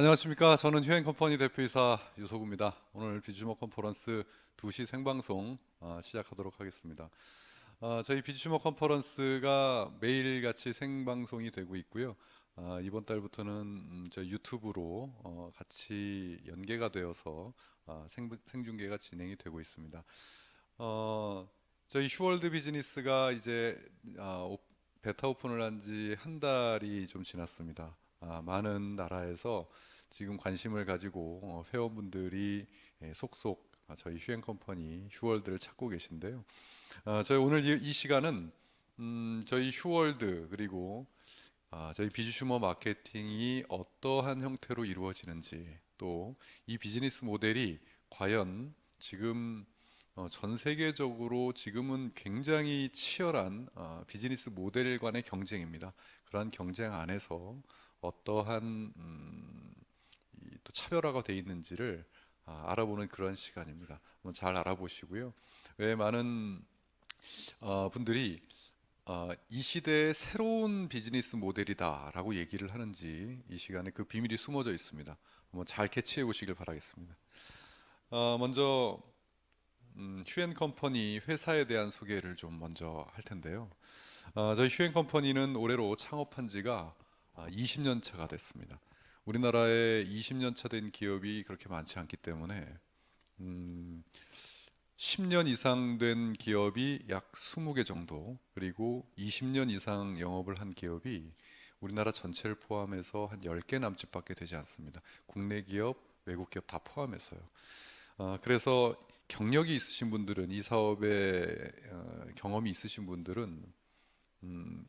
안녕하십니까. 저는 휴앤컴퍼니 대표이사 유석우입니다. 오늘 비주머 컨퍼런스 2시 생방송 시작하도록 하겠습니다. 저희 비주머 컨퍼런스가 매일같이 생방송이 되고 있고요. 이번 달부터는 저희 유튜브로 같이 연계가 되어서 생중계가 진행이 되고 있습니다. 저희 휴월드 비즈니스가 이제 베타 오픈을 한 지 한 달이 좀 지났습니다. 많은 나라에서 지금 관심을 가지고 회원분들이 속속 저희 휴앤컴퍼니 휴월드를 찾고 계신데요. 저희 오늘 이 시간은 저희 휴월드 그리고 저희 비즈슈머 마케팅이 어떠한 형태로 이루어지는지, 또 이 비즈니스 모델이 과연 지금 전 세계적으로 지금은 굉장히 치열한 비즈니스 모델 간의 경쟁입니다. 그러한 경쟁 안에서 어떠한 또 차별화가 돼 있는지를 알아보는 그런 시간입니다. 한번 잘 알아보시고요. 왜 많은 분들이 이 시대의 새로운 비즈니스 모델이다라고 얘기를 하는지 이 시간에 그 비밀이 숨어져 있습니다. 한번 잘 캐치해 보시길 바라겠습니다. 먼저 휴앤컴퍼니 회사에 대한 소개를 좀 먼저 할 텐데요. 저희 휴앤컴퍼니는 올해로 창업한 지가 20년 차가 됐습니다. 우리나라에 20년 차 된 기업이 그렇게 많지 않기 때문에 10년 이상 된 기업이 약 20개 정도, 그리고 20년 이상 영업을 한 기업이 우리나라 전체를 포함해서 한 10개 남짓밖에 되지 않습니다. 국내 기업, 외국 기업 다 포함해서요. 그래서 경력이 있으신 분들은, 이 사업에 경험이 있으신 분들은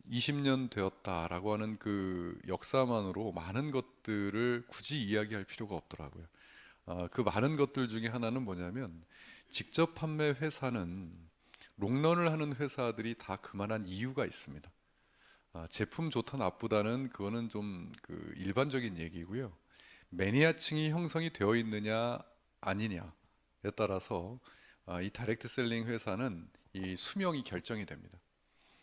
20년 되었다라고 하는 그 역사만으로 많은 것들을 굳이 이야기할 필요가 없더라고요. 그 많은 것들 중에 하나는 뭐냐면, 직접 판매 회사는, 롱런을 하는 회사들이 다 그만한 이유가 있습니다. 제품 좋다 나쁘다는 그거는 좀 그 일반적인 얘기고요. 매니아층이 형성이 되어 있느냐 아니냐에 따라서 이 다이렉트 셀링 회사는 이 수명이 결정이 됩니다.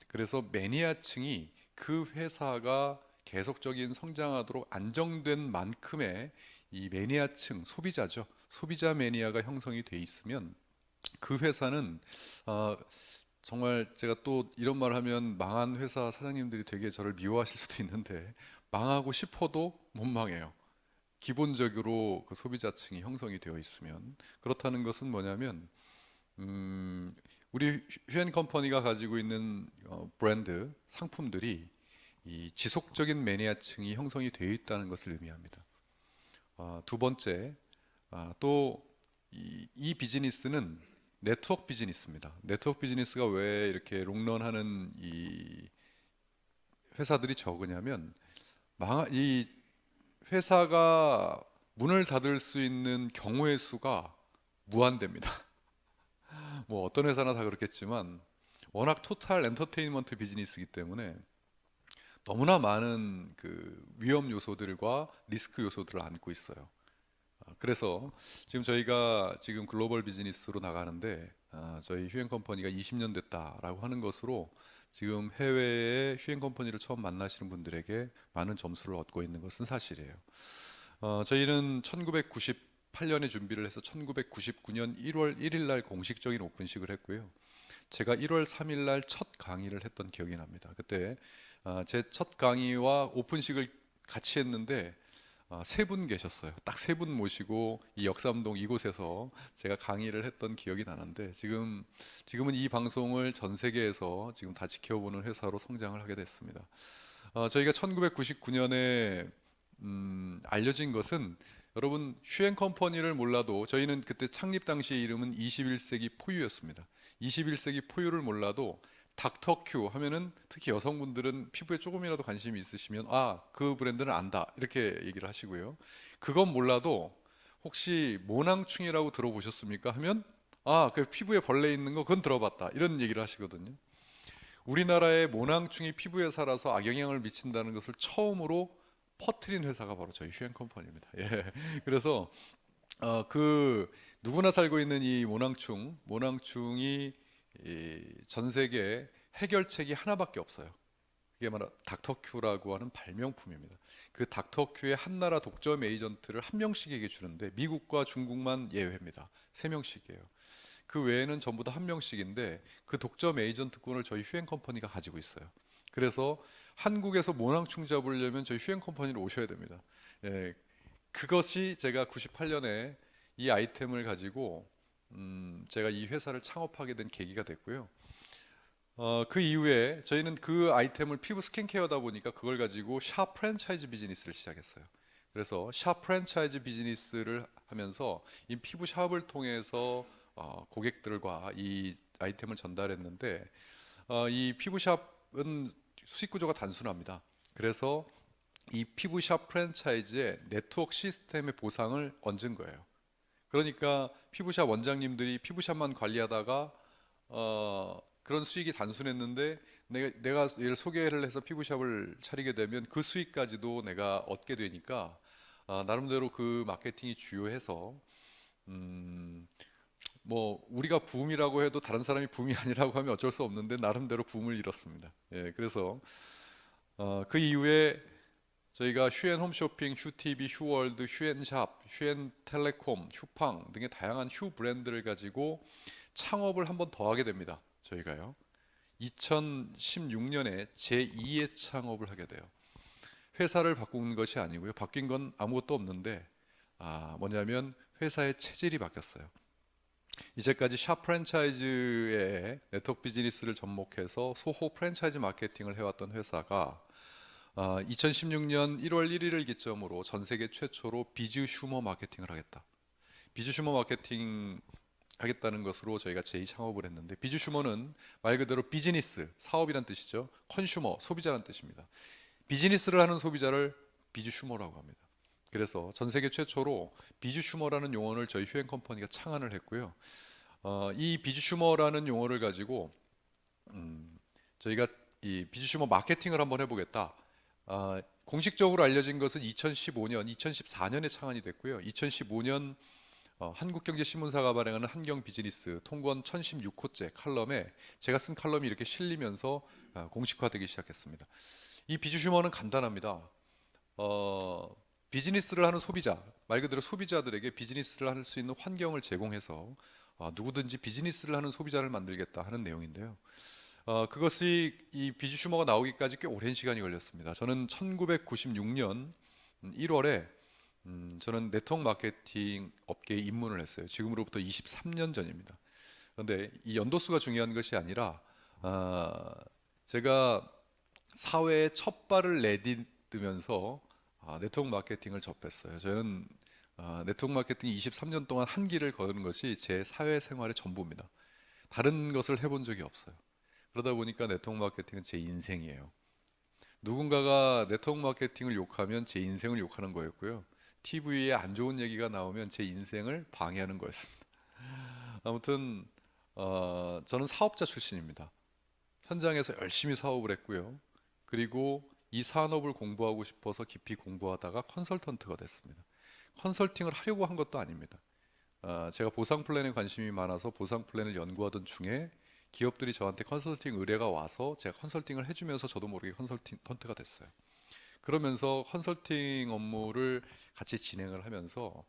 그래서 매니아층이 그 회사가 계속적인 성장하도록 안정된 만큼의 이 매니아층, 소비자죠. 소비자 매니아가 형성이 돼 있으면 그 회사는 정말, 제가 또 이런 말 하면 망한 회사 사장님들이 되게 저를 미워하실 수도 있는데, 망하고 싶어도 못 망해요. 기본적으로 그 소비자층이 형성이 되어 있으면. 그렇다는 것은 뭐냐면, 우리 휴앤컴퍼니가 가지고 있는 브랜드 상품들이 이 지속적인 매니아층이 형성이 되어 있다는 것을 의미합니다. 두 번째, 또 이 비즈니스는 네트워크 비즈니스입니다. 네트워크 비즈니스가 왜 이렇게 롱런하는 이 회사들이 적으냐면, 이 회사가 문을 닫을 수 있는 경우의 수가 무한대입니다. 뭐 어떤 회사나 다 그렇겠지만, 워낙 토탈 엔터테인먼트 비즈니스이기 때문에 너무나 많은 그 위험 요소들과 리스크 요소들을 안고 있어요. 그래서 지금 저희가 지금 글로벌 비즈니스로 나가는데, 저희 휴앤컴퍼니가 20년 됐다라고 하는 것으로 지금 해외의 휴앤컴퍼니를 처음 만나시는 분들에게 많은 점수를 얻고 있는 것은 사실이에요. 저희는 1998년에 준비를 해서 1999년 1월 1일 날 공식적인 오픈식을 했고요. 제가 1월 3일 날 첫 강의를 했던 기억이 납니다. 그때 제 첫 강의와 오픈식을 같이 했는데 세 분 계셨어요. 딱 세 분 모시고 이 역삼동 이곳에서 제가 강의를 했던 기억이 나는데, 지금은 이 방송을 전 세계에서 지금 다 지켜보는 회사로 성장을 하게 됐습니다. 저희가 1999년에 알려진 것은, 여러분 휴앤컴퍼니를 몰라도, 저희는 그때 창립 당시의 이름은 21세기 포유였습니다. 21세기 포유를 몰라도 닥터큐 하면은, 특히 여성분들은 피부에 조금이라도 관심이 있으시면 그 브랜드는 안다 이렇게 얘기를 하시고요. 그건 몰라도 혹시 모낭충이라고 들어보셨습니까 하면, 그 피부에 벌레 있는 거 그건 들어봤다 이런 얘기를 하시거든요. 우리나라의 모낭충이 피부에 살아서 악영향을 미친다는 것을 처음으로 퍼뜨린 회사가 바로 저희 휴앤컴퍼니입니다. 예. 그래서 그 누구나 살고 있는 이 모낭충이 전 세계에 해결책이 하나밖에 없어요. 그게 바로 닥터큐라고 하는 발명품입니다. 그 닥터큐의 한나라 독점 에이전트를 한 명씩에게 주는데 미국과 중국만 예외입니다. 세 명씩이에요. 그 외에는 전부 다 한 명씩인데 그 독점 에이전트권을 저희 휴행 컴퍼니가 가지고 있어요. 그래서 한국에서 모낭충 잡으려면 저희 휴행 컴퍼니로 오셔야 됩니다. 예, 그것이 제가 98년에 이 아이템을 가지고 제가 이 회사를 창업하게 된 계기가 됐고요. 그 이후에 저희는 그 아이템을 피부 스킨케어다 보니까 그걸 가지고 샵 프랜차이즈 비즈니스를 시작했어요. 그래서 샵 프랜차이즈 비즈니스를 하면서 이 피부 샵을 통해서 고객들과 이 아이템을 전달했는데 이 피부 샵은 수익 구조가 단순합니다. 그래서 이 피부 샵 프랜차이즈의 네트워크 시스템의 보상을 얹은 거예요. 그러니까 피부샵 원장님들이 피부샵만 관리하다가 그런 수익이 단순했는데 내가 얘를 소개를 해서 피부샵을 차리게 되면 그 수익까지도 내가 얻게 되니까 나름대로 그 마케팅이 주요해서 뭐 우리가 붐이라고 해도 다른 사람이 붐이 아니라고 하면 어쩔 수 없는데 나름대로 붐을 이뤘습니다. 예, 그래서 그 이후에 저희가 휴엔 홈쇼핑, 휴티비, 휴월드, 휴엔샵, 휴엔텔레콤, 휴팡 등의 다양한 휴 브랜드를 가지고 창업을 한 번 더 하게 됩니다. 저희가요. 2016년에 제2의 창업을 하게 돼요. 회사를 바꾼 것이 아니고요. 바뀐 건 아무것도 없는데 뭐냐면 회사의 체질이 바뀌었어요. 이제까지 샵 프랜차이즈의 네트워크 비즈니스를 접목해서 소호 프랜차이즈 마케팅을 해왔던 회사가 2016년 1월 1일을 기점으로 전 세계 최초로 비즈 슈머 마케팅을 하겠다. 비즈 슈머 마케팅 하겠다는 것으로 저희가 재창업을 했는데 비즈 슈머는 말 그대로 비즈니스, 사업이란 뜻이죠. 컨슈머, 소비자란 뜻입니다. 비즈니스를 하는 소비자를 비즈 슈머라고 합니다. 그래서 전 세계 최초로 비즈 슈머라는 용어를 저희 휴행 컴퍼니가 창안을 했고요. 이 비즈 슈머라는 용어를 가지고 저희가 이 비즈 슈머 마케팅을 한번 해보겠다. 공식적으로 알려진 것은 2015년, 2014년에 창안이 됐고요. 2015년 한국경제신문사가 발행하는 한경 비즈니스 통권 1016호째 칼럼에 제가 쓴 칼럼이 이렇게 실리면서 공식화되기 시작했습니다. 이 비즈 슈머는 간단합니다. 비즈니스를 하는 소비자, 말 그대로 소비자들에게 비즈니스를 할 수 있는 환경을 제공해서 누구든지 비즈니스를 하는 소비자를 만들겠다 하는 내용인데요. 그것이 이 비즈 슈머가 나오기까지 꽤 오랜 시간이 걸렸습니다. 저는 1996년 1월에 저는 네트워크 마케팅 업계에 입문을 했어요. 지금으로부터 23년 전입니다. 그런데 이 연도수가 중요한 것이 아니라 제가 사회에 첫 발을 내딛으면서 네트워크 마케팅을 접했어요. 저는 네트워크 마케팅 23년 동안 한 길을 거는 것이 제 사회생활의 전부입니다. 다른 것을 해본 적이 없어요. 그러다 보니까 네트워크 마케팅은 제 인생이에요. 누군가가 네트워크 마케팅을 욕하면 제 인생을 욕하는 거였고요. TV에 안 좋은 얘기가 나오면 제 인생을 방해하는 거였습니다. 아무튼 저는 사업자 출신입니다. 현장에서 열심히 사업을 했고요. 그리고 이 산업을 공부하고 싶어서 깊이 공부하다가 컨설턴트가 됐습니다. 컨설팅을 하려고 한 것도 아닙니다. 제가 보상 플랜에 관심이 많아서 보상 플랜을 연구하던 중에 기업들이 저한테 컨설팅 의뢰가 와서 제가 컨설팅을 해주면서 저도 모르게 컨설턴트가 됐어요. 그러면서 컨설팅 업무를 같이 진행을 하면서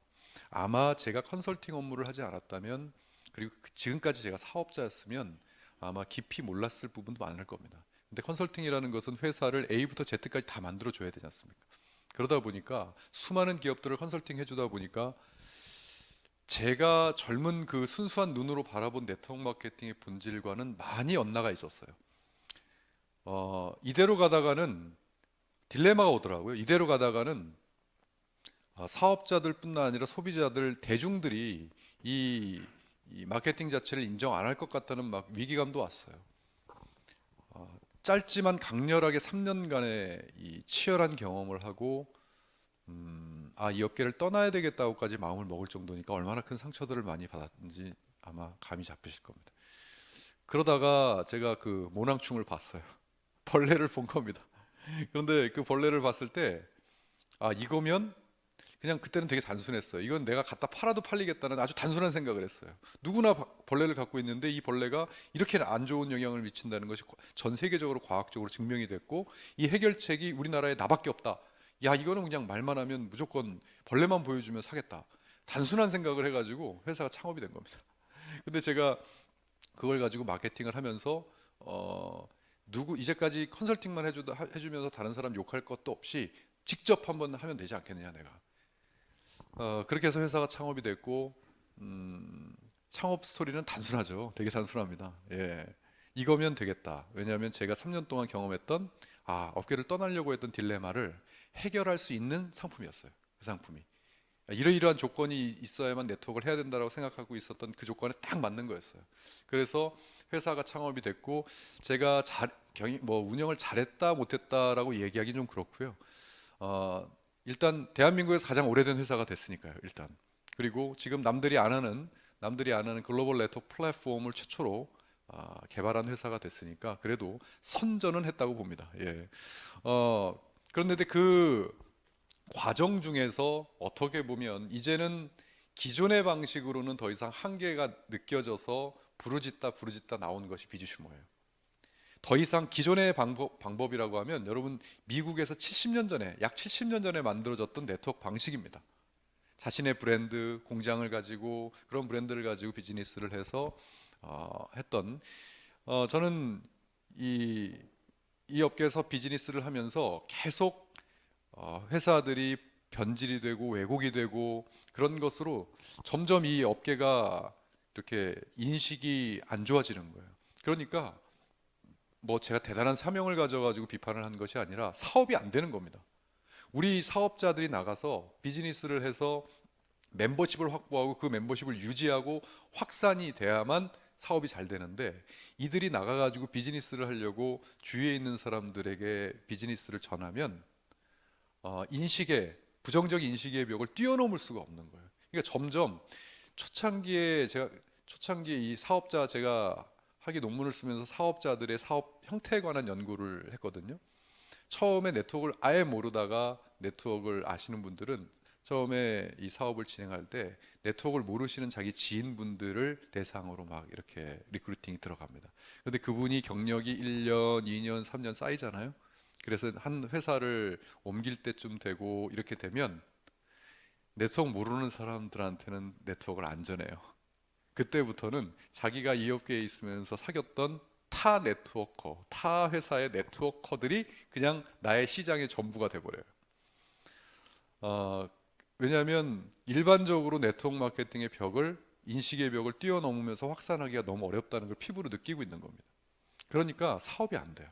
아마 제가 컨설팅 업무를 하지 않았다면 그리고 지금까지 제가 사업자였으면 아마 깊이 몰랐을 부분도 많을 겁니다. 근데 컨설팅이라는 것은 회사를 A부터 Z까지 다 만들어 줘야 되지 않습니까? 그러다 보니까 수많은 기업들을 컨설팅 해주다 보니까 제가 젊은 그 순수한 눈으로 바라본 네트워크 마케팅의 본질과는 많이 엇나가 있었어요. 이대로 가다가는 딜레마가 오더라고요. 이대로 가다가는 사업자들뿐만 아니라 소비자들, 대중들이 이 마케팅 자체를 인정 안 할 것 같다는 막 위기감도 왔어요. 짧지만 강렬하게 3년간의 이 치열한 경험을 하고 이 업계를 떠나야 되겠다고까지 마음을 먹을 정도니까 얼마나 큰 상처들을 많이 받았는지 아마 감이 잡히실 겁니다. 그러다가 제가 그 모낭충을 봤어요. 벌레를 본 겁니다. 그런데 그 벌레를 봤을 때 이거면 그냥 그때는 되게 단순했어요. 이건 내가 갖다 팔아도 팔리겠다는 아주 단순한 생각을 했어요. 누구나 벌레를 갖고 있는데 이 벌레가 이렇게 안 좋은 영향을 미친다는 것이 전 세계적으로 과학적으로 증명이 됐고, 이 해결책이 우리나라에 나밖에 없다. 야, 이거는 그냥 말만 하면 무조건 벌레만 보여주면 사겠다. 단순한 생각을 해가지고 회사가 창업이 된 겁니다. 근데 제가 그걸 가지고 마케팅을 하면서 누구 이제까지 컨설팅만 해주면서 다른 사람 욕할 것도 없이 직접 한번 하면 되지 않겠느냐 내가. 그렇게 해서 회사가 창업이 됐고, 창업 스토리는 단순하죠. 되게 단순합니다. 예, 이거면 되겠다. 왜냐하면 제가 3년 동안 경험했던 업계를 떠나려고 했던 딜레마를 해결할 수 있는 상품이었어요. 그 상품이 이러이러한 조건이 있어야만 네트워크를 해야 된다고 생각하고 있었던 그 조건에 딱 맞는 거였어요. 그래서 회사가 창업이 됐고, 제가 운영을 잘했다 못했다라고 얘기하기 좀 그렇고요. 일단 대한민국에서 가장 오래된 회사가 됐으니까요. 일단. 그리고 지금 남들이 안 하는 글로벌 네트워크 플랫폼을 최초로 개발한 회사가 됐으니까 그래도 선전은 했다고 봅니다. 예. 그런데 그 과정 중에서 어떻게 보면 이제는 기존의 방식으로는 더 이상 한계가 느껴져서 부르짖다 나온 것이 비즈슈머예요. 더 이상 기존의 방법이라고 하면 여러분 미국에서 70년 전에 약 70년 전에 만들어졌던 네트워크 방식입니다. 자신의 브랜드, 공장을 가지고 그런 브랜드를 가지고 비즈니스를 해서 했던 저는 이 업계에서 비즈니스를 하면서 계속 회사들이 변질이 되고 왜곡이 되고 그런 것으로 점점 이 업계가 이렇게 인식이 안 좋아지는 거예요. 그러니까 뭐 제가 대단한 사명을 가져가지고 비판을 한 것이 아니라 사업이 안 되는 겁니다. 우리 사업자들이 나가서 비즈니스를 해서 멤버십을 확보하고 그 멤버십을 유지하고 확산이 돼야만 사업이 잘 되는데, 이들이 나가가지고 비즈니스를 하려고 주위에 있는 사람들에게 비즈니스를 전하면 부정적 인식의 벽을 뛰어넘을 수가 없는 거예요. 그러니까 점점 초창기에 이 사업자, 제가 학위 논문을 쓰면서 사업자들의 사업 형태에 관한 연구를 했거든요. 처음에 네트워크를 아예 모르다가 네트워크를 아시는 분들은 처음에 이 사업을 진행할 때 네트워크를 모르시는 자기 지인분들을 대상으로 막 이렇게 리크루팅이 들어갑니다. 그런데 그분이 경력이 1년, 2년, 3년 쌓이잖아요. 그래서 한 회사를 옮길 때쯤 되고 이렇게 되면 네트워크 모르는 사람들한테는 네트워크를 안 전해요. 그때부터는 자기가 이 업계에 있으면서 사귀었던 타 네트워커, 타 회사의 네트워커들이 그냥 나의 시장의 전부가 돼버려요. 왜냐하면 일반적으로 네트워크 마케팅의 인식의 벽을 뛰어넘으면서 확산하기가 너무 어렵다는 걸 피부로 느끼고 있는 겁니다. 그러니까 사업이 안 돼요.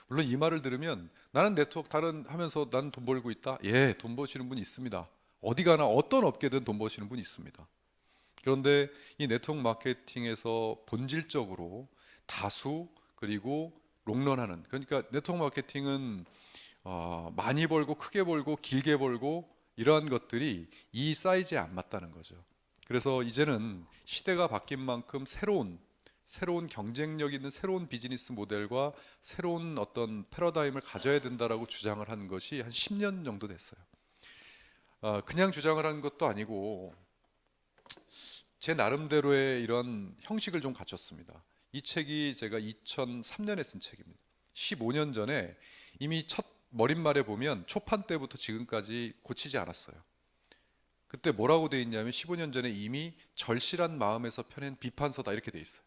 물론 이 말을 들으면 나는 네트워크 하면서 난 돈 벌고 있다. 예, 돈 버시는 분 있습니다. 어디 가나 어떤 업계든 돈 버시는 분 있습니다. 그런데 이 네트워크 마케팅에서 본질적으로 다수 그리고 롱런하는, 그러니까 네트워크 마케팅은 많이 벌고 크게 벌고 길게 벌고 이러한 것들이 이 사이즈에 안 맞다는 거죠. 그래서 이제는 시대가 바뀐 만큼 새로운 경쟁력 있는 새로운 비즈니스 모델과 새로운 어떤 패러다임을 가져야 된다라고 주장을 한 것이 한 10년 정도 됐어요. 그냥 주장을 한 것도 아니고 제 나름대로의 이런 형식을 좀 갖췄습니다. 이 책이 제가 2003년에 쓴 책입니다. 15년 전에 이미 첫 머릿말에 보면 초판 때부터 지금까지 고치지 않았어요. 그때 뭐라고 돼 있냐면 15년 전에 이미 절실한 마음에서 펴낸 비판서다 이렇게 돼 있어요.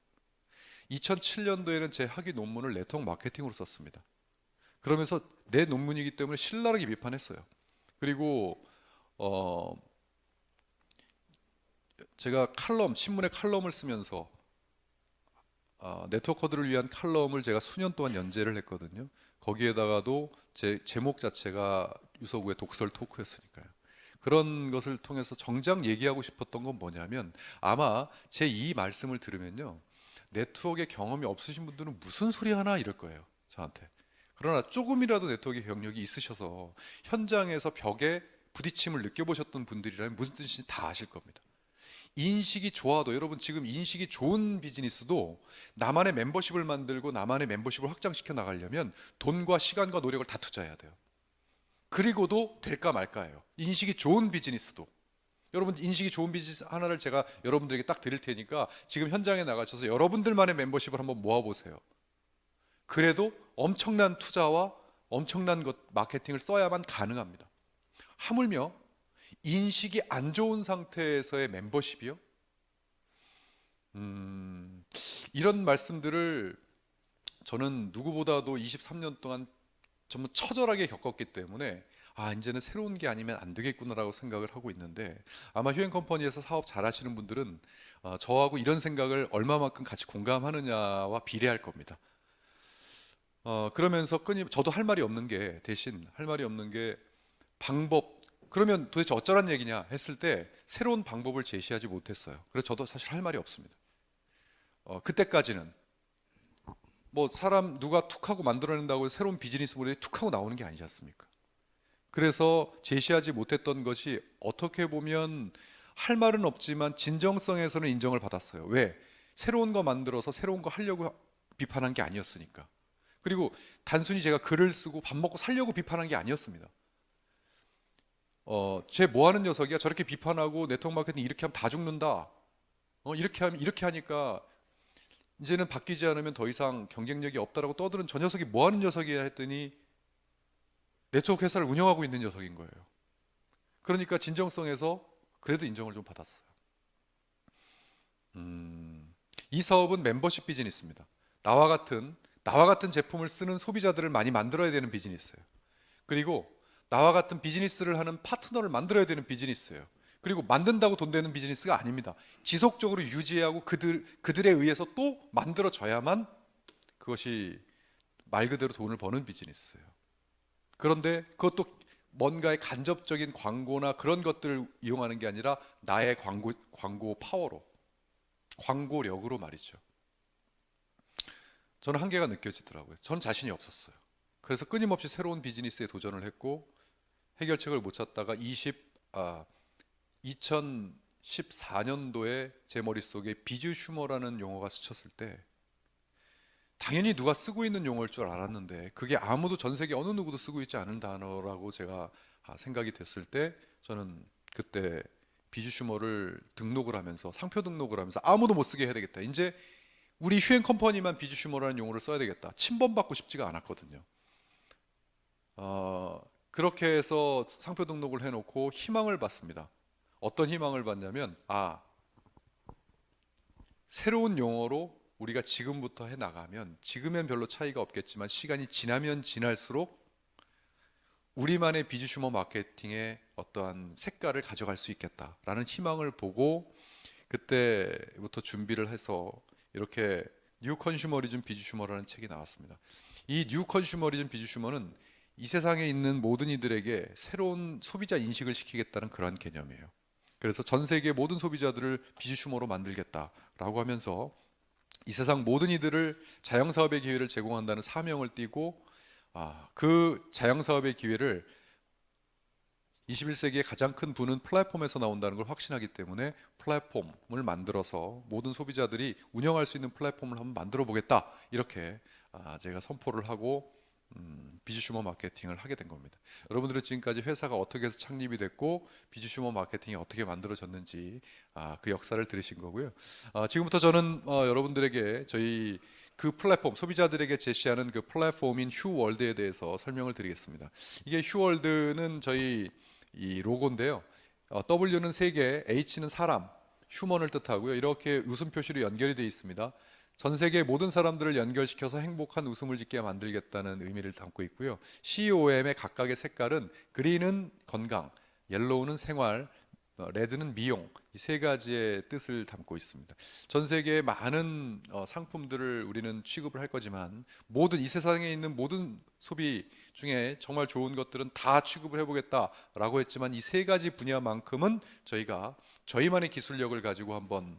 2007년도에는 제 학위 논문을 네트워크 마케팅으로 썼습니다. 그러면서 내 논문이기 때문에 신랄하게 비판했어요. 그리고 제가 신문에 칼럼을 쓰면서 네트워커들을 위한 칼럼을 제가 수년 동안 연재를 했거든요. 거기에다가도 제 제목 자체가 유서구의 독설 토크였으니까요. 그런 것을 통해서 정작 얘기하고 싶었던 건 뭐냐면, 아마 제 이 말씀을 들으면요, 네트워크의 경험이 없으신 분들은 무슨 소리 하나 이럴 거예요, 저한테. 그러나 조금이라도 네트워크의 경력이 있으셔서 현장에서 벽에 부딪힘을 느껴보셨던 분들이라면 무슨 뜻인지 다 아실 겁니다. 인식이 좋아도, 여러분 지금 인식이 좋은 비즈니스도 나만의 멤버십을 만들고 나만의 멤버십을 확장시켜 나가려면 돈과 시간과 노력을 다 투자해야 돼요. 그리고도 될까 말까예요. 인식이 좋은 비즈니스도. 여러분, 인식이 좋은 비즈니스 하나를 제가 여러분들에게 딱 드릴 테니까 지금 현장에 나가셔서 여러분들만의 멤버십을 한번 모아보세요. 그래도 엄청난 투자와 엄청난 마케팅을 써야만 가능합니다. 하물며 인식이 안 좋은 상태에서의 멤버십이요? 이런 말씀들을 저는 누구보다도 23년 동안 정말 처절하게 겪었기 때문에 이제는 새로운 게 아니면 안 되겠구나라고 생각을 하고 있는데, 아마 휴행 컴퍼니에서 사업 잘 하시는 분들은 저하고 이런 생각을 얼마만큼 같이 공감하느냐와 비례할 겁니다. 그러면서 저도 할 말이 없는 게, 대신 할 말이 없는 게, 방법, 그러면 도대체 어쩌란 얘기냐 했을 때 새로운 방법을 제시하지 못했어요. 그래서 저도 사실 할 말이 없습니다. 그때까지는 뭐 사람 누가 툭 하고 만들어낸다고 새로운 비즈니스 모델이 툭 하고 나오는 게 아니지 않습니까? 그래서 제시하지 못했던 것이 어떻게 보면 할 말은 없지만 진정성에서는 인정을 받았어요. 왜? 새로운 거 만들어서 새로운 거 하려고 비판한 게 아니었으니까. 그리고 단순히 제가 글을 쓰고 밥 먹고 살려고 비판한 게 아니었습니다. 쟤 뭐 하는 녀석이야? 저렇게 비판하고 네트워크 마케팅 이렇게 하면 다 죽는다. 이렇게 하니까 이제는 바뀌지 않으면 더 이상 경쟁력이 없다라고 떠드는 저 녀석이 뭐 하는 녀석이야 했더니 네트워크 회사를 운영하고 있는 녀석인 거예요. 그러니까 진정성에서 그래도 인정을 좀 받았어요. 이 사업은 멤버십 비즈니스입니다. 나와 같은 제품을 쓰는 소비자들을 많이 만들어야 되는 비즈니스예요. 그리고 나와 같은 비즈니스를 하는 파트너를 만들어야 되는 비즈니스예요. 그리고 만든다고 돈 되는 비즈니스가 아닙니다. 지속적으로 유지하고 그들에 의해서 또 만들어져야만 그것이 말 그대로 돈을 버는 비즈니스예요. 그런데 그것도 뭔가의 간접적인 광고나 그런 것들을 이용하는 게 아니라 나의 광고 파워로, 광고력으로 말이죠. 저는 한계가 느껴지더라고요. 전 자신이 없었어요. 그래서 끊임없이 새로운 비즈니스에 도전을 했고 해결책을 못 찾다가 2014년도에 제 머릿속에 비주 슈머라는 용어가 스쳤을 때, 당연히 누가 쓰고 있는 용어일 줄 알았는데 그게 아무도 전 세계 어느 누구도 쓰고 있지 않은 단어라고 제가 생각이 됐을 때, 저는 그때 비주 슈머를 등록을 하면서, 상표 등록을 하면서 아무도 못 쓰게 해야 되겠다. 이제 우리 휴행 컴퍼니만 비주 슈머라는 용어를 써야 되겠다. 침범받고 싶지가 않았거든요. 그렇게 해서 상표 등록을 해놓고 희망을 받습니다. 어떤 희망을 받냐면, 새로운 용어로 우리가 지금부터 해 나가면, 지금엔 별로 차이가 없겠지만 시간이 지나면 지날수록 우리만의 비주슈머 마케팅의 어떠한 색깔을 가져갈 수 있겠다라는 희망을 보고 그때부터 준비를 해서 이렇게 뉴 컨슈머리즘 비주슈머라는 책이 나왔습니다. 이 뉴 컨슈머리즘 비주슈머는 이 세상에 있는 모든 이들에게 새로운 소비자 인식을 시키겠다는 그러한 개념이에요. 그래서 전 세계 모든 소비자들을 비주슈머로 만들겠다라고 하면서 이 세상 모든 이들을 자영사업의 기회를 제공한다는 사명을 띠고, 그 자영사업의 기회를 21세기의 가장 큰 부는 플랫폼에서 나온다는 걸 확신하기 때문에 플랫폼을 만들어서 모든 소비자들이 운영할 수 있는 플랫폼을 한번 만들어 보겠다, 이렇게 제가 선포를 하고 비주슈머 마케팅을 하게 된 겁니다. 여러분들은 지금까지 회사가 어떻게 해서 창립이 됐고 비주슈머 마케팅이 어떻게 만들어졌는지 그 역사를 들으신 거고요. 지금부터 저는 여러분들에게 저희 그 플랫폼, 소비자들에게 제시하는 그 플랫폼인 휴월드에 대해서 설명을 드리겠습니다. 이게 휴월드는 저희 이 로고인데요. W는 세계, H는 사람, 휴먼을 뜻하고요. 이렇게 웃음 표시로 연결이 되어 있습니다. 전 세계 모든 사람들을 연결시켜서 행복한 웃음을 짓게 만들겠다는 의미를 담고 있고요. COM의 각각의 색깔은 그린은 건강, 옐로우는 생활, 레드는 미용, 이 세 가지의 뜻을 담고 있습니다. 전 세계의 많은 상품들을 우리는 취급을 할 거지만 이 세상에 있는 모든 소비 중에 정말 좋은 것들은 다 취급을 해보겠다라고 했지만 이 세 가지 분야만큼은 저희가 저희만의 기술력을 가지고 한번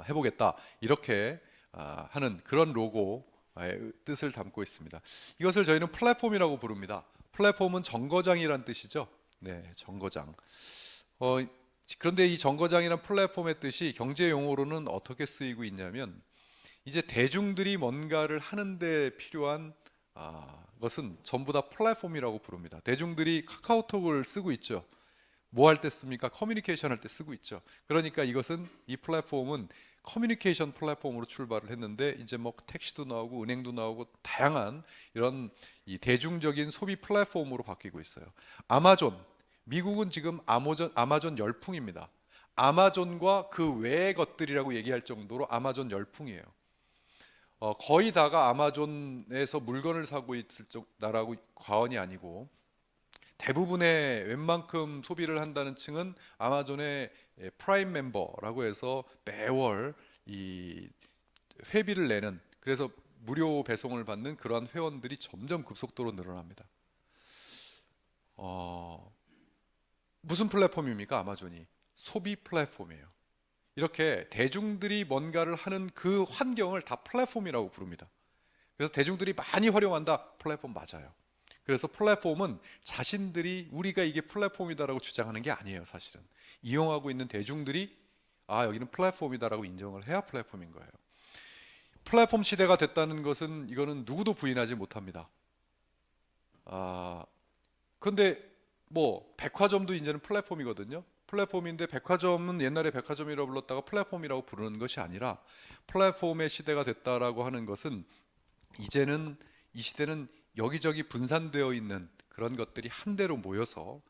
해보겠다, 이렇게 하는 그런 로고의 뜻을 담고 있습니다. 이것을 저희는 플랫폼이라고 부릅니다. 플랫폼은 정거장이란 뜻이죠. 네, 정거장. 그런데 이 정거장이란 플랫폼의 뜻이 경제 용어로는 어떻게 쓰이고 있냐면, 이제 대중들이 뭔가를 하는데 필요한 것은 전부 다 플랫폼이라고 부릅니다. 대중들이 카카오톡을 쓰고 있죠. 뭐 할 때 씁니까? 커뮤니케이션 할 때 쓰고 있죠. 그러니까 이것은 이 플랫폼은 커뮤니케이션 플랫폼으로 출발을 했는데 이제 뭐 택시도 나오고 은행도 나오고 다양한 이런 이 대중적인 소비 플랫폼으로 바뀌고 있어요. 아마존, 미국은 지금 아마존 열풍입니다. 아마존과 그 외의 것들이라고 얘기할 정도로 아마존 열풍이에요. 거의 다가 아마존에서 물건을 사고 있을 나라고 과언이 아니고 대부분의 웬만큼 소비를 한다는 층은 아마존의 프라임 멤버라고 해서 매월 이 회비를 내는, 그래서 무료 배송을 받는 그러한 회원들이 점점 급속도로 늘어납니다. 무슨 플랫폼입니까? 아마존이 소비 플랫폼이에요. 이렇게 대중들이 뭔가를 하는 그 환경을 다 플랫폼이라고 부릅니다. 그래서 대중들이 많이 활용한다, 플랫폼 맞아요. 그래서 플랫폼은 자신들이 우리가 이게 플랫폼이다라고 주장하는 게 아니에요. 사실은 이용하고 있는 대중들이 여기는 플랫폼이다라고 인정을 해야 플랫폼인 거예요. 플랫폼 시대가 됐다는 것은 이거는 누구도 부인하지 못합니다. 그런데 뭐 백화점도 이제는 플랫폼이거든요. 플랫폼인데 백화점은 옛날에 백화점이라고 불렀다가 플랫폼이라고 부르는 것이 아니라 플랫폼의 시대가 됐다라고 하는 것은 이제는 이 시대는 여기저기 분산되어 있는 그런 것들이 한데로 모여서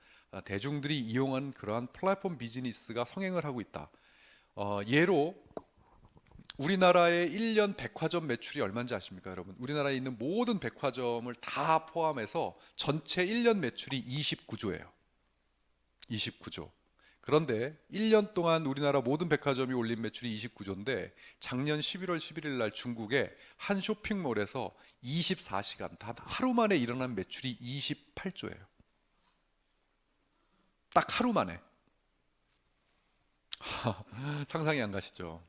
대중들이 이용한 그러한 플랫폼 비즈니스가 성행을 하고 있다. 예로 우리나라의 1년 백화점 매출이 얼마인지 아십니까, 여러분? 우리나라에 있는 모든 백화점을 다 포함해서 전체 1년 매출이 29조예요. 29조. 그런데 1년 동안 우리나라 모든 백화점이 올린 매출이 29조인데 작년 11월 11일 날 중국의 한 쇼핑몰에서 24시간 단 하루 만에 일어난 매출이 28조예요. 딱 하루 만에. 상상이 안 가시죠?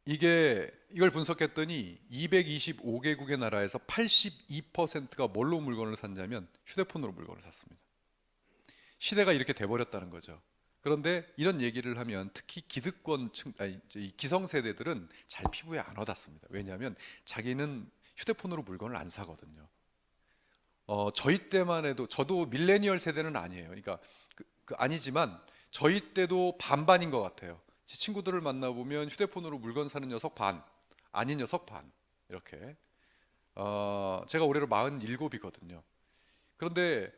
이걸 분석했더니 225개국의 나라에서 82%가 뭘로 물건을 샀냐면 휴대폰으로 물건을 샀습니다. 시대가 이렇게 돼버렸다는 거죠. 그런데 이런 얘기를 하면 특히 기성세대들은 잘 피부에 안 와닿습니다. 왜냐하면 자기는 휴대폰으로 물건을 안 사거든요. 저희 때만 해도, 저도 밀레니얼 세대는 아니에요. 그러니까 아니지만 저희 때도 반반인 것 같아요. 제 친구들을 만나보면 휴대폰으로 물건 사는 녀석 반, 아닌 녀석 반, 이렇게. 제가 올해로 47이거든요. 그런데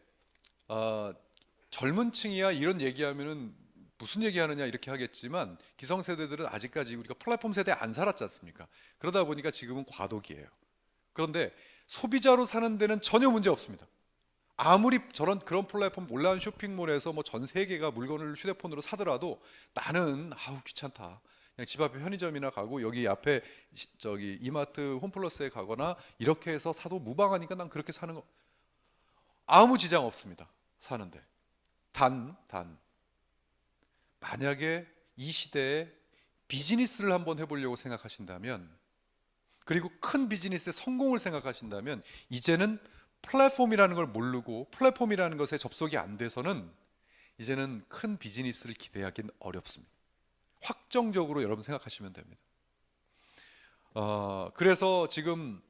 젊은 층이야 이런 얘기하면은 무슨 얘기하느냐 이렇게 하겠지만 기성세대들은 아직까지 우리가 플랫폼 세대에 안 살았지 않습니까? 그러다 보니까 지금은 과도기예요. 그런데 소비자로 사는 데는 전혀 문제 없습니다. 아무리 그런 플랫폼 온라인 쇼핑몰에서 뭐 전 세계가 물건을 휴대폰으로 사더라도 나는 귀찮다. 그냥 집 앞에 편의점이나 가고 여기 앞에 저기 이마트 홈플러스에 가거나 이렇게 해서 사도 무방하니까 난 그렇게 사는 거 아무 지장 없습니다. 사는데. 단 만약에 이 시대에 비즈니스를 한번 해보려고 생각하신다면, 그리고 큰 비즈니스의 성공을 생각하신다면 이제는 플랫폼이라는 걸 모르고 플랫폼이라는 것에 접속이 안 돼서는 이제는 큰 비즈니스를 기대하기는 어렵습니다. 확정적으로 여러분 생각하시면 됩니다. 그래서 지금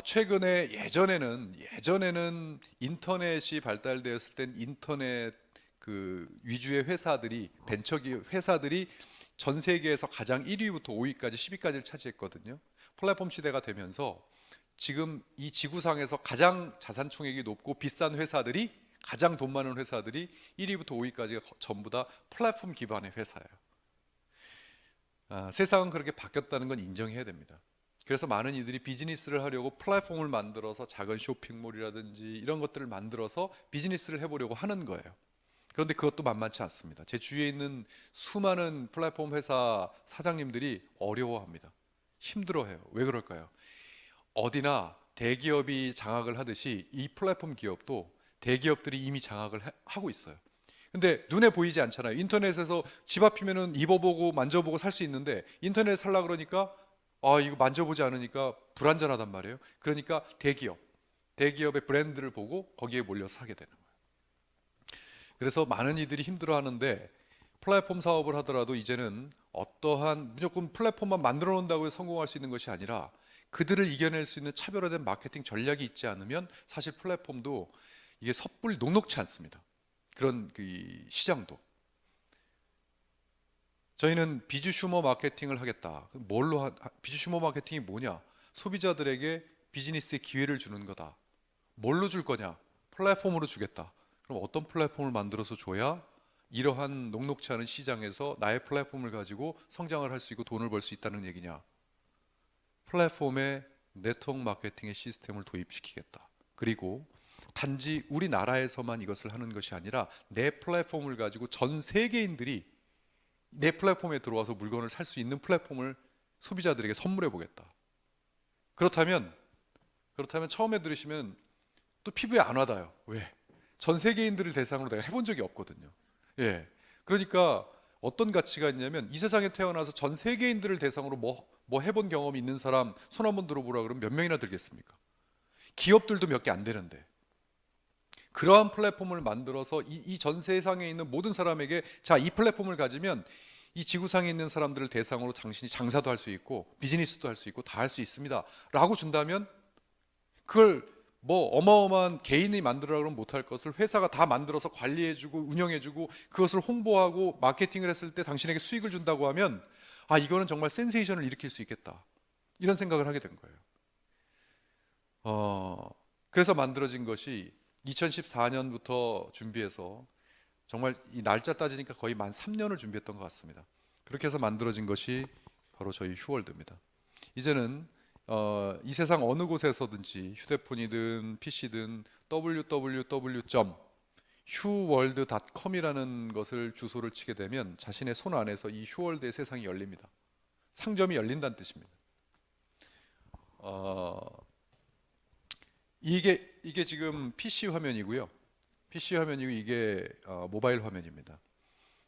최근에 예전에는 인터넷이 발달되었을 땐 인터넷 그 위주의 회사들이, 벤처기업 회사들이 전 세계에서 가장 1위부터 5위까지 10위까지를 차지했거든요. 플랫폼 시대가 되면서 지금 이 지구상에서 가장 자산 총액이 높고 비싼 회사들이, 가장 돈 많은 회사들이 1위부터 5위까지가 전부 다 플랫폼 기반의 회사예요. 세상은 그렇게 바뀌었다는 건 인정해야 됩니다. 그래서 많은 이들이 비즈니스를 하려고 플랫폼을 만들어서 작은 쇼핑몰이라든지 이런 것들을 만들어서 비즈니스를 해보려고 하는 거예요. 그런데 그것도 만만치 않습니다. 제 주위에 있는 수많은 플랫폼 회사 사장님들이 어려워합니다. 힘들어해요. 왜 그럴까요? 어디나 대기업이 장악을 하듯이 이 플랫폼 기업도 대기업들이 이미 장악을 하고 있어요. 근데 눈에 보이지 않잖아요. 인터넷에서 집 앞이면은 입어보고 만져보고 살 수 있는데 인터넷 살라 그러니까 이거 만져보지 않으니까 불안전하단 말이에요. 그러니까 대기업의 브랜드를 보고 거기에 몰려서 사게 되는 거예요. 그래서 많은 이들이 힘들어하는데 플랫폼 사업을 하더라도 이제는 어떠한 무조건 플랫폼만 만들어 놓는다고 해서 성공할 수 있는 것이 아니라 그들을 이겨낼 수 있는 차별화된 마케팅 전략이 있지 않으면 사실 플랫폼도 이게 섣불리 녹록지 않습니다. 그런 그 시장도. 저희는 비주슈머 마케팅을 하겠다. 비주슈머 마케팅이 뭐냐? 소비자들에게 비즈니스의 기회를 주는 거다. 뭘로 줄 거냐? 플랫폼으로 주겠다. 그럼 어떤 플랫폼을 만들어서 줘야 이러한 녹록지 않은 시장에서 나의 플랫폼을 가지고 성장을 할 수 있고 돈을 벌 수 있다는 얘기냐? 플랫폼에 네트워크 마케팅의 시스템을 도입시키겠다. 그리고 단지 우리나라에서만 이것을 하는 것이 아니라 내 플랫폼을 가지고 전 세계인들이 내 플랫폼에 들어와서 물건을 살 수 있는 플랫폼을 소비자들에게 선물해 보겠다. 그렇다면 처음에 들으시면 또 피부에 안 와닿아요. 왜? 전 세계인들을 대상으로 내가 해본 적이 없거든요. 예. 그러니까 어떤 가치가 있냐면 이 세상에 태어나서 전 세계인들을 대상으로 뭐 해본 경험이 있는 사람 손 한번 들어보라 그러면 몇 명이나 들겠습니까? 기업들도 몇 개 안 되는데. 그러한 플랫폼을 만들어서 이 전 세상에 있는 모든 사람에게 자, 이 플랫폼을 가지면 이 지구상에 있는 사람들을 대상으로 당신이 장사도 할 수 있고 비즈니스도 할 수 있고 다 할 수 있습니다 라고 준다면 그걸 뭐 어마어마한 개인이 만들어라 그러면 못할 것을 회사가 다 만들어서 관리해주고 운영해주고 그것을 홍보하고 마케팅을 했을 때 당신에게 수익을 준다고 하면 아, 이거는 정말 센세이션을 일으킬 수 있겠다 이런 생각을 하게 된 거예요. 그래서 만들어진 것이 2014년부터 준비해서 정말 이 날짜 따지니까 거의 만 3년을 준비했던 것 같습니다. 그렇게 해서 만들어진 것이 바로 저희 휴월드입니다. 이제는 이 세상 어느 곳에서든지 휴대폰이든 PC든 www.huworld.com이라는 것을 주소를 치게 되면 자신의 손 안에서 이 휴월드의 세상이 열립니다. 상점이 열린다는 뜻입니다. 이게 지금 PC 화면이고요. PC 화면이고 이게 모바일 화면입니다.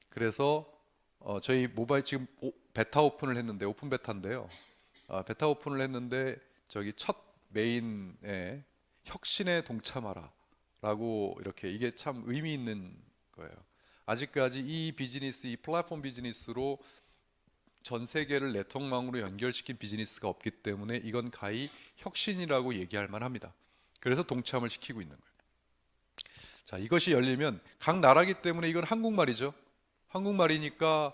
그래서 저희 모바일 지금 베타 오픈을 했는데 오픈 베타인데요. 베타 오픈을 했는데 저기 첫 메인에 혁신에 동참하라 라고 이렇게 이게 참 의미 있는 거예요. 아직까지 이 비즈니스, 이 플랫폼 비즈니스로 전 세계를 네트워크망으로 연결시킨 비즈니스가 없기 때문에 이건 가히 혁신이라고 얘기할 만합니다. 그래서 동참을 시키고 있는 거예요. 자, 이것이 열리면 각 나라기 때문에 이건 한국말이죠. 한국말이니까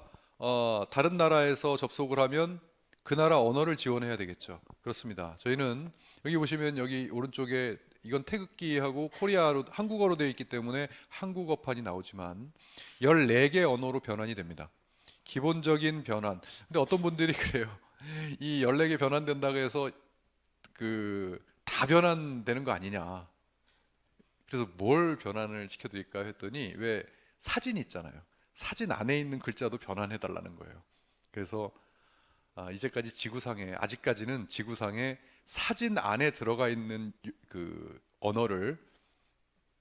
다른 나라에서 접속을 하면 그 나라 언어를 지원해야 되겠죠. 그렇습니다. 저희는 여기 보시면 여기 오른쪽에 이건 태극기하고 코리아로 한국어로 되어 있기 때문에 한국어판이 나오지만 14개 언어로 변환이 됩니다. 기본적인 변환. 근데 어떤 분들이 그래요. 이 14개 변환된다고 해서 다 변환되는 거 아니냐. 그래서 뭘 변환을 시켜드릴까 했더니 왜 사진 있잖아요. 사진 안에 있는 글자도 변환해 달라는 거예요. 그래서 아직까지는 지구상에 사진 안에 들어가 있는 그 언어를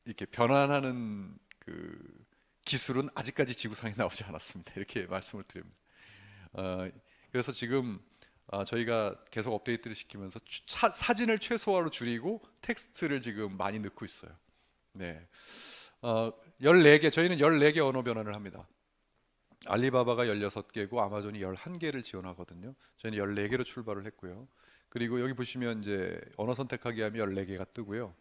이렇게 변환하는 그 기술은 아직까지 지구상에 나오지 않았습니다. 이렇게 말씀을 드립니다. 그래서 지금 저희가 계속 업데이트를 시키면서 사진을 최소화로 줄이고 텍스트를 지금 많이 넣고 있어요. 네, 14개, 저희는 14개 언어 변환을 합니다. 알리바바가 16개고 아마존이 11개를 지원하거든요. 저희는 14개로 출발을 했고요. 그리고 여기 보시면 이제 언어 선택하기 하면 14개가 뜨고요.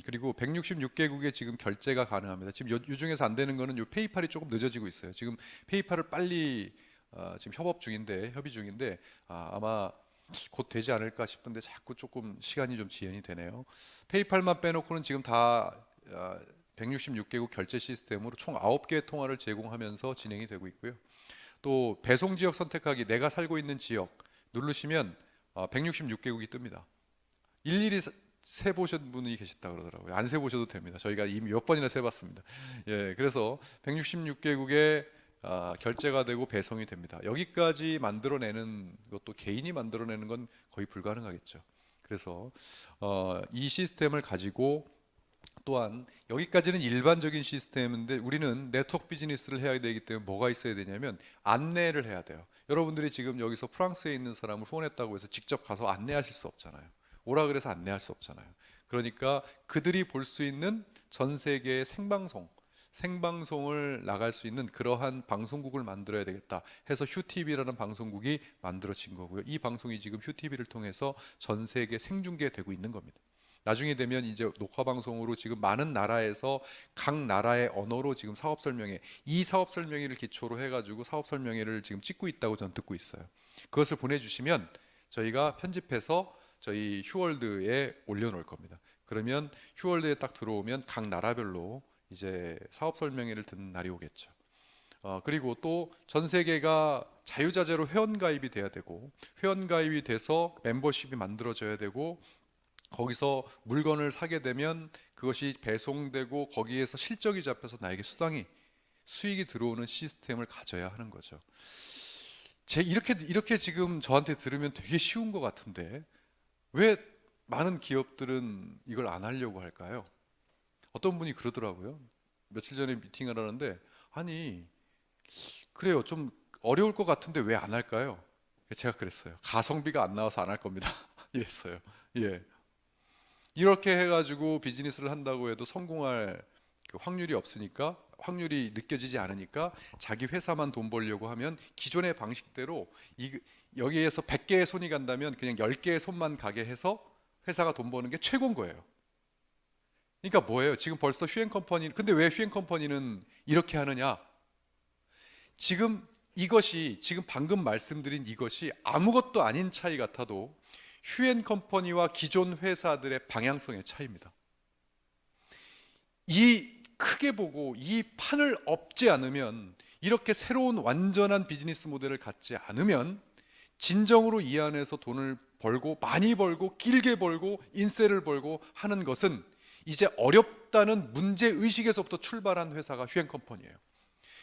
그리고 166개국에 지금 결제가 가능합니다. 지금 이 중에서 안 되는 거는 요 페이팔이 조금 늦어지고 있어요. 지금 페이팔을 빨리 지금 협의 중인데 아마 곧 되지 않을까 싶은데 자꾸 조금 시간이 좀 지연이 되네요. 페이팔만 빼놓고는 지금 다 166개국 결제 시스템으로 총 9개의 통화를 제공하면서 진행이 되고 있고요. 또 배송 지역 선택하기, 내가 살고 있는 지역 누르시면 166개국이 뜹니다. 일일이 세보신 분이 계시다 그러더라고요. 안 세보셔도 됩니다. 저희가 이미 몇 번이나 세봤습니다. 예, 그래서 166개국에 결제가 되고 배송이 됩니다. 여기까지 만들어내는 것도 개인이 만들어내는 건 거의 불가능하겠죠. 그래서 이 시스템을 가지고 또한 여기까지는 일반적인 시스템인데 우리는 네트워크 비즈니스를 해야 되기 때문에 뭐가 있어야 되냐면 안내를 해야 돼요. 여러분들이 지금 여기서 프랑스에 있는 사람을 후원했다고 해서 직접 가서 안내하실 수 없잖아요. 오라 그래서 안내할 수 없잖아요. 그러니까 그들이 볼 수 있는 전 세계의 생방송을 나갈 수 있는 그러한 방송국을 만들어야 되겠다 해서 휴티비라는 방송국이 만들어진 거고요. 이 방송이 지금 휴티비를 통해서 전 세계 생중계되고 있는 겁니다. 나중에 되면 이제 녹화 방송으로 지금 많은 나라에서 각 나라의 언어로 지금 사업 설명회, 이 사업 설명회를 기초로 해가지고 사업 설명회를 지금 찍고 있다고 저는 듣고 있어요. 그것을 보내주시면 저희가 편집해서 저희 휴월드에 올려놓을 겁니다. 그러면 휴월드에 딱 들어오면 각 나라별로 이제 사업 설명회를 듣는 날이 오겠죠. 그리고 또 전 세계가 자유자재로 회원가입이 돼야 되고, 회원가입이 돼서 멤버십이 만들어져야 되고, 거기서 물건을 사게 되면 그것이 배송되고 거기에서 실적이 잡혀서 나에게 수익이 들어오는 시스템을 가져야 하는 거죠. 이렇게 지금 저한테 들으면 되게 쉬운 것 같은데 왜 많은 기업들은 이걸 안 하려고 할까요? 어떤 분이 그러더라고요. 며칠 전에 미팅을 하는데, 아니 그래요, 좀 어려울 것 같은데 왜 안 할까요? 제가 그랬어요. 가성비가 안 나와서 안 할 겁니다. 이랬어요. 예. 이렇게 해가지고 비즈니스를 한다고 해도 성공할 그 확률이 없으니까, 확률이 느껴지지 않으니까 자기 회사만 돈 벌려고 하면 기존의 방식대로 여기에서 100개의 손이 간다면 그냥 10개의 손만 가게 해서 회사가 돈 버는 게 최고인 거예요. 그러니까 뭐예요? 지금 벌써 휴행 컴퍼니, 근데 왜 휴행 컴퍼니는 이렇게 하느냐? 지금 지금 방금 말씀드린 이것이 아무것도 아닌 차이 같아도 휴엔 컴퍼니와 기존 회사들의 방향성의 차이입니다. 이 크게 보고 이 판을 엎지 않으면, 이렇게 새로운 완전한 비즈니스 모델을 갖지 않으면 진정으로 이 안에서 돈을 벌고 많이 벌고 길게 벌고 인세를 벌고 하는 것은 이제 어렵다는 문제 의식에서부터 출발한 회사가 휴엔 컴퍼니예요.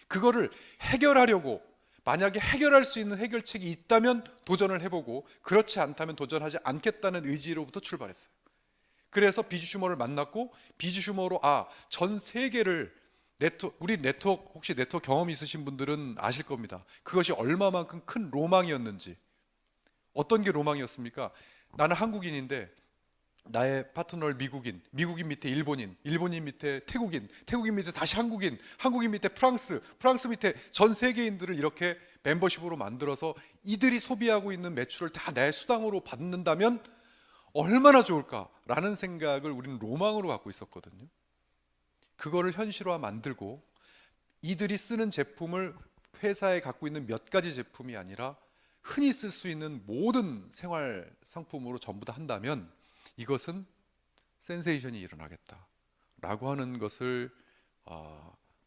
그거를 해결하려고, 만약에 해결할 수 있는 해결책이 있다면 도전을 해보고 그렇지 않다면 도전하지 않겠다는 의지로부터 출발했어요. 그래서 비주 슈머를 만났고, 비주 슈머로 전 세계를 우리 네트워크, 혹시 네트워크 경험 있으신 분들은 아실 겁니다. 그것이 얼마만큼 큰 로망이었는지. 어떤 게 로망이었습니까? 나는 한국인인데 나의 파트너를 미국인 밑에 일본인 밑에 태국인 밑에 다시 한국인 밑에 프랑스 밑에 전 세계인들을 이렇게 멤버십으로 만들어서 이들이 소비하고 있는 매출을 다 내 수당으로 받는다면 얼마나 좋을까라는 생각을 우리는 로망으로 갖고 있었거든요. 그거를 현실화 만들고, 이들이 쓰는 제품을 회사에 갖고 있는 몇 가지 제품이 아니라 흔히 쓸 수 있는 모든 생활 상품으로 전부 다 한다면 이것은 센세이션이 일어나겠다라고 하는 것을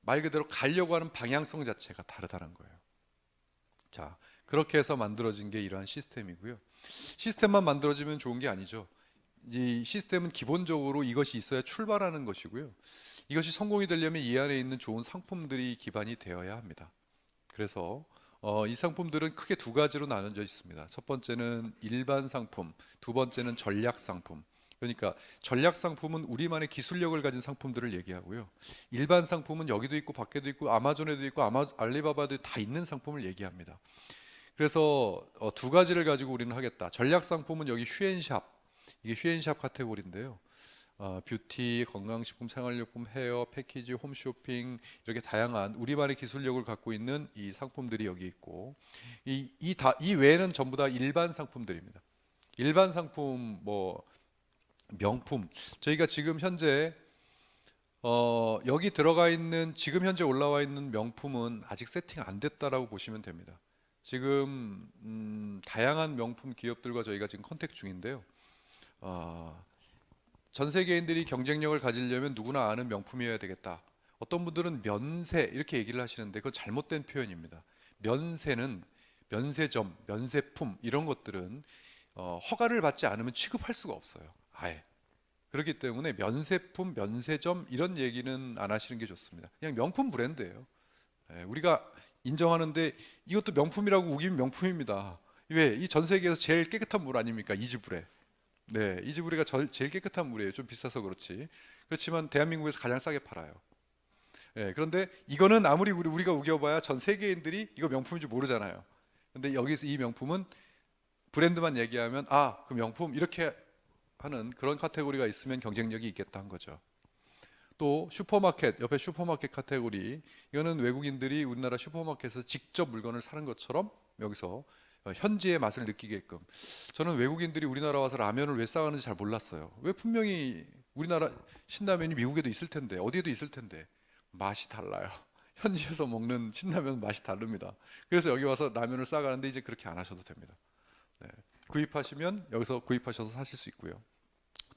말 그대로 가려고 하는 방향성 자체가 다르다는 거예요. 자, 그렇게 해서 만들어진 게 이러한 시스템이고요. 시스템만 만들어지면 좋은 게 아니죠. 이 시스템은 기본적으로 이것이 있어야 출발하는 것이고요. 이것이 성공이 되려면 이 안에 있는 좋은 상품들이 기반이 되어야 합니다. 그래서 이 상품들은 크게 두 가지로 나눠져 있습니다. 첫 번째는 일반 상품, 두 번째는 전략 상품. 그러니까 전략 상품은 우리만의 기술력을 가진 상품들을 얘기하고요. 일반 상품은 여기도 있고 밖에도 있고 아마존에도 있고 알리바바도 다 있는 상품을 얘기합니다. 그래서 두 가지를 가지고 우리는 하겠다. 전략 상품은 여기 휴엔샵, 이게 휴엔샵 카테고리인데요. 뷰티, 건강식품, 생활용품, 헤어, 패키지, 홈쇼핑, 이렇게 다양한 우리만의 기술력을 갖고 있는 이 상품들이 여기 있고, 이 외에는 전부 다 일반 상품들입니다. 일반 상품, 명품, 저희가 지금 현재 여기 들어가 있는, 지금 현재 올라와 있는 명품은 아직 세팅 안 됐다라고 보시면 됩니다. 지금 다양한 명품 기업들과 저희가 지금 컨택 중인데요. 전 세계인들이 경쟁력을 가지려면 누구나 아는 명품이어야 되겠다. 어떤 분들은 면세 이렇게 얘기를 하시는데 그건 잘못된 표현입니다. 면세는 면세점, 면세품 이런 것들은 허가를 받지 않으면 취급할 수가 없어요. 아예. 그렇기 때문에 면세품, 면세점 이런 얘기는 안 하시는 게 좋습니다. 그냥 명품 브랜드예요. 우리가 인정하는데 이것도 명품이라고 우기면 명품입니다. 왜? 이 전 세계에서 제일 깨끗한 물 아닙니까? 이즈브레. 네, 이즈브레가 제일 깨끗한 물이에요. 좀 비싸서 그렇지. 그렇지만 대한민국에서 가장 싸게 팔아요. 그런데 이거는 아무리 우리가 우겨봐야 전 세계인들이 이거 명품인지 모르잖아요. 근데 여기서 이 명품은 브랜드만 얘기하면 그 명품 이렇게 하는 그런 카테고리가 있으면 경쟁력이 있겠다 한 거죠. 또 슈퍼마켓, 옆에 슈퍼마켓 카테고리, 이거는 외국인들이 우리나라 슈퍼마켓에서 직접 물건을 사는 것처럼 여기서 현지의 맛을 느끼게끔. 저는 외국인들이 우리나라 와서 라면을 왜 싸가는지 잘 몰랐어요. 왜 분명히 우리나라 신라면이 미국에도 있을 텐데, 어디에도 있을 텐데 맛이 달라요. 현지에서 먹는 신라면 맛이 다릅니다. 그래서 여기 와서 라면을 싸가는데 이제 그렇게 안 하셔도 됩니다. 네. 구입하시면 여기서 구입하셔서 사실 수 있고요.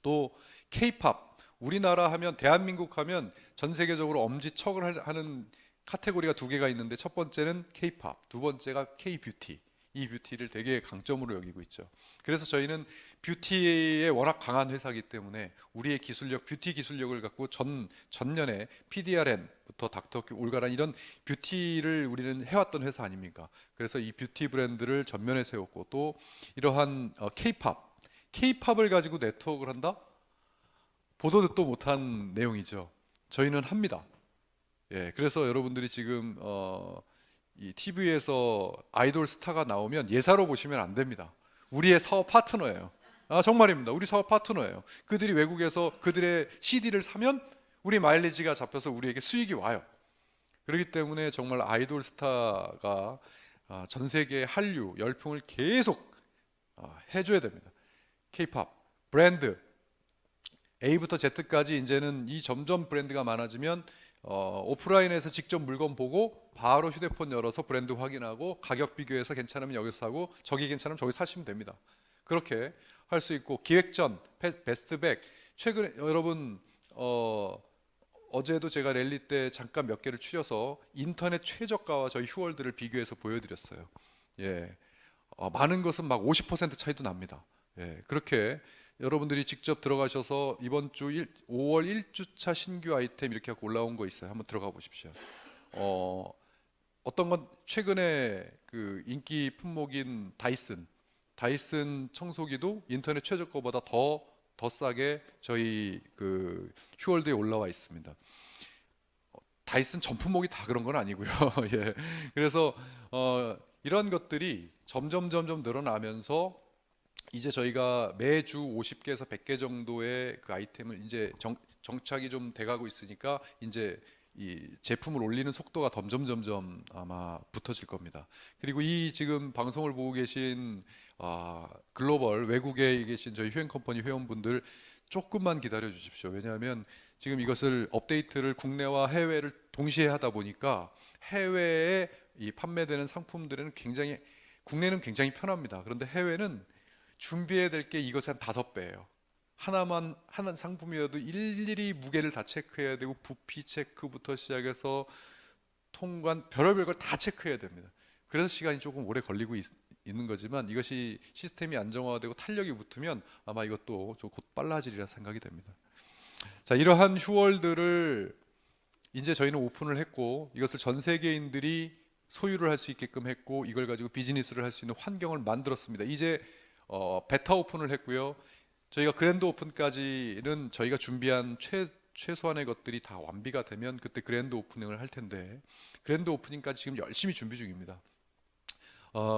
또 K-팝, 우리나라 하면, 대한민국 하면 전 세계적으로 엄지척을 하는 카테고리가 두 개가 있는데, 첫 번째는 K-팝, 두 번째가 K-뷰티. 이 뷰티를 되게 강점으로 여기고 있죠. 그래서 저희는 뷰티에 워낙 강한 회사이기 때문에 우리의 기술력, 뷰티 기술력을 갖고 전년에 PDRN부터 닥터 올가란 이런 뷰티를 우리는 해왔던 회사 아닙니까? 그래서 이 뷰티 브랜드를 전면에 세웠고, 또 이러한 K-팝, K-팝을 가지고 네트워크를 한다? 보도 듣도 못한 내용이죠. 저희는 합니다. 예, 그래서 여러분들이 지금 이 TV에서 아이돌 스타가 나오면 예사로 보시면 안 됩니다. 우리의 사업 파트너예요. 아, 정말입니다. 우리 사업 파트너예요. 그들이 외국에서 그들의 CD를 사면 우리 마일리지가 잡혀서 우리에게 수익이 와요. 그렇기 때문에 정말 아이돌 스타가 전 세계 한류 열풍을 계속 해줘야 됩니다. K-팝 브랜드 A부터 Z까지 이제는 이 점점 브랜드가 많아지면 오프라인에서 직접 물건 보고 바로 휴대폰 열어서 브랜드 확인하고 가격 비교해서 괜찮으면 여기서 사고 저기 괜찮으면 저기 사시면 됩니다. 그렇게 할 수 있고, 기획전, 베스트백, 최근에 여러분 어제도 제가 랠리 때 잠깐 몇 개를 추려서 인터넷 최저가와 저희 휴월들을 비교해서 보여드렸어요. 예, 많은 것은 막 50% 차이도 납니다. 예, 그렇게 여러분들이 직접 들어가셔서 이번 주 5월 1주차 신규 아이템 이렇게 하고 올라온 거 있어요. 한번 들어가 보십시오. 어떤 건 최근에 그 인기 품목인 다이슨 청소기도 인터넷 최저가보다 더 싸게 저희 그 휴월드에 올라와 있습니다. 다이슨 전 품목이 다 그런 건 아니고요. 예. 그래서 이런 것들이 점점 늘어나면서 이제 저희가 매주 50개에서 100개 정도의 그 아이템을 이제 정착이 좀 돼가고 있으니까 이제 이 제품을 올리는 속도가 점점 아마 붙어질 겁니다. 그리고 이 지금 방송을 보고 계신 글로벌 외국에 계신 저희 휴앤컴퍼니 회원분들 조금만 기다려 주십시오. 왜냐하면 지금 이것을 업데이트를 국내와 해외를 동시에 하다 보니까 해외에 이 판매되는 상품들은 굉장히, 국내는 굉장히 편합니다. 그런데 해외는 준비해야 될 게 이것의 한 5배예요. 하나 상품이어도 일일이 무게를 다 체크해야 되고, 부피 체크부터 시작해서 통관, 별의별 걸 다 체크해야 됩니다. 그래서 시간이 조금 오래 걸리고 있는 거지만, 이것이 시스템이 안정화되고 탄력이 붙으면 아마 이것도 좀 곧 빨라지리라 생각이 됩니다. 자, 이러한 휴월들을 이제 저희는 오픈을 했고, 이것을 전 세계인들이 소유를 할 수 있게끔 했고, 이걸 가지고 비즈니스를 할 수 있는 환경을 만들었습니다. 이제 베타 오픈을 했고요. 저희가 그랜드 오픈까지는 저희가 준비한 최소한의 것들이 다 완비가 되면 그때 그랜드 오프닝을 할 텐데, 그랜드 오프닝까지 지금 열심히 준비 중입니다.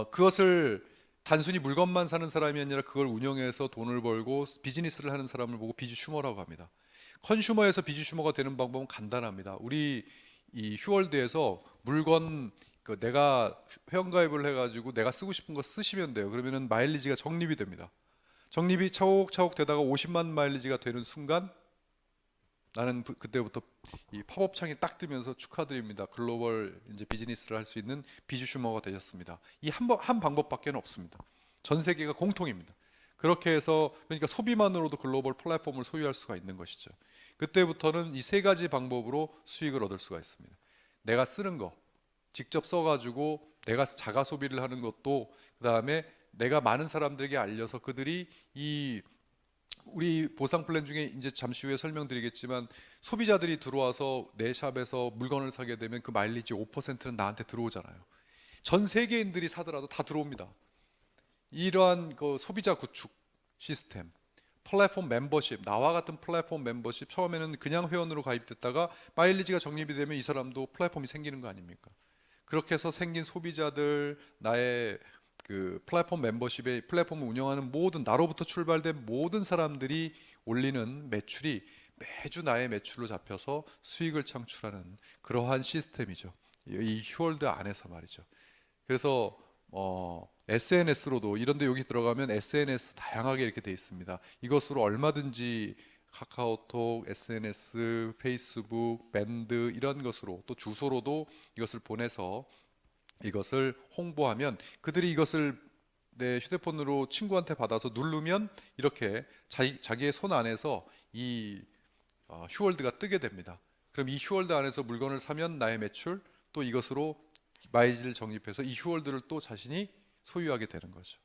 그것을 단순히 물건만 사는 사람이 아니라 그걸 운영해서 돈을 벌고 비즈니스를 하는 사람을 보고 비즈슈머라고 합니다. 컨슈머에서 비즈슈머가 되는 방법은 간단합니다. 우리 이 휴월드에서 물건 내가 회원가입을 해가지고 내가 쓰고 싶은 거 쓰시면 돼요. 그러면은 마일리지가 적립이 됩니다. 적립이 차곡차곡 되다가 50만 마일리지가 되는 순간, 나는 그때부터 이 팝업 창이 딱 뜨면서 축하드립니다. 글로벌 이제 비즈니스를 할 수 있는 비즈슈머가 되셨습니다. 이 한 방법밖에 없습니다. 전 세계가 공통입니다. 그렇게 해서, 그러니까 소비만으로도 글로벌 플랫폼을 소유할 수가 있는 것이죠. 그때부터는 이 3가지 방법으로 수익을 얻을 수가 있습니다. 내가 쓰는 거 직접 써가지고 내가 자가 소비를 하는 것도, 그 다음에 내가 많은 사람들에게 알려서 그들이 우리 보상 플랜 중에 이제 잠시 후에 설명드리겠지만, 소비자들이 들어와서 내 샵에서 물건을 사게 되면 그 마일리지 5%는 나한테 들어오잖아요. 전 세계인들이 사더라도 다 들어옵니다. 이러한 그 소비자 구축 시스템, 플랫폼 멤버십, 나와 같은 플랫폼 멤버십, 처음에는 그냥 회원으로 가입됐다가 마일리지가 적립이 되면 이 사람도 플랫폼이 생기는 거 아닙니까? 그렇게 해서 생긴 소비자들, 나의 그 플랫폼 멤버십에 플랫폼을 운영하는 모든, 나로부터 출발된 모든 사람들이 올리는 매출이 매주 나의 매출로 잡혀서 수익을 창출하는 그러한 시스템이죠. 이 휴월드 안에서 말이죠. 그래서 SNS로도 이런데 여기 들어가면 SNS 다양하게 이렇게 돼 있습니다. 이것으로 얼마든지 카카오톡, SNS, 페이스북, 밴드 이런 것으로 또 주소로도 이것을 보내서 이것을 홍보하면 그들이 이것을 내 휴대폰으로 친구한테 받아서 누르면 이렇게 자기의 손 안에서 이 휴월드가 뜨게 됩니다. 그럼 이 휴월드 안에서 물건을 사면 나의 매출, 또 이것으로 마이지를 적립해서 이 휴월드를 또 자신이 소유하게 되는 거죠.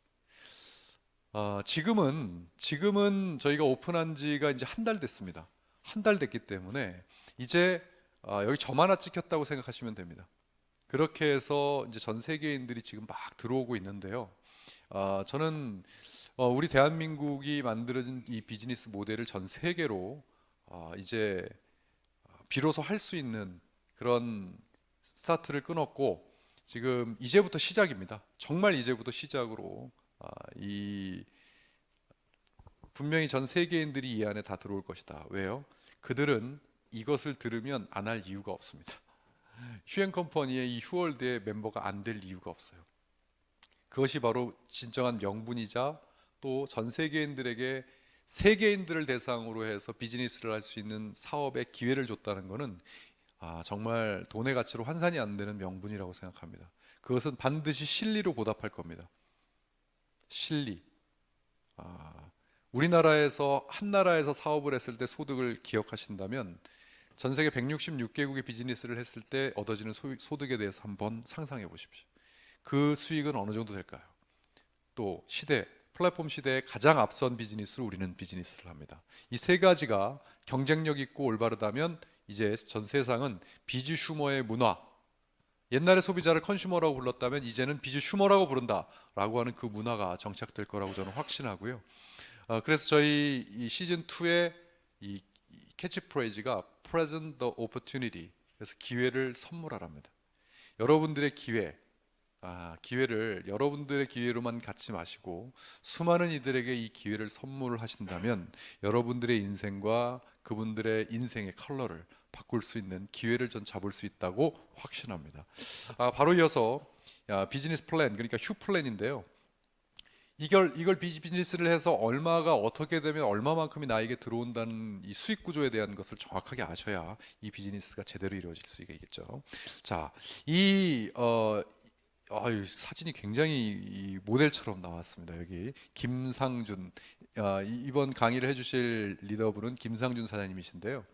지금은 저희가 오픈한 지가 이제 한 달 됐습니다. 한 달 됐기 때문에 이제 여기 점 하나 찍혔다고 생각하시면 됩니다. 그렇게 해서 이제 전 세계인들이 지금 막 들어오고 있는데요. 저는 우리 대한민국이 만들어진 이 비즈니스 모델을 전 세계로 이제 비로소 할 수 있는 그런 스타트를 끊었고 지금 이제부터 시작입니다. 정말 이제부터 시작으로 이 분명히 전 세계인들이 이 안에 다 들어올 것이다. 왜요? 그들은 이것을 들으면 안 할 이유가 없습니다. 휴앤컴퍼니의 이 휴월드의 멤버가 안 될 이유가 없어요. 그것이 바로 진정한 명분이자 또 전 세계인들에게 세계인들을 대상으로 해서 비즈니스를 할 수 있는 사업의 기회를 줬다는 것은 정말 돈의 가치로 환산이 안 되는 명분이라고 생각합니다. 그것은 반드시 실리로 보답할 겁니다. 실리. 우리나라에서 한 나라에서 사업을 했을 때 소득을 기억하신다면 전 세계 166개국의 비즈니스를 했을 때 얻어지는 소득에 대해서 한번 상상해 보십시오. 그 수익은 어느 정도 될까요? 또 플랫폼 시대의 가장 앞선 비즈니스로 우리는 비즈니스를 합니다. 이 세 가지가 경쟁력 있고 올바르다면 이제 전 세상은 비주 슈머의 문화, 옛날에 소비자를 컨슈머라고 불렀다면 이제는 비주 슈머라고 부른다라고 하는 그 문화가 정착될 거라고 저는 확신하고요. 그래서 저희 이 시즌 2의 이 캐치프레이즈가 Present the Opportunity, 그래서 기회를 선물하랍니다. 여러분들의 기회를 여러분들의 기회로만 갖지 마시고 수많은 이들에게 이 기회를 선물하신다면 여러분들의 인생과 그분들의 인생의 컬러를 바꿀 수 있는 기회를 전 잡을 수 있다고 확신합니다. 바로 이어서 비즈니스 플랜, 그러니까 휴 플랜인데요. 이걸 비즈니스를 해서 얼마가 어떻게 되면 얼마만큼이 나에게 들어온다는 이 수익 구조에 대한 것을 정확하게 아셔야 이 비즈니스가 제대로 이루어질 수 있겠죠. 자, 사진이 굉장히 이 모델처럼 나왔습니다. 여기 김상준, 이번 강의를 해주실 리더분은 김상준 사장님이신데요.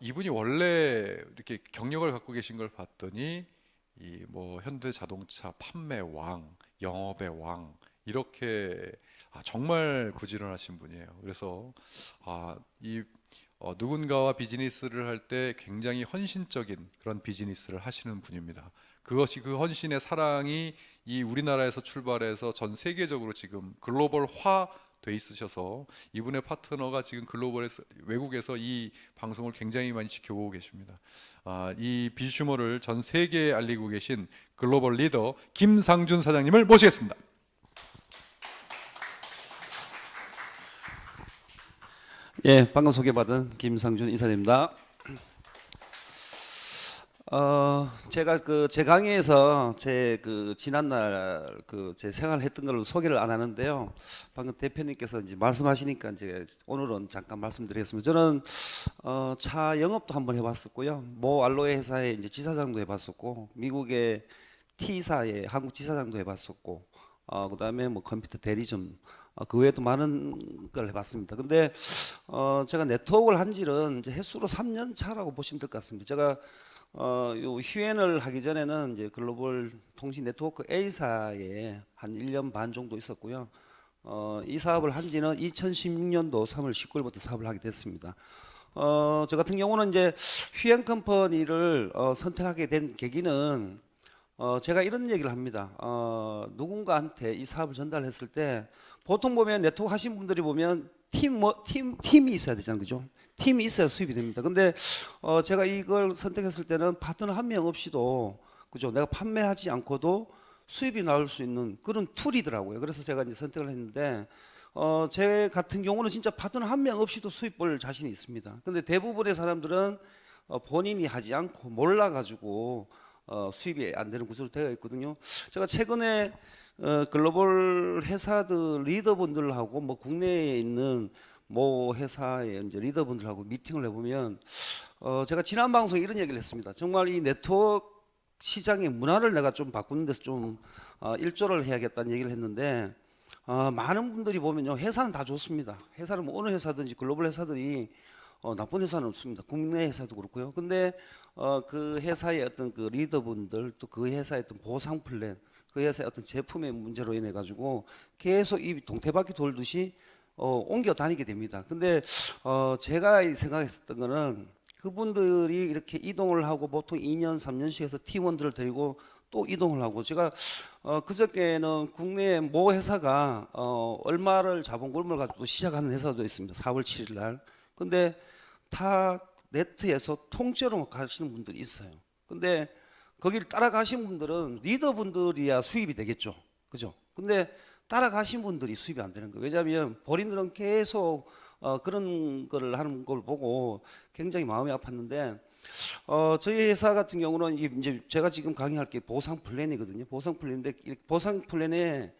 이분이 원래 이렇게 경력을 갖고 계신 걸 봤더니 뭐 현대자동차 판매 왕, 영업의 왕 이렇게 정말 부지런하신 분이에요. 그래서 누군가와 비즈니스를 할 때 굉장히 헌신적인 그런 비즈니스를 하시는 분입니다. 그 헌신의 사랑이 이 우리나라에서 출발해서 전 세계적으로 지금 글로벌화 돼 있으셔서 이분의 파트너가 지금 외국에서 이 방송을 굉장히 많이 지켜보고 계십니다. 이 비주머를 전 세계에 알리고 계신 글로벌 리더 김상준 사장님을 모시겠습니다. 예, 방금 소개받은 김상준 이사입니다. 제가 제 강의에서 지난날 제 생활했던 걸 소개를 안 하는데요. 방금 대표님께서 이제 말씀하시니까 이제 오늘은 잠깐 말씀드리겠습니다. 저는 차 영업도 한번 해봤었고요. 모 알로에 회사에 이제 지사장도 해봤었고, 미국의 T사의 한국 지사장도 해봤었고, 그다음에 뭐 컴퓨터 대리점, 그 외에도 많은 걸 해봤습니다. 근데 제가 네트워크를 한 지는 이제 횟수로 3년 차라고 보시면 될 것 같습니다. 제가 요 휴엔을 하기 전에는 이제 글로벌 통신 네트워크 A사에 한 1년 반 정도 있었고요. 이 사업을 한 지는 2016년도 3월 19일부터 사업을 하게 됐습니다. 저 같은 경우는 이제 휴엔 컴퍼니를 선택하게 된 계기는 제가 이런 얘기를 합니다. 누군가한테 이 사업을 전달했을 때 보통 보면 네트워크 하신 분들이 보면 팀이 있어야 되잖아요. 그죠? 팀이 있어야 수입이 됩니다. 근데 제가 이걸 선택했을 때는 파트너 한 명 없이도, 그죠? 내가 판매하지 않고도 수입이 나올 수 있는 그런 툴이더라고요. 그래서 제가 이제 선택을 했는데 제 같은 경우는 진짜 파트너 한 명 없이도 수입 볼 자신이 있습니다. 근데 대부분의 사람들은 본인이 하지 않고 몰라가지고 수입이 안 되는 구조로 되어 있거든요. 제가 최근에 글로벌 회사들 리더분들하고 뭐 국내에 있는 모 회사의 이제 리더분들하고 미팅을 해보면 제가 지난 방송에 이런 얘기를 했습니다. 정말 이 네트워크 시장의 문화를 내가 좀 바꾸는 데서 좀 일조를 해야겠다는 얘기를 했는데 많은 분들이 보면요, 회사는 다 좋습니다. 회사는 뭐 어느 회사든지 글로벌 회사들이 나쁜 회사는 없습니다. 국내 회사도 그렇고요. 근데 그 회사의 어떤 그 리더분들 또 그 회사의 어떤 보상 플랜, 그 회사의 어떤 제품의 문제로 인해 가지고 계속 이 동태바퀴 돌듯이 옮겨 다니게 됩니다. 근데 제가 생각했던 거는 그분들이 이렇게 이동을 하고 보통 2년, 3년씩 해서 팀원들을 데리고 또 이동을 하고 제가 그저께는 국내 모 회사가 얼마를 자본금을 가지고 시작하는 회사도 있습니다. 4월 7일 날. 근데 타 네트에서 통째로 가시는 분들이 있어요. 근데 거기를 따라가신 분들은 리더분들이야 수입이 되겠죠. 그죠? 근데 따라가신 분들이 수입이 안 되는 거예요. 왜냐하면 본인들은 계속 그런 거를 하는 걸 보고 굉장히 마음이 아팠는데 저희 회사 같은 경우는 이제 제가 지금 강의할 게 보상 플랜이거든요. 보상 플랜인데 이 보상 플랜의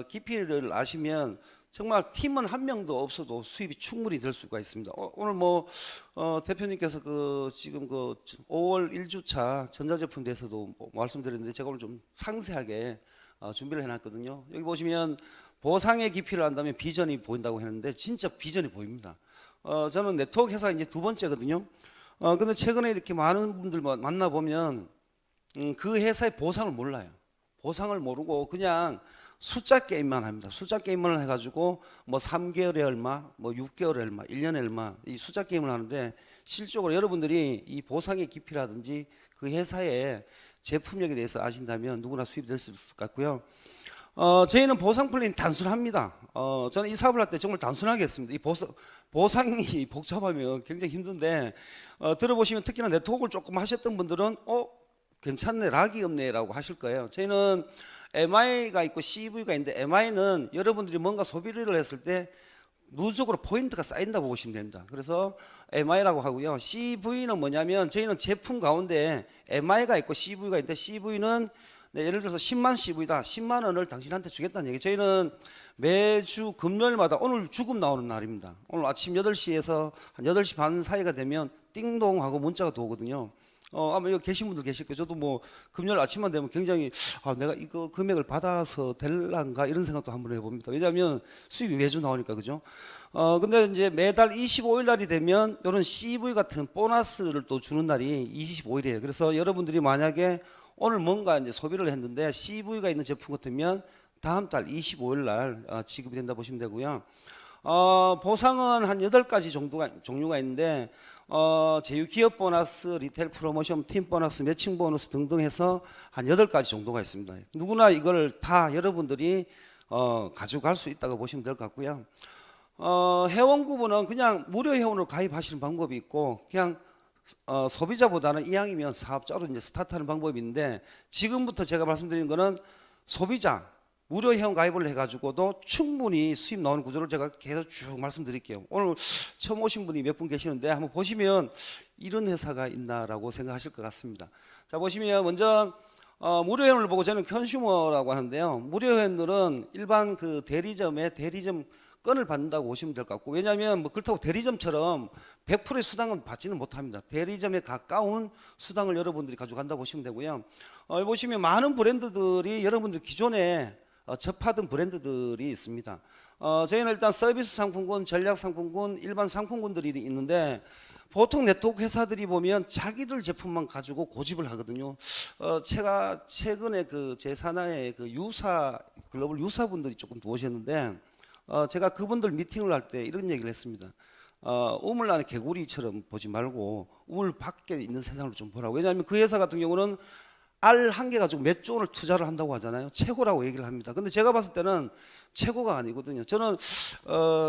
깊이를 아시면 정말 팀은 한 명도 없어도 수입이 충분히 될 수가 있습니다. 오늘 뭐 대표님께서 그 지금 그 5월 1주차 전자제품 대해서도 뭐 말씀드렸는데 제가 오늘 좀 상세하게 준비를 해놨거든요. 여기 보시면 보상의 깊이를 안다면 비전이 보인다고 했는데 진짜 비전이 보입니다. 저는 네트워크 회사 이제 두 번째거든요. 근데 최근에 이렇게 많은 분들 만나보면 그 회사의 보상을 몰라요. 보상을 모르고 그냥 숫자 게임만 합니다. 숫자 게임만 해가지고 뭐 3개월에 얼마, 뭐 6개월에 얼마, 1년에 얼마 이 숫자 게임을 하는데 실적으로 여러분들이 이 보상의 깊이라든지 그 회사의 제품력에 대해서 아신다면 누구나 수입이 될 수 있을 것 같고요. 저희는 보상 플랜이 단순합니다. 저는 이 사업을 할 때 정말 단순하게 했습니다. 이 보상이 복잡하면 굉장히 힘든데 들어보시면 특히나 네트워크를 조금 하셨던 분들은 괜찮네, 락이 없네라고 하실 거예요. 저희는 MI가 있고 CV가 있는데 MI는 여러분들이 뭔가 소비를 했을 때 누적으로 포인트가 쌓인다고 보시면 됩니다. 그래서 MI라고 하고요. CV는 뭐냐면 저희는 제품 가운데 MI가 있고 CV가 있는데 CV는 예를 들어서 10만 CV다. 10만 원을 당신한테 주겠다는 얘기. 저희는 매주 금요일마다 오늘 주금 나오는 날입니다. 오늘 아침 8시에서 한 8시 반 사이가 되면 띵동 하고 문자가 들어오거든요. 아마 여기 계신 분들 계실 거예요. 저도 뭐 금요일 아침만 되면 굉장히 내가 이거 금액을 받아서 될란가 이런 생각도 한번 해봅니다. 왜냐하면 수입이 매주 나오니까 그죠. 근데 이제 매달 25일 날이 되면 이런 CV 같은 보너스를 또 주는 날이 25일이에요. 그래서 여러분들이 만약에 오늘 뭔가 이제 소비를 했는데 CV가 있는 제품 같으면 다음 달 25일 날 지급이 된다 보시면 되고요. 보상은 한 8가지 종류가 있는데 제휴 기업 보너스, 리테일 프로모션, 팀 보너스, 매칭 보너스 등등 해서 한 8가지 정도가 있습니다. 누구나 이걸 다 여러분들이 가져갈 수 있다고 보시면 될 것 같고요. 회원 구분은 그냥 무료 회원으로 가입하시는 방법이 있고 그냥 소비자보다는 이왕이면 사업자로 이제 스타트하는 방법이 있는데 지금부터 제가 말씀드리는 거는 소비자 무료 회원 가입을 해가지고도 충분히 수입 나오는 구조를 제가 계속 쭉 말씀드릴게요. 오늘 처음 오신 분이 몇 분 계시는데 한번 보시면 이런 회사가 있나라고 생각하실 것 같습니다. 자 보시면 먼저 무료 회원을 보고 저는 컨슈머라고 하는데요. 무료 회원들은 일반 그 대리점의 대리점 건을 받는다고 보시면 될 것 같고 왜냐하면 뭐 그렇다고 대리점처럼 100%의 수당은 받지는 못합니다. 대리점에 가까운 수당을 여러분들이 가져간다고 보시면 되고요. 보시면 많은 브랜드들이 여러분들 기존에 접하던 브랜드들이 있습니다. 저희는 일단 서비스 상품군, 전략 상품군, 일반 상품군들이 있는데 보통 네트워크 회사들이 보면 자기들 제품만 가지고 고집을 하거든요. 제가 최근에 그 제 산하의 그 유사 글로벌 유사분들이 조금 오셨는데 제가 그분들 미팅을 할 때 이런 얘기를 했습니다. 우물 안에 개구리처럼 보지 말고 우물 밖에 있는 세상을 좀 보라고. 왜냐하면 그 회사 같은 경우는 알 한 개 가지고 몇 조 원을 투자를 한다고 하잖아요. 최고라고 얘기를 합니다. 근데 제가 봤을 때는 최고가 아니거든요. 저는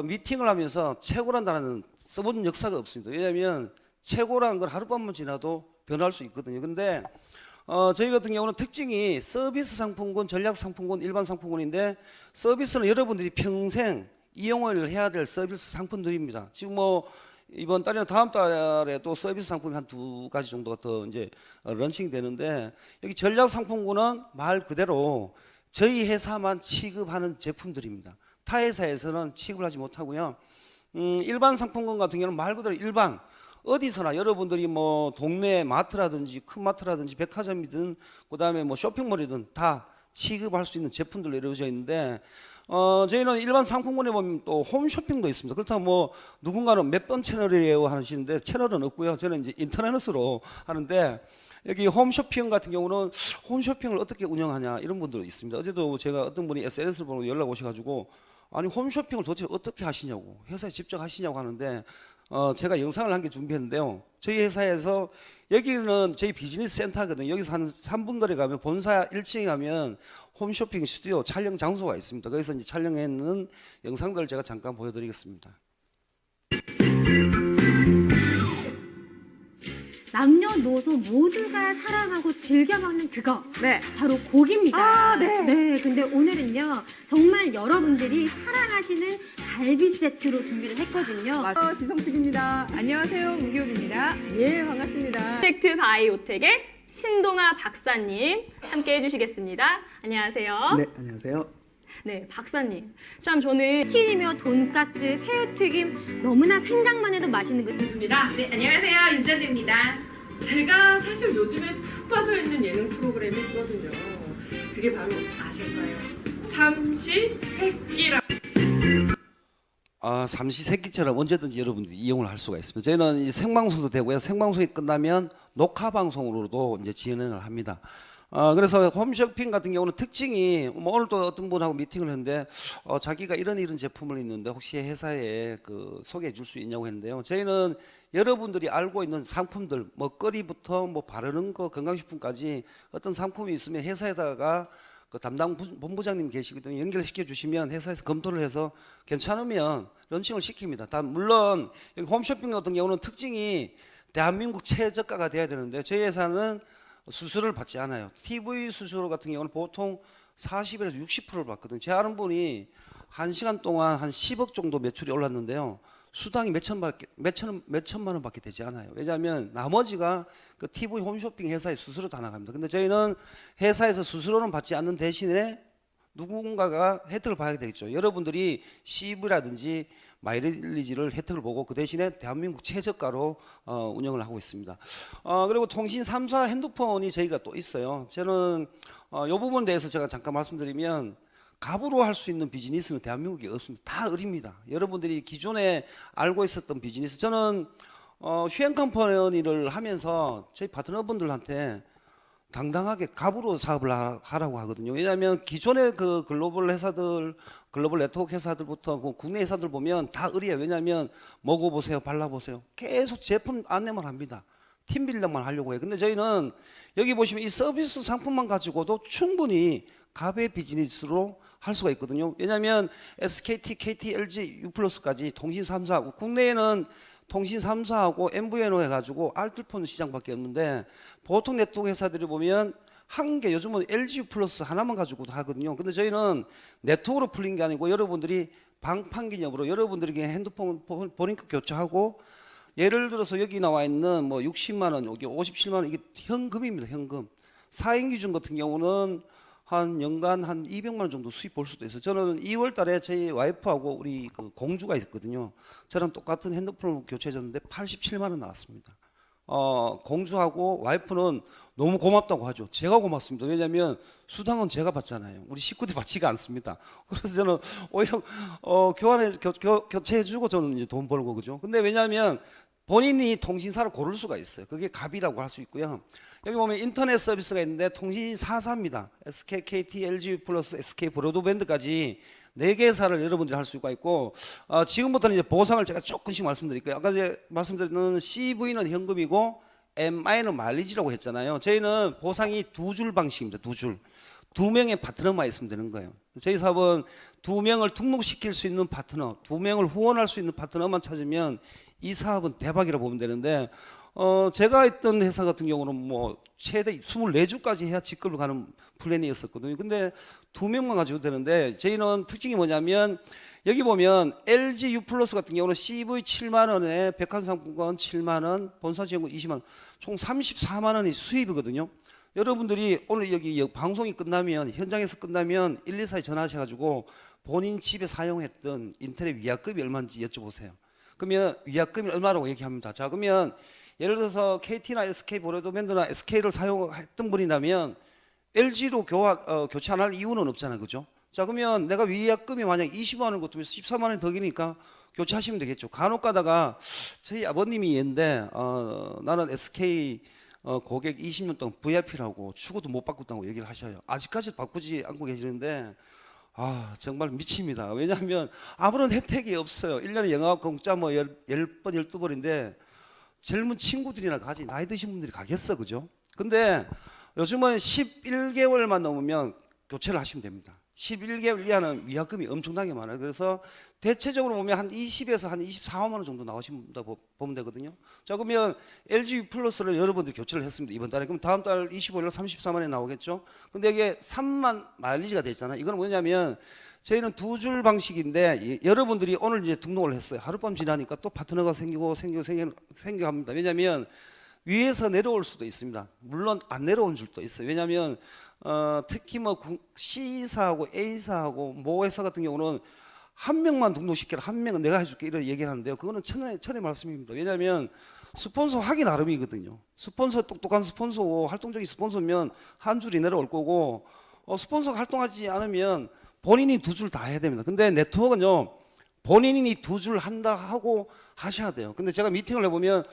미팅을 하면서 최고란 단어는 써본 역사가 없습니다. 왜냐하면 최고라는 걸 하룻밤만 지나도 변할 수 있거든요. 근데 저희 같은 경우는 특징이 서비스 상품군, 전략 상품군, 일반 상품군인데 서비스는 여러분들이 평생 이용을 해야 될 서비스 상품들입니다. 지금 뭐 이번 달이나 다음 달에 또 서비스 상품이 한 2가지 정도가 더 이제 런칭이 되는데, 여기 전략 상품군은 말 그대로 저희 회사만 취급하는 제품들입니다. 타 회사에서는 취급을 하지 못하고요. 일반 상품군 같은 경우는 말 그대로 일반, 어디서나 여러분들이 뭐 동네 마트라든지 큰 마트라든지 백화점이든 그다음에 뭐 쇼핑몰이든 다 취급할 수 있는 제품들로 이루어져 있는데, 저희는 일반 상품군에 보면 또 홈쇼핑도 있습니다. 그렇다면 뭐 누군가는 몇 번 채널이에요 하시는데, 채널은 없고요. 저는 이제 인터넷으로 하는데, 여기 홈쇼핑 같은 경우는 홈쇼핑을 어떻게 운영하냐 이런 분들도 있습니다. 어제도 제가 어떤 분이 SNS를 보고 연락 오셔가지고, 아니 홈쇼핑을 도대체 어떻게 하시냐고, 회사에 직접 하시냐고 하는데, 제가 영상을 한 개 준비했는데요. 저희 회사에서, 여기는 저희 비즈니스 센터거든요. 여기서 한 3분 거리 가면 본사 1층에 가면 홈쇼핑 스튜디오 촬영 장소가 있습니다. 거기서 이제 촬영했는 영상들을 제가 잠깐 보여드리겠습니다. 남녀노소 모두가 사랑하고 즐겨 먹는 그거, 네. 바로 고기입니다. 아, 네. 근데 오늘은요, 정말 여러분들이 사랑하시는 갈비 세트로 준비를 했거든요. 지성숙입니다. 안녕하세요. 문기옥입니다. 예, 반갑습니다. 텍트 바이오텍의 신동아 박사님 함께 해주시겠습니다. 안녕하세요. 네, 안녕하세요. 네, 박사님. 참 저는 치킨이며 돈가스, 새우튀김 너무나 생각만 해도 맛있는 거 좋습니다. 네, 안녕하세요. 윤전입니다. 제가 사실 요즘에 푹 빠져있는 예능 프로그램이 있거든요. 그게 바로 아실까요? 삼시세끼라. 삼시세끼처럼 언제든지 여러분들이 이용을 할 수가 있습니다. 저희는 이 생방송도 되고요. 생방송이 끝나면 녹화 방송으로도 이제 진행을 합니다. 그래서 홈쇼핑 같은 경우는 특징이, 뭐 오늘 또 어떤 분하고 미팅을 했는데, 자기가 이런 제품을 있는데 혹시 회사에 소개해 줄 수 있냐고 했는데요. 저희는 여러분들이 알고 있는 상품들, 먹거리부터 뭐 바르는 거, 건강식품까지 어떤 상품이 있으면 회사에다가 그 담당 본부장님 계시거든요. 연결시켜 주시면 회사에서 검토를 해서 괜찮으면 런칭을 시킵니다. 물론 여기 홈쇼핑 같은 경우는 특징이 대한민국 최저가가 돼야 되는데, 저희 회사는 수수료를 받지 않아요. TV 수수료 같은 경우는 보통 40에서 60%를 받거든요. 제 아는 분이 1시간 동안 한 10억 정도 매출이 올랐는데요. 수당이 몇천만 원밖에 되지 않아요. 왜냐하면 나머지가 그 TV 홈쇼핑 회사의 수수료 다 나갑니다. 근데 저희는 회사에서 수수료는 받지 않는 대신에 누군가가 혜택을 봐야 되겠죠. 여러분들이 CV라든지 마일리지를 혜택을 보고 그 대신에 대한민국 최저가로 운영을 하고 있습니다. 그리고 통신 3사 핸드폰이 저희가 또 있어요. 저는 이 부분에 대해서 제가 잠깐 말씀드리면, 갑으로 할 수 있는 비즈니스는 대한민국에 없습니다. 다 을입니다. 여러분들이 기존에 알고 있었던 비즈니스, 저는 휴행 컴퍼니를 하면서 저희 파트너분들한테 당당하게 갑으로 사업을 하라고 하거든요. 왜냐하면 기존의 그 글로벌 회사들, 글로벌 네트워크 회사들부터 그 국내 회사들 보면 다 을이에요. 왜냐하면 먹어보세요, 발라보세요. 계속 제품 안내만 합니다. 팀빌딩만 하려고 해요. 근데 저희는 여기 보시면 이 서비스 상품만 가지고도 충분히 갑의 비즈니스로 할 수가 있거든요. 왜냐하면 SKT, KT, LG, U+까지 통신 3사, 국내에는 통신 3사하고 MVNO 해가지고 알뜰폰 시장밖에 없는데, 보통 네트워크 회사들이 보면 한 개, 요즘은 LG U+ 하나만 가지고도 하거든요. 근데 저희는 네트워크로 풀린 게 아니고, 여러분들이 방판 기념으로 여러분들에게 핸드폰 본인급 교체하고, 예를 들어서 여기 나와 있는 뭐 60만 원, 여기 57만 원, 이게 현금입니다. 현금. 4인 기준 같은 경우는 한 연간 한 200만 원 정도 수입 볼 수도 있어요. 저는 2월 달에 저희 와이프하고 우리 그 공주가 있거든요. 저랑 똑같은 핸드폰을 교체해줬는데 87만 원 나왔습니다. 공주하고 와이프는 너무 고맙다고 하죠. 제가 고맙습니다. 왜냐하면 수당은 제가 받잖아요. 우리 식구들이 받지가 않습니다. 그래서 저는 오히려 교체해주고 저는 이제 돈 벌고, 그죠. 근데 왜냐하면 본인이 통신사를 고를 수가 있어요. 그게 갑이라고 할 수 있고요. 여기 보면 인터넷 서비스가 있는데 통신 4사입니다. SK, KT, LG 플러스 SK 브로드밴드까지 4개 회사를 여러분들이 할 수가 있고, 지금부터는 이제 보상을 제가 조금씩 말씀드릴게요. 아까 제가 말씀드린 CV는 현금이고 MI는 마일리지라고 했잖아요. 저희는 보상이 2줄 방식입니다. 2줄. 2명의 파트너만 있으면 되는 거예요. 저희 사업은 2명을 등록시킬 수 있는 파트너, 2명을 후원할 수 있는 파트너만 찾으면 이 사업은 대박이라고 보면 되는데, 제가 있던 회사 같은 경우는 뭐 최대 24주까지 해야 직급을 가는 플랜이었었거든요. 근데 2명만 가지고 되는데 저희는 특징이 뭐냐면 여기 보면 LG U 플러스 같은 경우는 CV 7만 원에 백화상품권 7만 원, 본사지원금 20만 원, 총 34만 원이 수입이거든요. 여러분들이 오늘 여기 방송이 끝나면 현장에서 끝나면 124에 전화하셔가지고 본인 집에 사용했던 인터넷 위약금이 얼마인지 여쭤보세요. 그러면 위약금이 얼마라고 얘기합니다. 자, 그러면 예를 들어서 KT나 SK 브로드밴드나 SK를 사용했던 분이라면 LG로 교체 안 할 이유는 없잖아요, 그죠? 자, 그러면 내가 위약금이 만약 20만 원 같으면 14만 원이 더 기니까 교체하시면 되겠죠. 간혹 가다가 저희 아버님이 얘인데 나는 SK 고객 20년 동안 VIP라고 죽어도 못 바꿨다고 얘기를 하셔요. 아직까지 바꾸지 않고 계시는데 아 정말 미칩니다. 왜냐하면 아무런 혜택이 없어요. 1년에 영화 공짜 뭐 10번 12번인데 젊은 친구들이나 가지 나이 드신 분들이 가겠어, 그죠? 근데 요즘은 11개월만 넘으면 교체를 하시면 됩니다. 11개월 이하는 위약금이 엄청나게 많아요. 그래서 대체적으로 보면 한 20에서 한 24만 원 정도 나오신다 보면 되거든요. 자, 그러면 LG 플러스를 여러분들이 교체를 했습니다, 이번 달에. 그럼 다음 달 25일 날 34만 원이 나오겠죠. 근데 이게 3만 마일리지가 되잖아요. 이건 뭐냐면 저희는 2줄 방식인데 여러분들이 오늘 이제 등록을 했어요. 하룻밤 지나니까 또 파트너가 생기고 합니다. 왜냐하면 위에서 내려올 수도 있습니다. 물론 안 내려온 줄도 있어요. 왜냐하면 특히 뭐 C사하고 A사하고 모 회사 같은 경우는 한 명만 등록시켜라, 한 명은 내가 해줄게 이런 얘기를 하는데요. 그거는 천의 말씀입니다. 왜냐하면 스폰서 하기 나름이거든요. 스폰서 똑똑한 스폰서고 활동적인 스폰서면 한 줄이 내려올 거고 스폰서가 활동하지 않으면 본인이 2줄 다 해야 됩니다. 근데 네트워크는요, 본인이 2줄 한다 하고 하셔야 돼요. 근데 제가 미팅을 해보면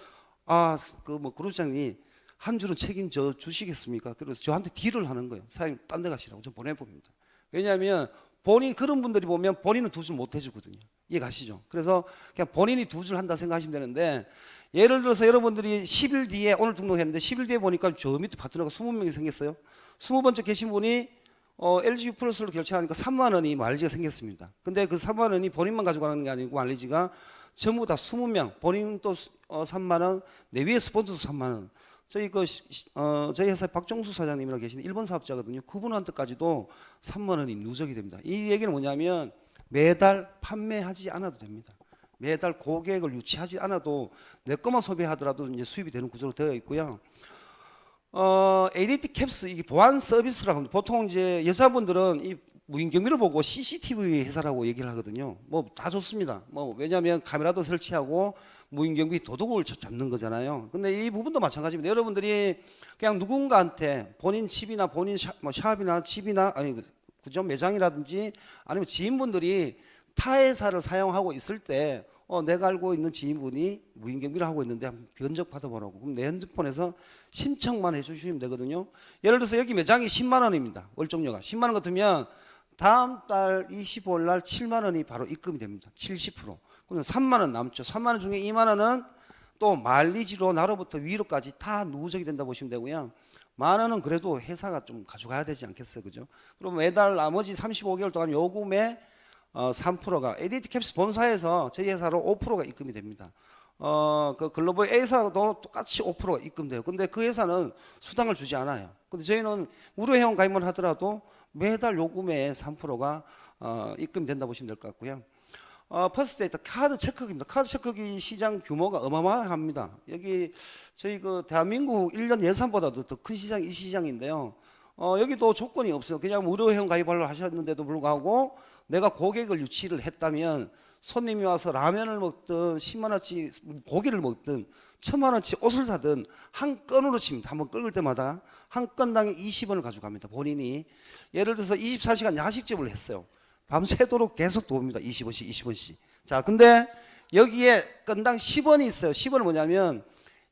그룹장님 한 줄은 책임져 주시겠습니까? 그래서 저한테 딜을 하는 거예요. 사장님 딴 데 가시라고 좀 보내봅니다. 왜냐하면 본인 그런 분들이 보면 본인은 2줄 못 해주거든요. 이해 가시죠? 그래서 그냥 본인이 2줄 한다 생각하시면 되는데 예를 들어서 여러분들이 10일 뒤에 오늘 등록했는데 10일 뒤에 보니까 저 밑에 파트너가 20명이 생겼어요. 20번째 계신 분이 LG U 플러스를 결제하니까 3만 원이 마일리지가 생겼습니다. 근데 그 3만 원이 본인만 가져가는 게 아니고 마일리지가 전부 다 20명, 본인 또 3만 원, 내 위에 스폰서도 3만 원. 저희 저희 회사에 박정수 사장님이라고 계시는 일본 사업자거든요. 그분한테까지도 3만 원이 누적이 됩니다. 이 얘기는 뭐냐면 매달 판매하지 않아도 됩니다. 매달 고객을 유치하지 않아도 내 것만 소비하더라도 이제 수입이 되는 구조로 되어 있고요. ADT 캡스 이게 보안 서비스라고 합니다. 보통 이제 여자분들은 이 무인 경비를 보고 CCTV 회사라고 얘기를 하거든요. 뭐 다 좋습니다. 뭐 왜냐하면 카메라도 설치하고 무인 경비 도둑을 잡는 거잖아요. 근데 이 부분도 마찬가지입니다. 여러분들이 그냥 누군가한테 본인 집이나 본인 샵이나 집이나 그죠 매장이라든지 아니면 지인분들이 타 회사를 사용하고 있을 때 내가 알고 있는 지인분이 무인 경비를 하고 있는데 한번 견적 받아보라고. 그럼 내 핸드폰에서 신청만 해주시면 되거든요. 예를 들어서 여기 매장이 10만 원입니다. 월정료가 10만 원 같으면 다음 달 25일 날 7만 원이 바로 입금이 됩니다. 70%. 그러면 3만 원 남죠. 3만 원 중에 2만 원은 또 마일리지로 나로부터 위로까지 다 누적이 된다 보시면 되고요. 만 원은 그래도 회사가 좀 가져가야 되지 않겠어요, 그죠? 그럼 매달 나머지 35개월 동안 요금의 3%가 ADT 캡스 본사에서 저희 회사로 5%가 입금이 됩니다. 그 글로벌 A사도 똑같이 5%가 입금돼요. 근데 그 회사는 수당을 주지 않아요. 근데 저희는 무료 회원 가입만 하더라도 매달 요금의 3%가 입금된다 보시면 될 것 같고요. 퍼스트데이터 카드 체크기입니다. 카드 체크기 시장 규모가 어마어마합니다. 여기 저희 그 대한민국 1년 예산보다도 더 큰 시장이 이 시장인데요. 여기도 조건이 없어요. 그냥 무료 회원 가입을 하셨는데도 불구하고 내가 고객을 유치를 했다면 손님이 와서 라면을 먹든 10만 원치 고기를 먹든 1000만 원치 옷을 사든 한 건으로 칩니다. 한번 끓을 때마다 한 건당에 20원을 가져갑니다. 본인이 예를 들어서 24시간 야식집을 했어요. 밤새도록 계속 도웁니다. 20원씩. 자, 근데 여기에 건당 10원이 있어요. 10원은 뭐냐면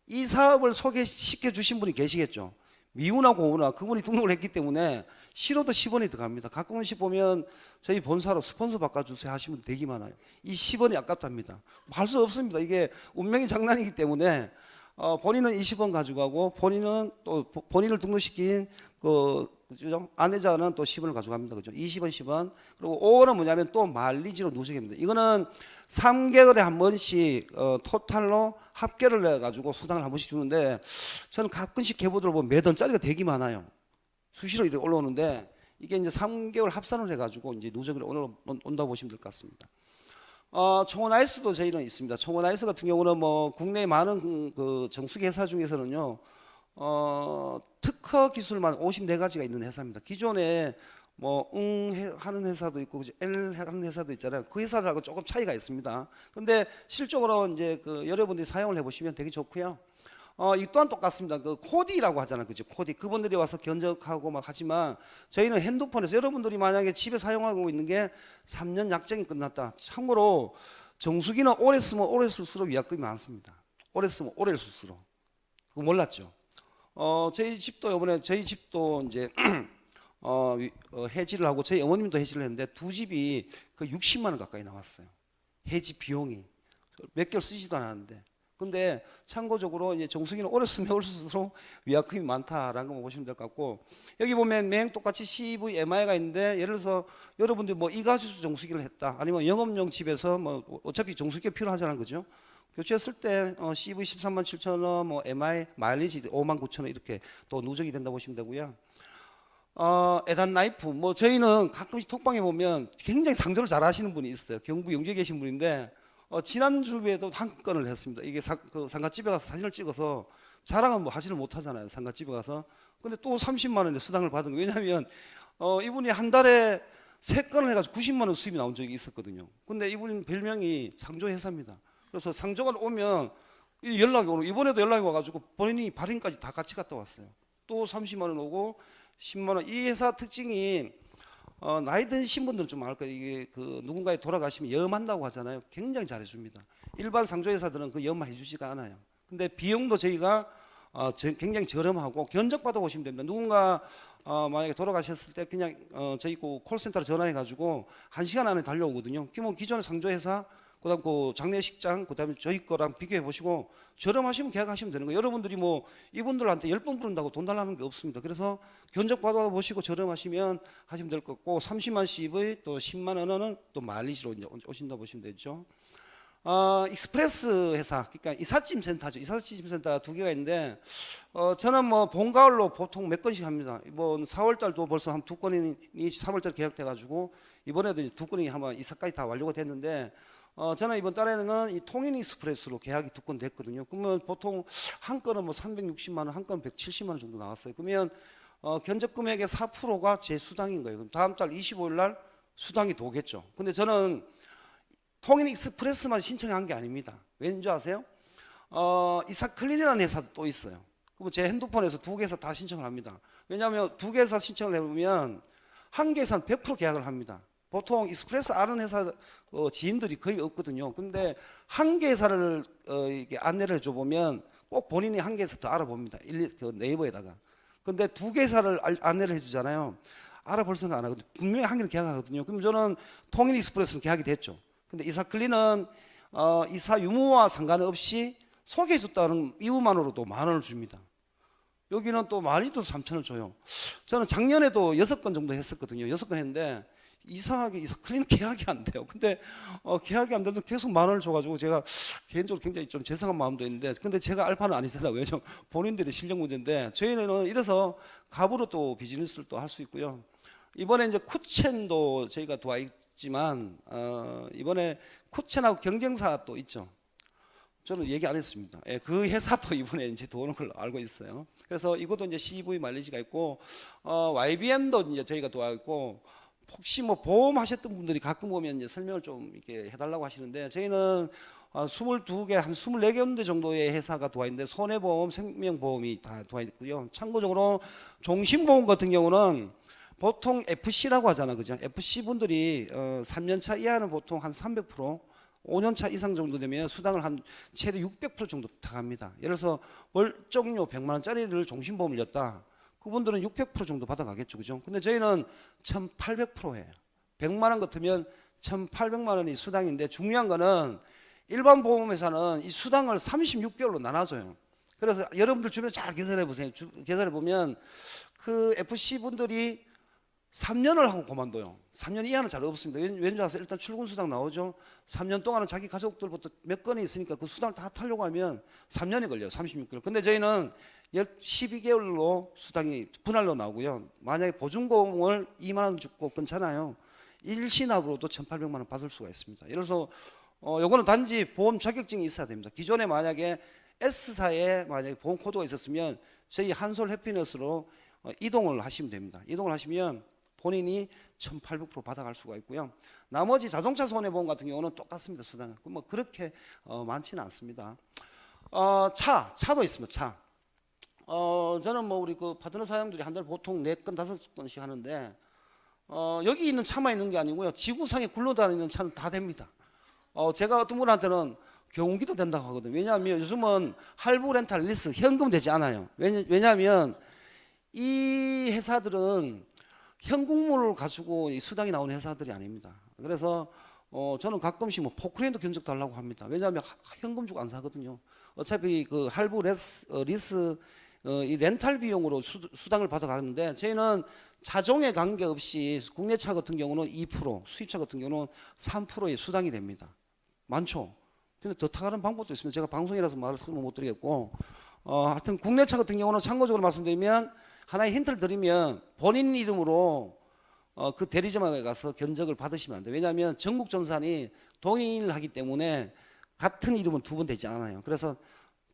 이 사업을 소개시켜 주신 분이 계시겠죠. 미우나 고우나 그분이 등록을 했기 때문에 싫어도 10원이 들어갑니다. 가끔씩 보면 저희 본사로 스폰서 바꿔주세요 하시면 되게 많아요. 이 10원이 아깝답니다. 할 수 없습니다. 이게 운명의 장난이기 때문에 본인은 20원 가져가고 본인은 또 본인을 등록시킨 그죠? 아내자는 또 10원을 가져갑니다. 그죠? 20원, 10원. 그리고 5원은 뭐냐면 또 마일리지로 누적이 됩니다. 이거는 3개월에 한 번씩 토탈로 합계를 내 가지고 수당을 한 번씩 주는데 저는 가끔씩 계보들 보면 몇 원짜리가 되게 많아요. 수시로 이렇게 올라오는데 이게 이제 3개월 합산을 해 가지고 이제 누적이 올라온다 보시면 될 것 같습니다. 청원 아이스도 저희는 있습니다. 청원 아이스 같은 경우는 뭐 국내 많은 그 정수기 회사 중에서는요, 특허 기술만 54가지가 있는 회사입니다. 기존에 뭐 하는 회사도 있고 L 하는 회사도 있잖아요. 그 회사들하고 조금 차이가 있습니다. 근데 실적으로 이제 그 여러분들이 사용을 해보시면 되게 좋고요. 이 또한 똑같습니다. 그 코디라고 하잖아요. 그죠? 코디. 그분들이 와서 견적하고 막 하지만 저희는 핸드폰에서 여러분들이 만약에 집에 사용하고 있는 게 3년 약정이 끝났다. 참고로 정수기는 오래 쓰면 오래 쓸수록 위약금이 많습니다. 오래 쓰면 오래 쓸수록. 그거 몰랐죠? 저희 집도 이제 해지를 하고 저희 어머님도 해지를 했는데 두 집이 그 60만 원 가까이 나왔어요. 해지 비용이. 몇 개월 쓰지도 않았는데. 근데 참고적으로 이제 정수기는 오래 쓰면 오래 쓸수록 위약금이 많다라는 거 보시면 될 것 같고, 여기 보면 매행 똑같이 CVMI가 있는데 예를 들어서 여러분들 뭐 이가주수 정수기를 했다, 아니면 영업용 집에서 뭐 어차피 정수기가 필요하잖아요, 그죠? 교체했을 때 CV 13만 7천 원, 뭐 MI 마일리지 5만 9천 원 이렇게 또 누적이 된다 보시면 되고요. 에단 나이프, 뭐 저희는 가끔씩 톡방에 보면 굉장히 상조를 잘 하시는 분이 있어요. 경부 영주에 계신 분인데 지난주에도 한 건을 했습니다. 이게 그 상가집에 가서 사진을 찍어서 자랑은 뭐 하지를 못하잖아요. 상가집에 가서. 근데 또 30만 원의 수당을 받은 거예요. 왜냐하면 이분이 한 달에 3건을 해가지고 90만 원 수입이 나온 적이 있었거든요. 근데 이분 별명이 상조회사입니다. 그래서 상조가 오면 연락이 오고, 이번에도 연락이 와가지고 본인이 발인까지 다 같이 갔다 왔어요. 또 30만 원 오고 10만 원. 이 회사 특징이 나이 드신 분들은 좀 알 거예요. 이게 그 누군가에 돌아가시면 염한다고 하잖아요. 굉장히 잘해줍니다. 일반 상조회사들은 그 염 해주지가 않아요. 근데 비용도 저희가 굉장히 저렴하고 견적받아 보시면 됩니다. 누군가 만약에 돌아가셨을 때 그냥 저희 그 콜센터로 전화해가지고 1시간 안에 달려오거든요. 그러면 기존의 상조회사, 그다음 그 장례식장, 그다음에 저희 거랑 비교해 보시고 저렴하시면 계약하시면 되는 거예요. 여러분들이 뭐 이분들한테 10번 부른다고 돈 달라는 게 없습니다. 그래서 견적 받아 보시고 저렴하시면 하시면 될 것 같고, 30만 CV 또 10만 원은 또 마일리지로 이제 오신다 보시면 되죠. 익스프레스 회사, 그러니까 이삿짐 센터죠. 이삿짐 센터 2개가 있는데 저는 뭐 봄 가을로 보통 몇 건씩 합니다. 이번 4월 달도 벌써 한 2건이 3월 달 계약돼 가지고 이번에도 이제 2건이 아마 이사까지 다 완료가 됐는데 저는 이번 달에는 이 통인 익스프레스로 계약이 2건 됐거든요. 그러면 보통 한 건은 뭐 360만 원, 한 건은 170만 원 정도 나왔어요. 그러면 견적 금액의 4%가 제 수당인 거예요. 그럼 다음 달 25일 날 수당이 도겠죠. 근데 저는 통인 익스프레스만 신청한 게 아닙니다. 왠지 아세요? 이사클린이라는 회사도 또 있어요. 그럼 제 핸드폰에서 2개사 다 신청을 합니다. 왜냐하면 2개사 신청을 해보면 한 개사는 100% 계약을 합니다. 보통 익스프레스 아는 회사 지인들이 거의 없거든요. 근데 한 개사를 이게 안내를 해줘 보면 꼭 본인이 한 개사 더 알아봅니다. 그 네이버에다가. 근데 2개사를 안내를 해주잖아요. 알아볼 생각 안 하거든요. 분명히 한 개를 계약하거든요. 그럼 저는 통인 익스프레스는 계약이 됐죠. 근데 이사클린은 이사 유무와 상관없이 소개해줬다는 이유만으로도 10,000원을 줍니다. 여기는 또 많이 또 3,000원을 줘요. 저는 작년에도 6건 정도 했었거든요. 6건 했는데 이상하게 이사클린 계약이 안 돼요. 근데 계약이 안 되는데 계속 10,000원을 줘가지고 제가 개인적으로 굉장히 좀 죄송한 마음도 있는데, 근데 제가 알바는 아니잖아요. 왜냐면 본인들의 실력 문제인데, 저희는 이래서 갑으로 또 비즈니스를 또 할 수 있고요. 이번에 이제 쿠첸도 저희가 도와있지만 이번에 쿠첸하고 경쟁사 또 있죠. 저는 얘기 안 했습니다. 예, 그 회사도 이번에 이제 도는 걸로 알고 있어요. 그래서 이것도 이제 CV 마일리지가 있고, YBM도 이제 저희가 도와있고, 혹시 뭐 보험 하셨던 분들이 가끔 보면 이제 설명을 좀 이렇게 해달라고 하시는데, 저희는 22개, 한 24개 정도의 회사가 도와 있는데 손해보험, 생명보험이 다 도와 있고요. 참고적으로 종신보험 같은 경우는 보통 FC라고 하잖아, 그죠? FC 분들이 3년차 이하는 보통 한 300%, 5년차 이상 정도 되면 수당을 한 최대 600% 정도 부탁합니다. 예를 들어서 월정료 100만 원짜리를 종신보험을 냈다. 그분들은 600% 정도 받아가겠죠, 그죠? 근데 저희는 1,800%예요. 100만 원 같으면 1,800만 원이 수당인데, 중요한 거는 일반 보험회사는 이 수당을 36개월로 나눠줘요. 그래서 여러분들 주변에 잘 계산해 보세요. 계산해 보면 그 FC 분들이 3년을 하고 그만둬요. 3년 이하는 잘 없습니다. 왠지 아세요? 일단 출근 수당 나오죠. 3년 동안은 자기 가족들부터 몇 건이 있으니까 그 수당을 다 타려고 하면 3년이 걸려요. 36개월. 근데 저희는 12개월로 수당이 분할로 나오고요. 만약에 보증금을 2만 원 주고 끊잖아요. 일시납으로도 1,800만 원 받을 수가 있습니다. 예를 들어서 요거는 단지 보험 자격증이 있어야 됩니다. 기존에 만약에 S사에 만약에 보험 코드가 있었으면 저희 한솔 해피너스로 이동을 하시면 됩니다. 이동을 하시면 본인이 1,800% 받아갈 수가 있고요. 나머지 자동차 손해보험 같은 경우는 똑같습니다. 수당은 뭐 그렇게 많지는 않습니다. 차도 있습니다. 차. 저는 뭐 우리 그 파트너 사장님들이 한 달에 보통 4건 5건씩 하는데 여기 있는 차만 있는 게 아니고요. 지구상에 굴러다니는 차는 다 됩니다. 제가 어떤 분한테는 경운기도 된다고 하거든요. 왜냐하면 요즘은 할부 렌탈 리스 현금 되지 않아요. 왜냐하면 이 회사들은 현금물을 가지고 이 수당이 나오는 회사들이 아닙니다. 그래서 저는 가끔씩 뭐 포크레인도 견적 달라고 합니다. 왜냐하면 현금 주고 안 사거든요. 어차피 그 할부 리스 이 렌탈 비용으로 수당을 받아가는데 저희는 차종에 관계없이 국내차 같은 경우는 2%, 수입차 같은 경우는 3%의 수당이 됩니다. 많죠. 근데 더 타가는 방법도 있습니다. 제가 방송이라서 말씀을 못 드리겠고 하여튼 국내차 같은 경우는 참고적으로 말씀드리면 하나의 힌트를 드리면 본인 이름으로 그 대리점에 가서 견적을 받으시면 안 돼요. 왜냐하면 전국 전산이 동일하기 때문에 같은 이름은 2번 되지 않아요. 그래서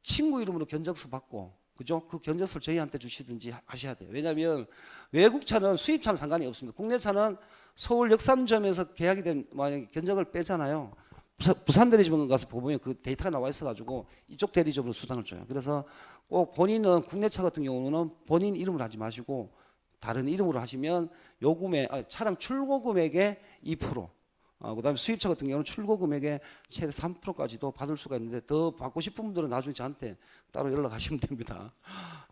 친구 이름으로 견적서 받고 그죠? 그 견적서를 저희한테 주시든지 하셔야 돼요. 왜냐하면 외국 차는 수입차는 상관이 없습니다. 국내 차는 서울 역삼점에서 계약이 된 만약에 견적을 빼잖아요. 부산 대리점 가서 보면 그 데이터가 나와 있어가지고 이쪽 대리점으로 수당을 줘요. 그래서 꼭 본인은 국내차 같은 경우는 본인 이름으로 하지 마시고 다른 이름으로 하시면 요금에 차량 출고 금액의 2%, 그다음에 수입차 같은 경우는 출고 금액의 최대 3%까지도 받을 수가 있는데 더 받고 싶은 분들은 나중에 저한테 따로 연락하시면 됩니다.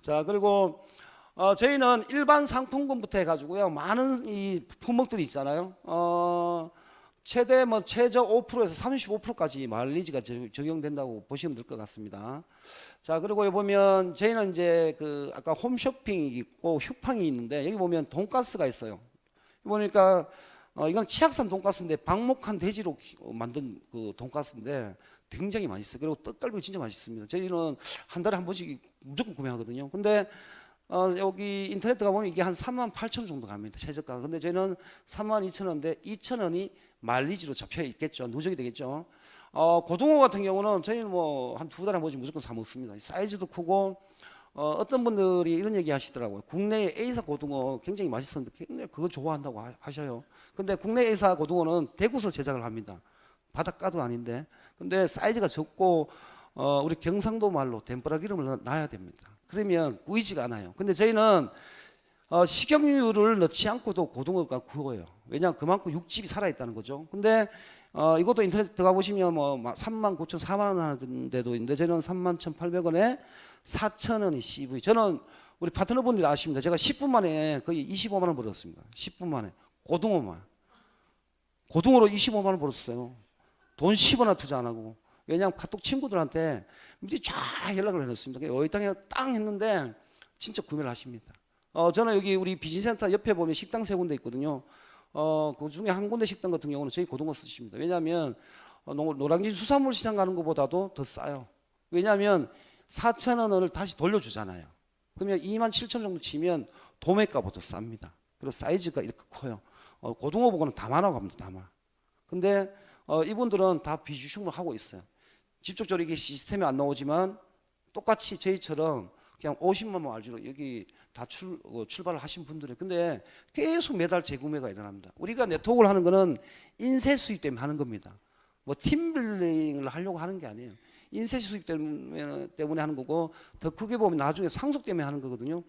자, 그리고 저희는 일반 상품권부터 해가지고요 많은 이 품목들이 있잖아요. 최대 뭐 최저 5%에서 35%까지 마일리지가 적용된다고 보시면 될 것 같습니다. 자, 그리고 여기 보면 저희는 이제 그 아까 홈쇼핑이 있고 휴팡이 있는데 여기 보면 돈가스가 있어요. 보니까 이건 치악산 돈가스인데 방목한 돼지로 만든 그 돈가스인데 굉장히 맛있어요. 그리고 떡갈비가 진짜 맛있습니다. 저희는 한 달에 한 번씩 무조건 구매하거든요. 근데 여기 인터넷 들어가보면 이게 한 38,000원 정도 갑니다. 최저가가. 근데 저희는 32,000원인데 2,000원이 마일리지로 잡혀 있겠죠. 누적이 되겠죠. 고등어 같은 경우는 저희는 뭐 한 2달에 한 번씩 무조건 사 먹습니다. 사이즈도 크고 어떤 분들이 이런 얘기 하시더라고요. 국내 A사 고등어 굉장히 맛있었는데 굉장히 그거 좋아한다고 하셔요. 근데 국내 A사 고등어는 대구서 제작을 합니다. 바닷가도 아닌데. 근데 사이즈가 적고 우리 경상도 말로 덴뿌라 기름을 넣어야 됩니다. 그러면 구이지가 않아요. 근데 저희는 식용유를 넣지 않고도 고등어가 구워요. 왜냐하면 그만큼 육즙이 살아있다는 거죠. 근데 이것도 인터넷 들어가 보시면 뭐 39,000원, 4만 원 하는 데도 있는데 저는 31,800원에 4,000원이 CV. 저는 우리 파트너분들이 아십니다. 제가 10분 만에 거의 25만 원 벌었습니다. 10분 만에 고등어만. 고등어로 25만 원 벌었어요. 돈 10원이나 투자 안 하고. 왜냐하면 카톡 친구들한테 미리 쫙 연락을 해놨습니다. 어디 땅에 땅 했는데 진짜 구매를 하십니다. 저는 여기 우리 비즈니스센터 옆에 보면 식당 3군데 있거든요. 그 중에 한 군데 식당 같은 경우는 저희 고등어 쓰십니다. 왜냐하면 노량진 수산물 시장 가는 것보다도 더 싸요. 왜냐하면 4,000원을 다시 돌려주잖아요. 그러면 27,000원 정도 치면 도매가보다 쌉니다. 그리고 사이즈가 이렇게 커요. 고등어 보고는 다마라고 합니다. 다마. 근데 이분들은 다 비주식으로 하고 있어요. 직접적으로 이게 시스템이 안 나오지만 똑같이 저희처럼 그냥 50만 원 알지로 여기 다 출발을 하신 분들이 근데 계속 매달 재구매가 일어납니다. 우리가 네트워크를 하는 거는 인쇄 수입 때문에 하는 겁니다. 뭐 팀빌딩을 하려고 하는 게 아니에요. 인쇄 수입 때문에 하는 거고 더 크게 보면 나중에 상속 때문에 하는 거거든요.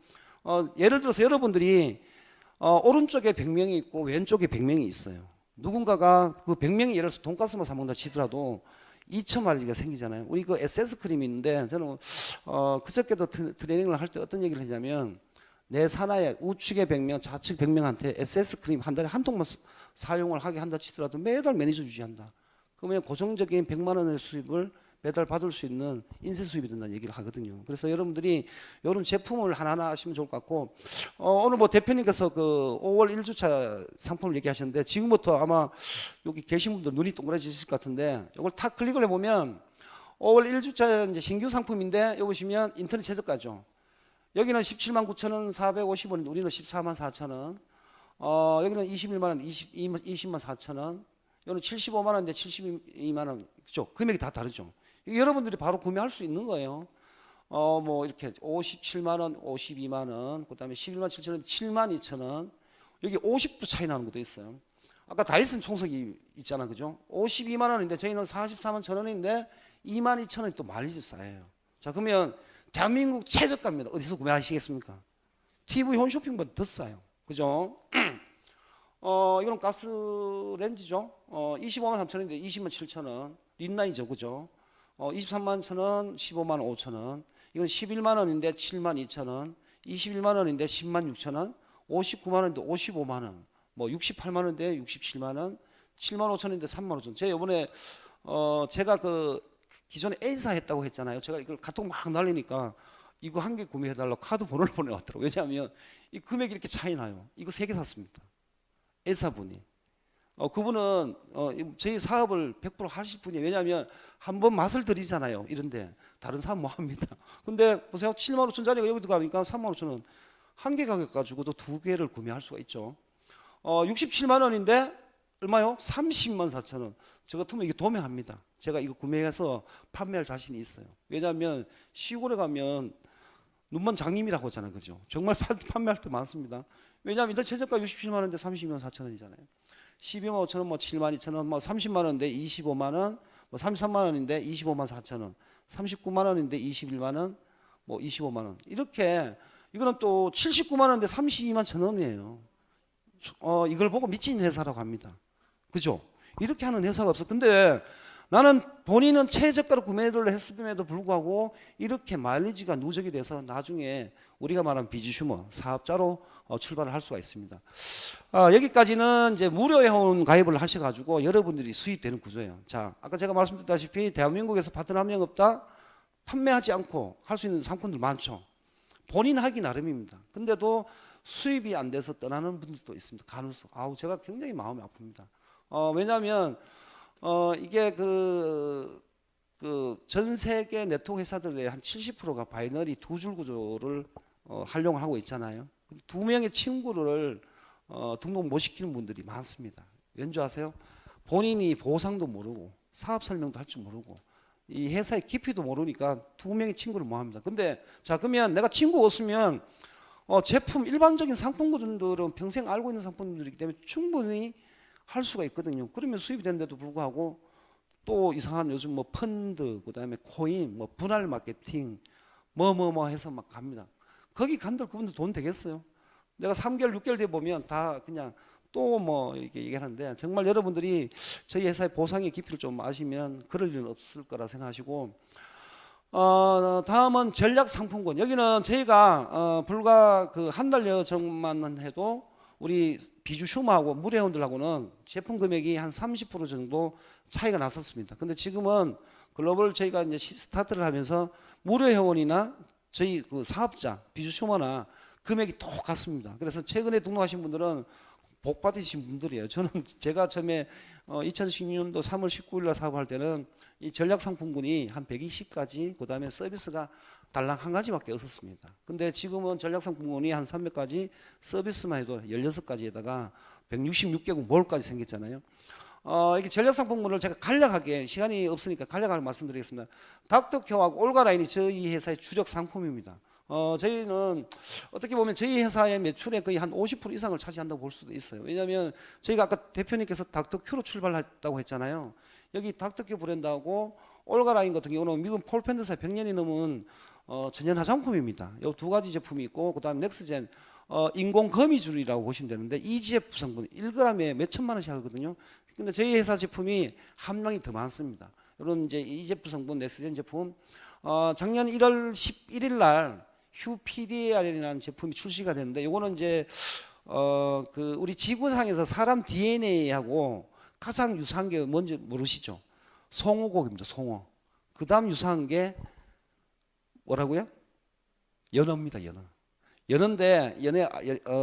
예를 들어서 여러분들이 오른쪽에 100명이 있고 왼쪽에 100명이 있어요. 누군가가 그 100명이 예를 들어서 돈가스만 사 먹는다 치더라도 2,000마리가 생기잖아요. 우리 그 SS 크림이 있는데 저는 그저께도 트레이닝을 할 때 어떤 얘기를 했냐면 내 산하에 우측에 100명, 좌측 100명한테 SS 크림 한 달에 한 통만 사용을 하게 한다 치더라도 매달 매니저 유지한다. 그러면 고정적인 100만 원의 수입을 매달 받을 수 있는 인쇄 수입이 된다는 얘기를 하거든요. 그래서 여러분들이 이런 제품을 하나하나 하시면 좋을 것 같고, 오늘 뭐 대표님께서 그 5월 1주차 상품을 얘기하셨는데, 지금부터 아마 여기 계신 분들 눈이 동그라지실 것 같은데, 이걸 탁 클릭을 해보면 5월 1주차 이제 신규 상품인데, 여기 보시면 인터넷 최저가죠. 여기는 17만 9천 원 450원인데 우리는 14만 4천 원. 여기는 21만 원 20만 4천 원. 여기는 75만 원인데 72만 원. 그죠? 금액이 다 다르죠. 이거 여러분들이 바로 구매할 수 있는 거예요. 뭐 이렇게 57만 원, 52만 원, 그다음에 11만 7천 원, 7만 2천 원. 여기 50도 차이 나는 것도 있어요. 아까 다이슨 청소기 있잖아, 그죠? 52만 원인데 저희는 44만 천 원인데 2만 2천 원이 또 마일리지 쌓여요. 자, 그러면 대한민국 최저가입니다. 어디서 구매하시겠습니까? TV 홈쇼핑보다 더 싸요. 그죠? 이건 가스 렌즈죠. 25만 3천 원인데 20만 7천 원. 린나이죠. 그죠? 23만 천 원, 15만 5천 원. 이건 11만 원인데 7만 2천 원. 21만 원인데 10만 6천 원. 59만 원인데 55만 원. 뭐 68만 원인데 67만 원. 7만 5천 원인데 3만 5천 원. 제가 이번에 제가 그 기존에 A사 했다고 했잖아요. 제가 이걸 카톡 막 날리니까 이거 한 개 구매해달라고 카드 번호를 보내왔더라고요. 왜냐하면 이 금액이 이렇게 차이 나요. 이거 3개 샀습니다. A사 분이. 그분은 저희 사업을 100% 하실 분이에요. 왜냐하면 한번 맛을 들이잖아요. 이런데 다른 사업 뭐 합니다. 근데 보세요. 7만 5천짜리가 여기도 가니까 3만 5천 원. 한 개 가격 가지고도 2개를 구매할 수가 있죠. 67만 원인데 얼마요? 30만 4천 원. 저 같으면 이게 도매합니다. 제가 이거 구매해서 판매할 자신이 있어요. 왜냐하면 시골에 가면 눈먼 장님이라고 하잖아요. 그죠? 정말 판매할 때 많습니다. 왜냐하면 일단 최저가 67만 원인데 32만 4천 원이잖아요. 12만 5천 원, 뭐 7만 2천 원, 뭐 30만 원인데 25만 원, 뭐 33만 원인데 25만 4천 원, 39만 원인데 21만 원, 뭐 25만 원. 이렇게 이거는 또 79만 원인데 32만 천 원이에요. 이걸 보고 미친 회사라고 합니다. 그죠? 이렇게 하는 회사가 없어. 근데 나는 본인은 최저가로 구매를 했음에도 불구하고 이렇게 마일리지가 누적이 돼서 나중에 우리가 말하는 비즈슈머 사업자로 출발을 할 수가 있습니다. 여기까지는 이제 무료 회원 가입을 하셔가지고 여러분들이 수입되는 구조예요. 자, 아까 제가 말씀드렸다시피 대한민국에서 파트너 한 명 없다, 판매하지 않고 할 수 있는 상품들 많죠. 본인 하기 나름입니다. 근데도 수입이 안 돼서 떠나는 분들도 있습니다. 가능성. 제가 굉장히 마음이 아픕니다. 왜냐하면 이게 전 세계 네트워크 회사들의 한 70%가 바이너리 두 줄 구조를 활용을 하고 있잖아요. 2명의 친구를 등록 못 시키는 분들이 많습니다. 왠지 아세요? 본인이 보상도 모르고 사업 설명도 할 줄 모르고 이 회사의 깊이도 모르니까 2명의 친구를 뭐 합니다. 근데 자, 그러면 내가 친구 없으면 제품 일반적인 상품들은 평생 알고 있는 상품들이기 때문에 충분히 할 수가 있거든요. 그러면 수입이 되는데도 불구하고 또 이상한 요즘 뭐 펀드, 그다음에 코인, 뭐 분할 마케팅, 뭐 해서 막 갑니다. 거기 간들 그분들 돈 되겠어요? 내가 3개월, 6개월 뒤에 보면 다 그냥 또 뭐 이렇게 얘기하는데, 정말 여러분들이 저희 회사의 보상의 깊이를 좀 아시면 그럴 일은 없을 거라 생각하시고, 다음은 전략 상품군. 여기는 저희가 불과 그 한 달여 전만 해도 우리 비주 슈마하고 무료 회원들하고는 제품 금액이 한 30% 정도 차이가 났었습니다. 근데 지금은 글로벌 저희가 이제 스타트를 하면서 무료 회원이나 저희 그 사업자 비주 슈마나 금액이 똑같습니다. 그래서 최근에 등록하신 분들은 복 받으신 분들이에요. 저는 제가 처음에 2016년도 3월 19일 날 사업할 때는 이 전략 상품군이 한 120가지, 그다음에 서비스가 달랑 한 가지밖에 없었습니다. 근데 지금은 전략 상품군이 한 300가지, 서비스만 해도 16가지에다가 166개국 몰까지 생겼잖아요. 이게 전략 상품군을 제가 간략하게, 시간이 없으니까 간략하게 말씀드리겠습니다. 닥터큐하고 올가라인이 저희 회사의 주력 상품입니다. 저희는 어떻게 보면 저희 회사의 매출의 거의 한 50% 이상을 차지한다고 볼 수도 있어요. 왜냐하면 저희가 아까 대표님께서 닥터큐로 출발했다고 했잖아요. 여기 닥터큐 브랜드하고 올가라인 같은 경우는 미국 폴팬드사의 100년이 넘은 전년 화장품입니다. 이 두 가지 제품이 있고, 그다음 넥스젠 인공 거미줄이라고 보시면 되는데 EGF 성분 1g에 몇 천만 원씩 하거든요. 근데 저희 회사 제품이 함량이 더 많습니다. 이런 이제 EGF 성분 넥스젠 제품 작년 1월 11일 날 휴PDR이라는 제품이 출시가 됐는데, 이거는 이제 그 우리 지구상에서 사람 DNA하고 가장 유사한 게 뭔지 모르시죠? 송어고기입니다. 송어. 그다음 유사한 게 뭐라고요? 연어입니다. 연어. 연어인데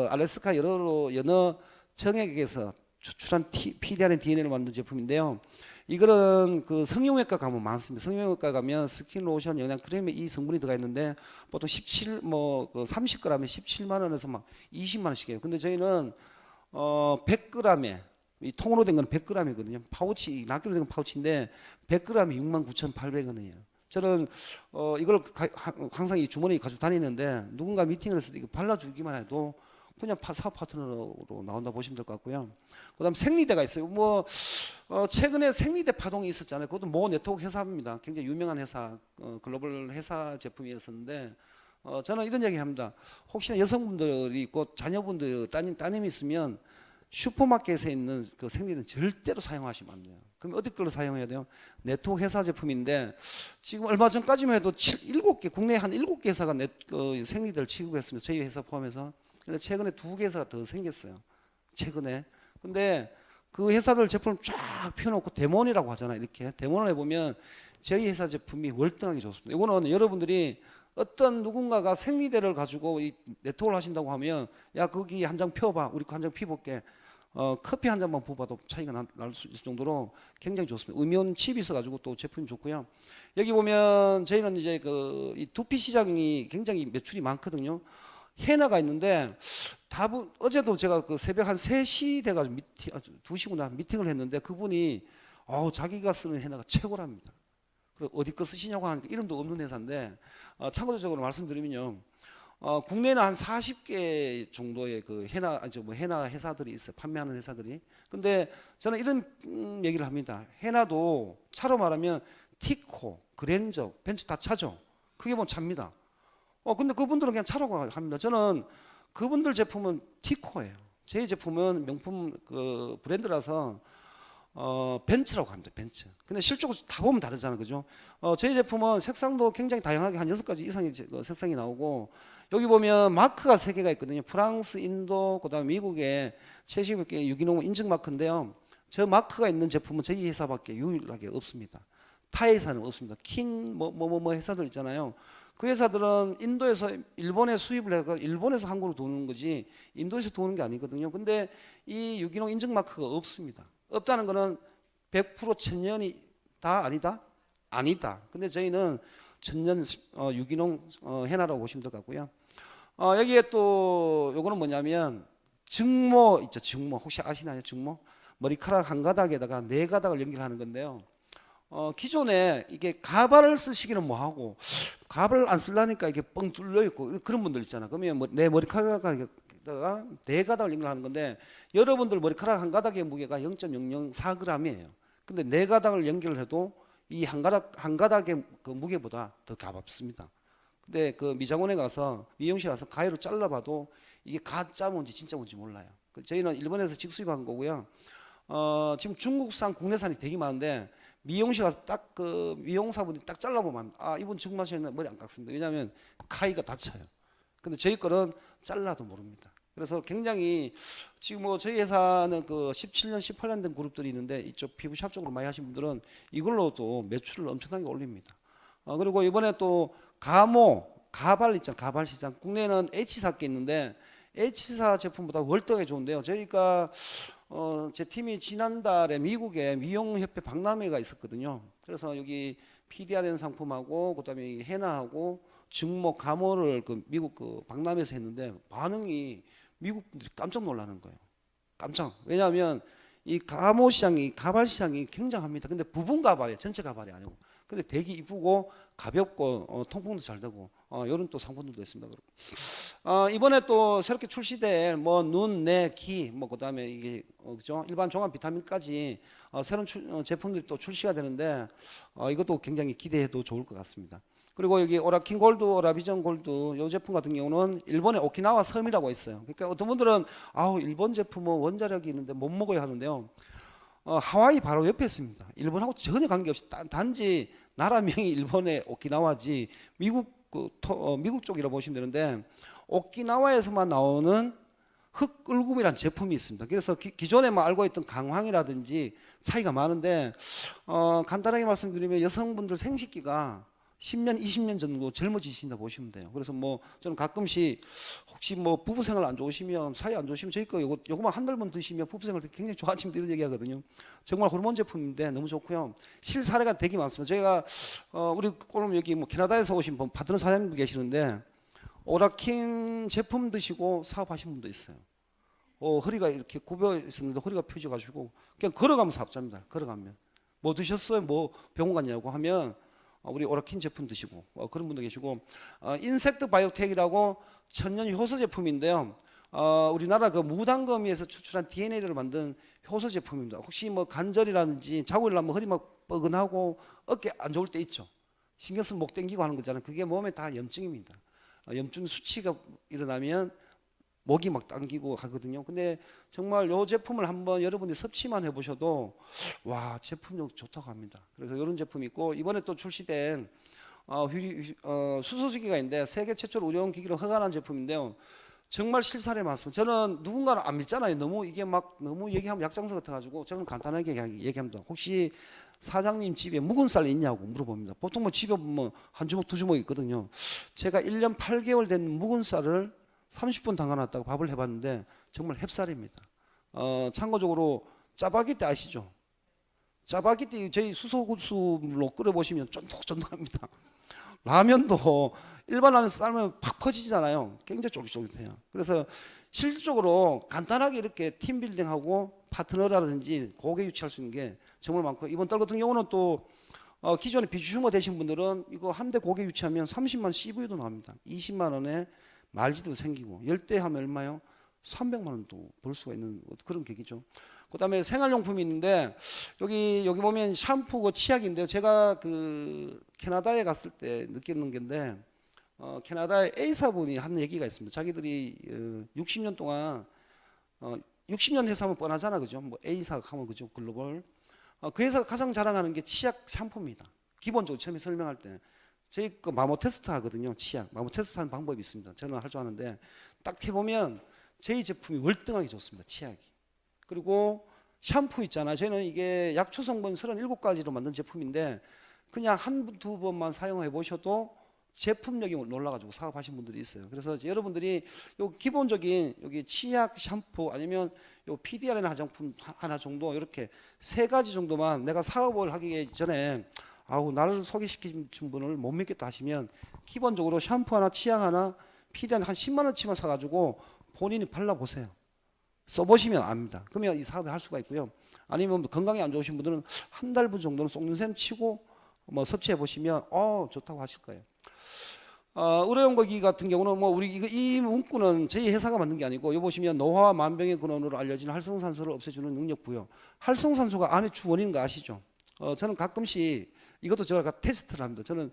알래스카 연어 정액에서 추출한 PDRN DNA를 만든 제품인데요. 이거는 그 성형외과 가면 많습니다. 성형외과 가면 스킨, 로션, 영양 크림에 이 성분이 들어가 있는데 보통 30g에 17만 원에서 막 20만 원씩 해요. 근데 저희는 100g에 이 통으로 된 건 100g이거든요. 파우치, 낱개로 된 파우치인데 100g이 69,800원이에요. 저는 이걸 항상 이 주머니에 가지고 다니는데 누군가 미팅을 했을 때 이거 발라주기만 해도 그냥 사업 파트너로 나온다 보시면 될 것 같고요. 그다음 생리대가 있어요. 최근에 생리대 파동이 있었잖아요. 그것도 모 네트워크 회사입니다. 굉장히 유명한 회사, 글로벌 회사 제품이었었는데 저는 이런 얘기합니다. 혹시나 여성분들이 있고 자녀분들 따님이 있으면 슈퍼마켓에 있는 그 생리대는 절대로 사용하시면 안 돼요. 그럼 어디 걸로 사용해야 돼요? 네트워크 회사 제품인데 지금 얼마 전까지만 해도 7개 국내에 한 7개 회사가 생리대를 취급했습니다. 저희 회사 포함해서. 근데 최근에 2개 회사가 더 생겼어요. 최근에. 근데 그 회사들 제품을 쫙 펴놓고 데몬이라고 하잖아요. 이렇게 데몬을 해보면 저희 회사 제품이 월등하게 좋습니다. 이거는 여러분들이 어떤 누군가가 생리대를 가지고 이 네트워크를 하신다고 하면 야 거기 한 장 펴봐. 우리 한 장 피볼게. 커피 한 잔만 부어봐도 차이가 날 수 있을 정도로 굉장히 좋습니다. 음이온 칩이 있어가지고 또 제품이 좋고요. 여기 보면 저희는 이제 이 두피 시장이 굉장히 매출이 많거든요. 헤나가 있는데 어제도 제가 그 새벽 한 3시 돼가지고 2시구나 미팅을 했는데 그분이 자기가 쓰는 헤나가 최고랍니다. 그리고 어디 거 쓰시냐고 하니까 이름도 없는 회사인데 참고적으로 말씀드리면요. 국내에는 한 40개 정도의 그 헤나 회사들이 있어요. 판매하는 회사들이. 근데 저는 이런 얘기를 합니다. 헤나도 차로 말하면 티코, 그랜저, 벤츠 다 차죠. 그게 뭐 차입니다. 근데 그분들은 그냥 차라고 합니다. 저는 그분들 제품은 티코예요. 제 제품은 명품 그 브랜드라서 벤츠라고 합니다. 벤츠. 근데 실적으로 다 보면 다르잖아요. 그죠? 저희 제품은 색상도 굉장히 다양하게 한 6가지 이상의 색상이 나오고 여기 보면 마크가 3개가 있거든요. 프랑스, 인도, 그다음에 미국의 70개 유기농 인증 마크인데요. 저 마크가 있는 제품은 저희 회사밖에 유일하게 없습니다. 타 회사는 없습니다. 뭐 회사들 있잖아요. 그 회사들은 인도에서 일본에 수입을 해서 일본에서 한국으로 도는 거지 인도에서 도는 게 아니거든요. 근데 이 유기농 인증 마크가 없습니다. 없다는 거는 100% 천년이 다 아니다? 아니다. 근데 저희는 천년 유기농 해나라고 보시면 될 것 같고요. 여기에 또 요거는 뭐냐면 증모 있죠. 증모 혹시 아시나요? 증모 머리카락 한 가닥에다가 4가닥을 연결하는 건데요. 기존에 이게 가발을 쓰시기는 뭐하고 가발을 안 쓰려니까 이게 뻥 뚫려 있고 그런 분들 있잖아. 그러면 내 머리카락에다가 4가닥을 연결하는 건데 여러분들 머리카락 한 가닥의 무게가 0.004g이에요. 근데 4가닥을 연결해도 이 한 가닥의 그 무게보다 더 가볍습니다. 근데 그 미장원에 가서 미용실 가서 가위로 잘라봐도 이게 가짜 뭔지 진짜 뭔지 몰라요. 저희는 일본에서 직수입한 거고요. 지금 중국산, 국내산이 되게 많은데 미용실 가서 딱 그 미용사분이 딱 잘라보면 이분 중국 마시는 머리 안 깎습니다. 왜냐하면 가위가 다쳐요. 근데 저희 거는 잘라도 모릅니다. 그래서 굉장히 지금 뭐 저희 회사는 그 17년, 18년 된 그룹들이 있는데 이쪽 피부샵 쪽으로 많이 하신 분들은 이걸로도 매출을 엄청나게 올립니다. 그리고 이번에 또 가발 있잖아요. 가발 시장. 국내에는 H사께 있는데 H사 제품보다 월등하게 좋은데요. 저희가 제 팀이 지난달에 미국에 미용협회 박람회가 있었거든요. 그래서 여기 PDRN 상품하고 그다음에 헤나하고 증모, 가모를 그 미국 그 박람회에서 했는데 반응이 미국 분들이 깜짝 놀라는 거예요. 왜냐하면 이 가모 시장이 가발 시장이 굉장합니다. 근데 부분 가발이에요. 전체 가발이 아니고. 근데 되게 이쁘고 가볍고 통풍도 잘 되고 이런 또 상품들도 있습니다. 이번에 또 새롭게 출시될 뭐 눈, 내, 기, 뭐 그다음에 이게 그죠? 일반 종합 비타민까지 새로운 제품들이 또 출시가 되는데 이것도 굉장히 기대해도 좋을 것 같습니다. 그리고 여기 오라킨 골드, 오라비전 골드 이 제품 같은 경우는 일본의 오키나와 섬이라고 있어요. 그러니까 어떤 분들은 일본 제품은 원자력이 있는데 못 먹어야 하는데요. 하와이 바로 옆에 있습니다. 일본하고 전혀 관계없이 단지 나라명이 일본의 오키나와지 미국 미국 쪽이라고 보시면 되는데 오키나와에서만 나오는 흑을금이라는 제품이 있습니다. 그래서 기존에 뭐 알고 있던 강황이라든지 차이가 많은데 간단하게 말씀드리면 여성분들 생식기가 10년, 20년 정도 젊어지신다 보시면 돼요. 그래서 뭐 저는 가끔씩 혹시 뭐 부부 생활 안 좋으시면 사이 안 좋으시면 저희 거 요거만 한 달만 드시면 부부 생활 굉장히 좋아집니다 이런 얘기하거든요. 정말 호르몬 제품인데 너무 좋고요. 실사례가 되게 많습니다. 저희가 우리 오늘 여기 뭐 캐나다에서 오신 분 파트너 사장님도 계시는데 오라킨 제품 드시고 사업하신 분도 있어요. 허리가 이렇게 굽어 있었는데 허리가 펴져가지고 그냥 걸어가면 사업자입니다. 걸어가면 뭐 드셨어요? 뭐 병원 갔냐고 하면 우리 오라킨 제품 드시고 그런 분도 계시고 인섹트 바이오텍이라고 천연 효소 제품인데요. 우리나라 그 무당거미에서 추출한 DNA를 만든 효소 제품입니다. 혹시 뭐 관절이라든지 자고 일어나면 허리 막 뻐근하고 어깨 안 좋을 때 있죠. 신경 쓰면 목 땡기고 하는 거잖아요. 그게 몸에 다 염증입니다. 염증 수치가 일어나면 목이 막 당기고 하거든요. 근데 정말 이 제품을 한번 여러분이 섭취만 해보셔도 와 제품력 좋다고 합니다. 그래서 이런 제품이 있고 이번에 또 출시된 수소수기가 있는데 세계 최초로 의료용 기기로 허가난 제품인데요. 정말 실사례 많습니다. 저는 누군가는 안 믿잖아요. 너무 이게 막 너무 얘기하면 약장사 같아가지고 저는 간단하게 얘기합니다. 혹시 사장님 집에 묵은 쌀 있냐고 물어봅니다. 보통 뭐 집에 뭐 한 주먹 두 주먹 있거든요. 제가 1년 8개월 된 묵은 쌀을 30분 담가놨다고 밥을 해봤는데 정말 햅쌀입니다. 참고적으로 짜파게티 아시죠? 짜파게티 저희 수소구수로 끓여보시면 쫀득쫀득합니다. 라면도 일반 라면 삶으면 팍 퍼지잖아요. 굉장히 쫄깃쫄깃해요. 그래서 실질적으로 간단하게 이렇게 팀빌딩하고 파트너라든지 고객 유치할 수 있는 게 정말 많고 이번 달 같은 경우는 또 기존에 비주슈머 되신 분들은 이거 한 대 고객 유치하면 30만 CV도 나옵니다. 20만 원에 말지도 생기고 10대 하면 얼마요? 300만 원도 벌 수가 있는 그런 계기죠. 그다음에 생활용품이 있는데 여기 보면 샴푸고 치약인데요. 제가 그 캐나다에 갔을 때 느끼는 건데 캐나다의 A사분이 한 얘기가 있습니다. 자기들이 60년 동안 60년 회사 하면 뻔하잖아, 그죠? 뭐 A사 하면 그죠, 글로벌. 그 회사가 가장 자랑하는 게 치약 샴푸입니다. 기본적으로 처음에 설명할 때 저희 그 마모 테스트 하거든요. 치약 마모 테스트 하는 방법이 있습니다. 저는 할 줄 아는데 딱 해보면 저희 제품이 월등하게 좋습니다. 치약이. 그리고 샴푸 있잖아요. 저희는 이게 약초 성분 37가지로 만든 제품인데 그냥 한 두 번만 사용해 보셔도 제품력이 놀라가지고 사업하신 분들이 있어요. 그래서 여러분들이 요 기본적인 여기 치약, 샴푸 아니면 요 PDRN 화장품 하나 정도 이렇게 3가지 정도만 내가 사업을 하기 전에 아우 나를 소개시킨 분을 못 믿겠다 하시면 기본적으로 샴푸 하나, 치약 하나, PDRN 한 10만 원치만 사가지고 본인이 발라보세요. 써보시면 압니다. 그러면 이 사업을 할 수가 있고요. 아니면 건강이 안 좋으신 분들은 한 달 분 정도는 쏙는 셈 치고 뭐 섭취해 보시면 좋다고 하실 거예요. 의료용거기 같은 경우는 뭐 우리 이 문구는 저희 회사가 만든 게 아니고 여기 보시면 노화와 만병의 근원으로 알려진 활성산소를 없애주는 능력 부여. 활성산소가 암의 주 원인인 거 아시죠? 저는 가끔씩 이것도 제가 테스트를 합니다. 저는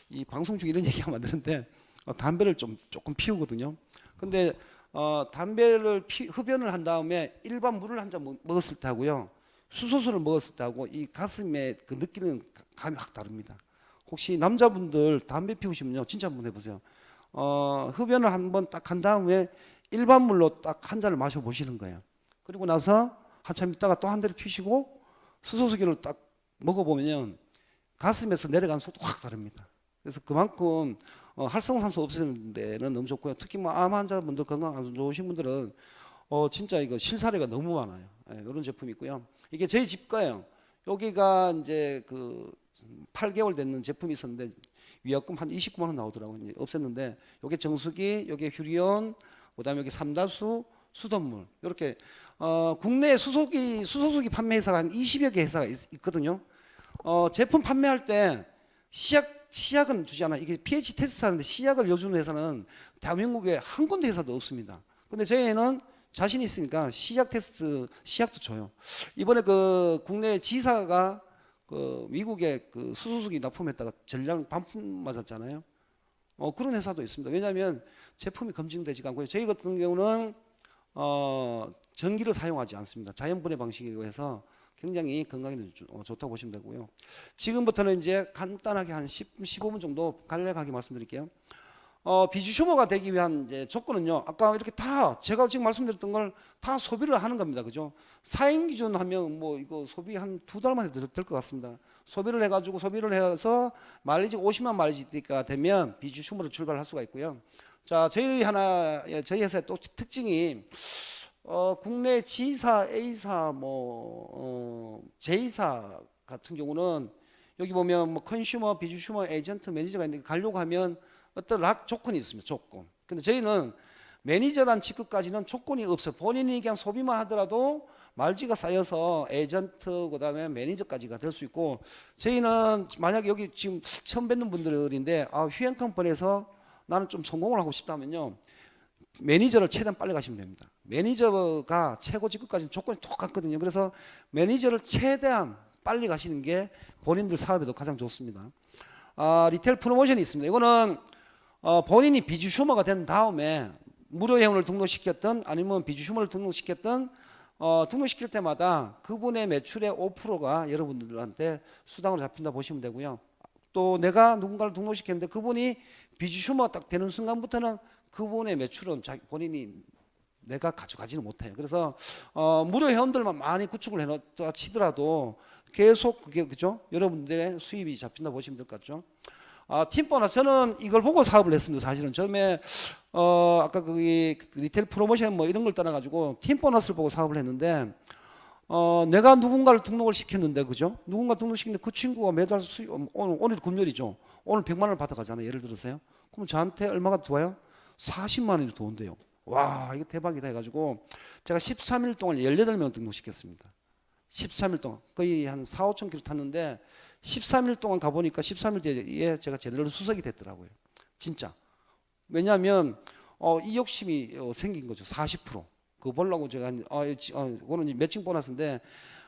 이 방송 중에 이런 얘기하면 안 되는데 담배를 조금 피우거든요. 근데 담배를 흡연을 한 다음에 일반 물을 한 잔 먹었을 때 하고요. 수소수를 먹었을 때 하고 이 가슴에 그 느끼는 감이 확 다릅니다. 혹시 남자분들 담배 피우시면요. 진짜 한번 해보세요. 흡연을 한번 딱 한 다음에 일반 물로 딱 한 잔을 마셔보시는 거예요. 그리고 나서 한참 있다가 또 한 대를 피시고 수소수기를 딱 먹어보면 가슴에서 내려가는 속도 확 다릅니다. 그래서 그만큼 활성산소 없애는 데는 너무 좋고요. 특히 뭐 암 환자분들 건강 안 좋으신 분들은 진짜 이거 실사례가 너무 많아요. 이런 제품이 있고요. 이게 저희 집 거예요. 여기가 이제 그 8개월 됐는 제품이 있었는데 위약금 한 29만 원 나오더라고요. 이제 없앴는데 여기 정수기, 여기 휴리온, 그다음에 여기 삼다수, 수돗물 이렇게 국내 수소수기 판매 회사가 한 20여 개 회사가 있거든요. 제품 판매할 때 시약은 주지 않아. 이게 pH 테스트 하는데 시약을 여주는 회사는 대한민국에 한 군데 회사도 없습니다. 근데 저희는 자신이 있으니까 시약 테스트 시약도 줘요. 이번에 그 국내 지사가 그 미국에 그 수소수기 납품했다가 전량 반품 맞았잖아요. 그런 회사도 있습니다. 왜냐하면 제품이 검증되지가 않고요. 저희 같은 경우는 전기를 사용하지 않습니다. 자연분해 방식이고 해서 굉장히 건강에 좋다고 보시면 되고요. 지금부터는 이제 간단하게 한 15분 정도 간략하게 말씀드릴게요. 비주슈머가 되기 위한 이제 조건은요. 아까 이렇게 다 제가 지금 말씀드렸던 걸 다 소비를 하는 겁니다. 그죠? 4인 기준 하면 뭐 이거 소비 한 2달만 해도 될 것 같습니다. 소비를 해가지고 소비를 해서 마일리지 50만 마일리지가 되면 비주슈머로 출발할 수가 있고요. 자, 저희 회사의 또 특징이 국내 G사, A사, J사 같은 경우는 여기 보면 뭐 컨슈머, 비주슈머, 에이전트, 매니저가 있는데 가려고 하면 어떤 락 조건이 있습니다. 조건. 근데 저희는 매니저란 직급까지는 조건이 없어요. 본인이 그냥 소비만 하더라도 말지가 쌓여서 에이전트 그다음에 매니저까지가 될 수 있고 저희는 만약 여기 지금 처음 뵙는 분들인데 휴행 컴퍼니에서 나는 좀 성공을 하고 싶다면요. 매니저를 최대한 빨리 가시면 됩니다. 매니저가 최고 직급까지는 조건이 똑같거든요. 그래서 매니저를 최대한 빨리 가시는 게 본인들 사업에도 가장 좋습니다. 리테일 프로모션이 있습니다. 이거는 본인이 비주슈머가 된 다음에 무료 회원을 등록시켰던 아니면 비주슈머를 등록시켰던 등록시킬 때마다 그분의 매출의 5%가 여러분들한테 수당으로 잡힌다 보시면 되고요. 또 내가 누군가를 등록시켰는데 그분이 비주슈머가 딱 되는 순간부터는 그분의 매출은 본인이 내가 가져가지는 못해요. 그래서 무료 회원들만 많이 구축을 해놓다 치더라도 계속 그게 그죠? 여러분들의 수입이 잡힌다 보시면 될 것 같죠? 팀 보너스 저는 이걸 보고 사업을 했습니다. 사실은 처음에 아까 그 리테일 프로모션 뭐 이런 걸 떠나가지고 팀 보너스를 보고 사업을 했는데 내가 누군가를 등록을 시켰는데 그죠? 누군가 등록시켰는데 그 친구가 매달 수입 오늘 금요일이죠. 오늘 100만 원을 받아가잖아요. 예를 들어서요. 그럼 저한테 얼마가 들어와요? 40만 원이 더 온대요. 와 이거 대박이다 해가지고 제가 13일 동안 18명 등록시켰습니다. 13일 동안 거의 한 4, 5천 킬로 탔는데 13일 동안 가보니까 13일 뒤에 제가 제대로 수석이 됐더라고요. 진짜. 왜냐하면 이 욕심이 생긴 거죠. 40%. 그거 보려고 제가 그거는 매칭 보너스인데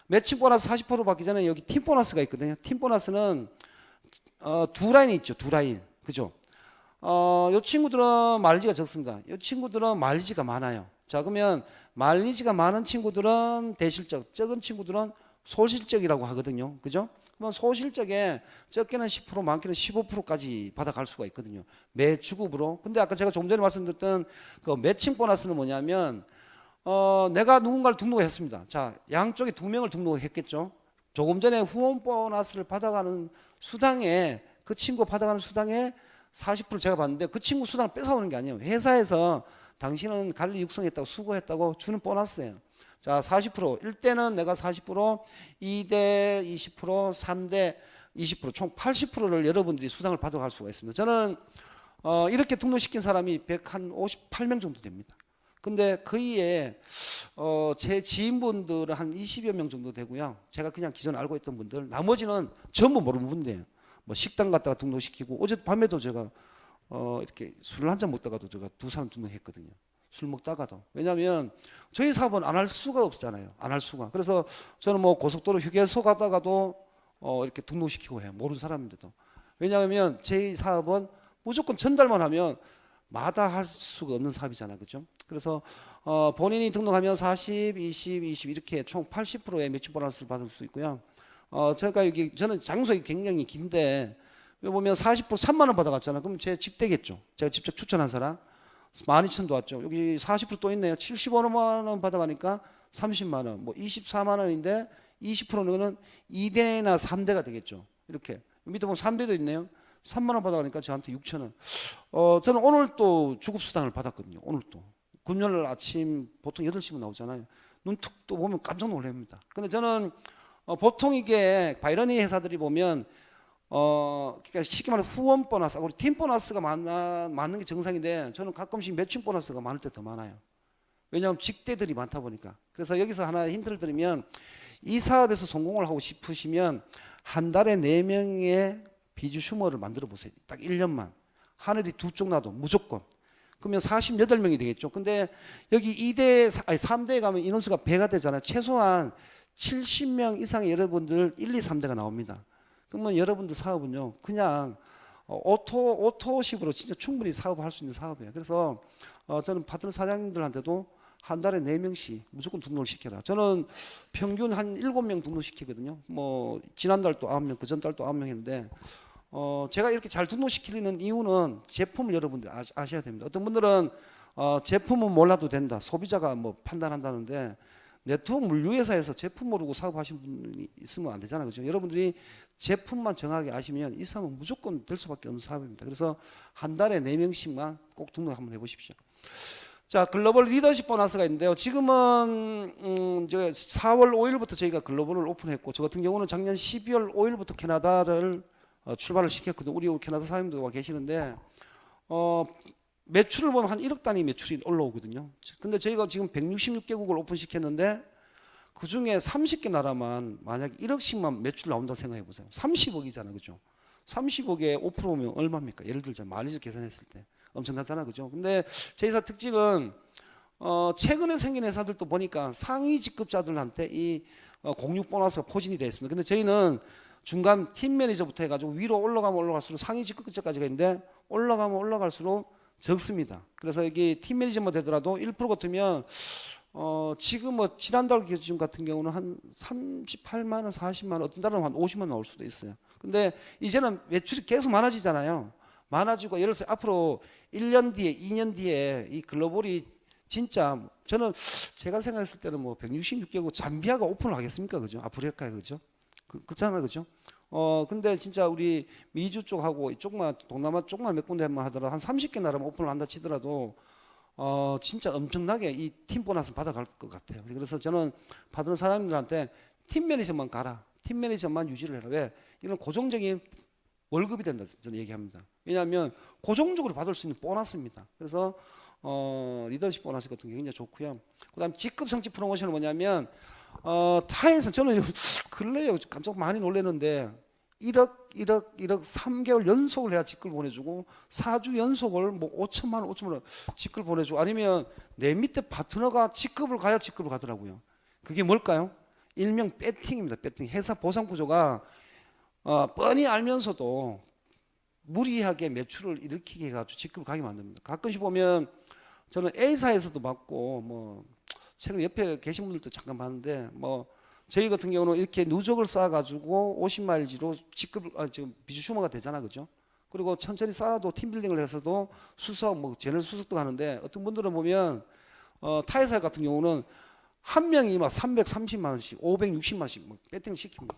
매칭 보너스 40% 받기 전에 여기 팀 보너스가 있거든요. 팀 보너스는 두 라인이 있죠. 두 라인. 그죠? 요 친구들은 마일리지가 적습니다. 요 친구들은 마일리지가 많아요. 자, 그러면 마일리지가 많은 친구들은 대실적, 적은 친구들은 소실적이라고 하거든요. 그죠? 그러면 소실적에 적게는 10%, 많게는 15%까지 받아갈 수가 있거든요. 매 주급으로. 근데 아까 제가 좀 전에 말씀드렸던 그 매칭 보너스는 뭐냐면 내가 누군가를 등록했습니다. 자, 양쪽에 2명을 등록했겠죠. 조금 전에 후원 보너스를 받아가는 수당에 그 친구 받아가는 수당에 40% 제가 받는데 그 친구 수당을 뺏어오는 게 아니에요. 회사에서 당신은 관리 육성했다고 수고했다고 주는 보너스예요. 자, 40%. 1대는 내가 40%, 2대 20%, 3대 20%, 총 80%를 여러분들이 수당을 받아갈 수가 있습니다. 저는 이렇게 등록시킨 사람이 158명 정도 됩니다. 근데 거의에 제 지인분들은 한 20여 명 정도 되고요. 제가 그냥 기존에 알고 있던 분들, 나머지는 전부 모르는 분들이에요. 뭐 식당 갔다가 등록시키고 어젯밤에도 제가 이렇게 술을 한 잔 먹다가도 제가 2사람 등록했거든요. 술 먹다가도. 왜냐하면 저희 사업은 안 할 수가 없잖아요. 안 할 수가. 그래서 저는 뭐 고속도로 휴게소 가다가도 이렇게 등록시키고 해요. 모르는 사람인데도. 왜냐하면 제 사업은 무조건 전달만 하면 마다할 수가 없는 사업이잖아요. 그죠? 그래서 본인이 등록하면 40, 20, 20 이렇게 총 80%의 매칭 보너스를 받을 수 있고요. 제가 여기 저는 장소가 굉장히 긴데 여기 보면 40% 3만 원 받아갔잖아요. 그럼 제 집 되겠죠. 제가 직접 추천한 사람 12,000도 왔죠. 여기 40% 또 있네요. 75만 원 받아가니까 30만 원, 뭐 24만 원인데 20%는 2대나 3대가 되겠죠. 이렇게 밑에 보면 3대도 있네요. 3만 원 받아가니까 저한테 6,000원. 저는 오늘 또 주급수당을 받았거든요. 오늘 또 금요일 아침 보통 8시면 나오잖아요. 눈 툭 또 보면 깜짝 놀랍니다. 근데 저는 보통 이게 바이러니 회사들이 보면 그러니까 쉽게 말해 후원 보너스, 우리 팀 보너스가 많는 게 정상인데 저는 가끔씩 매칭 보너스가 많을 때 더 많아요. 왜냐하면 직대들이 많다 보니까. 그래서 여기서 하나 힌트를 드리면 이 사업에서 성공을 하고 싶으시면 한 달에 4명의 비주슈머를 만들어 보세요. 딱 1년만. 하늘이 두 쪽 나도 무조건. 그러면 48명이 되겠죠. 근데 여기 3대에 가면 인원수가 배가 되잖아요. 최소한 70명 이상의 여러분들 1, 2, 3대가 나옵니다. 그러면 여러분들 사업은요, 그냥 오토십으로 진짜 충분히 사업할 수 있는 사업이에요. 그래서 저는 파트너 사장님들한테도 한 달에 4명씩 무조건 등록을 시켜라. 저는 평균 한 7명 등록시키거든요. 뭐 지난달 또 9명, 그전 달 또 9명 했는데 제가 이렇게 잘 등록시키는 이유는 제품을 여러분들이 아셔야 됩니다. 어떤 분들은 제품은 몰라도 된다. 소비자가 뭐 판단한다는데 네트워크 물류회사에서 제품 모르고 사업하시는 분이 있으면 안 되잖아요. 그죠? 여러분들이 제품만 정확하게 아시면 이 사업은 무조건 될 수밖에 없는 사업입니다. 그래서 한 달에 4명씩만 꼭 등록 한번 해보십시오. 자, 글로벌 리더십 보너스가 있는데요. 지금은 이제 4월 5일부터 저희가 글로벌을 오픈했고, 저 같은 경우는 작년 12월 5일부터 캐나다를 출발을 시켰거든요. 우리 캐나다 사장님들 와 계시는데 매출을 보면 한 1억 단위 매출이 올라오거든요. 근데 저희가 지금 166개국을 오픈시켰는데 그중에 30개 나라만 만약 1억씩만 매출 나온다고 생각해 보세요. 30억이잖아요. 그죠? 30억에 5%면 얼마입니까? 예를 들자 마리지 계산했을 때 엄청나잖아요. 그죠? 근데 저희 회사 특징은 최근에 생긴 회사들도 보니까 상위 직급자들한테 이 공유 보너스가 포진이 되어 있습니다. 근데 저희는 중간 팀 매니저부터 해가지고 위로 올라가면 올라갈수록 상위 직급자까지가 있는데 올라가면 올라갈수록 적습니다. 그래서 여기 팀 매니저만 되더라도 1% 같으면 지금 뭐 지난달 기준 같은 경우는 한 38만 원, 40만 원, 어떤 달은 한 50만 원 나올 수도 있어요. 근데 이제는 매출이 계속 많아지잖아요. 많아지고 예를 들어서 앞으로 1년 뒤에, 2년 뒤에 이 글로벌이 진짜 저는 제가 생각했을 때는 뭐 166개국 잠비아가 오픈을 하겠습니까? 그죠? 아프리카에 그죠? 그렇잖아요. 그죠? 근데 진짜 우리 미주 쪽하고 이쪽만 동남아 쪽만 몇 군데만 하더라도 한 30개 나라만 오픈을 한다 치더라도 진짜 엄청나게 이 팀 보너스 받아갈 것 같아요. 그래서 저는 받는 사람들한테 팀 매니저만 가라. 팀 매니저만 유지를 해라. 왜? 이런 고정적인 월급이 된다 저는 얘기합니다. 왜냐하면 고정적으로 받을 수 있는 보너스입니다. 그래서 리더십 보너스 같은 게 굉장히 좋고요. 그다음 직급 성취 프로모션은 뭐냐면 타에서 저는 근래에 깜짝 많이 놀랐는데 1억 3개월 연속을 해야 직급을 보내주고 4주 연속을 뭐 5천만 원 직급을 보내주고 아니면 내 밑에 파트너가 직급을 가야 직급을 가더라고요. 그게 뭘까요? 일명 배팅입니다. 배팅. 회사 보상 구조가 뻔히 알면서도 무리하게 매출을 일으키게 해가지고 직급을 가게 만듭니다. 가끔씩 보면 저는 A사에서도 받고 뭐 최근 옆에 계신 분들도 잠깐 봤는데 뭐 저희 같은 경우는 이렇게 누적을 쌓아가지고 50마일지로 직급을 지금 비주슈머가 되잖아, 그죠? 그리고 천천히 쌓아도 팀빌딩을 해서도 수석, 뭐 제너럴 수석도 하는데 어떤 분들은 보면 타회사 같은 경우는 한 명이 막 330만 원씩, 560만 원씩 막 배팅을 시킵니다.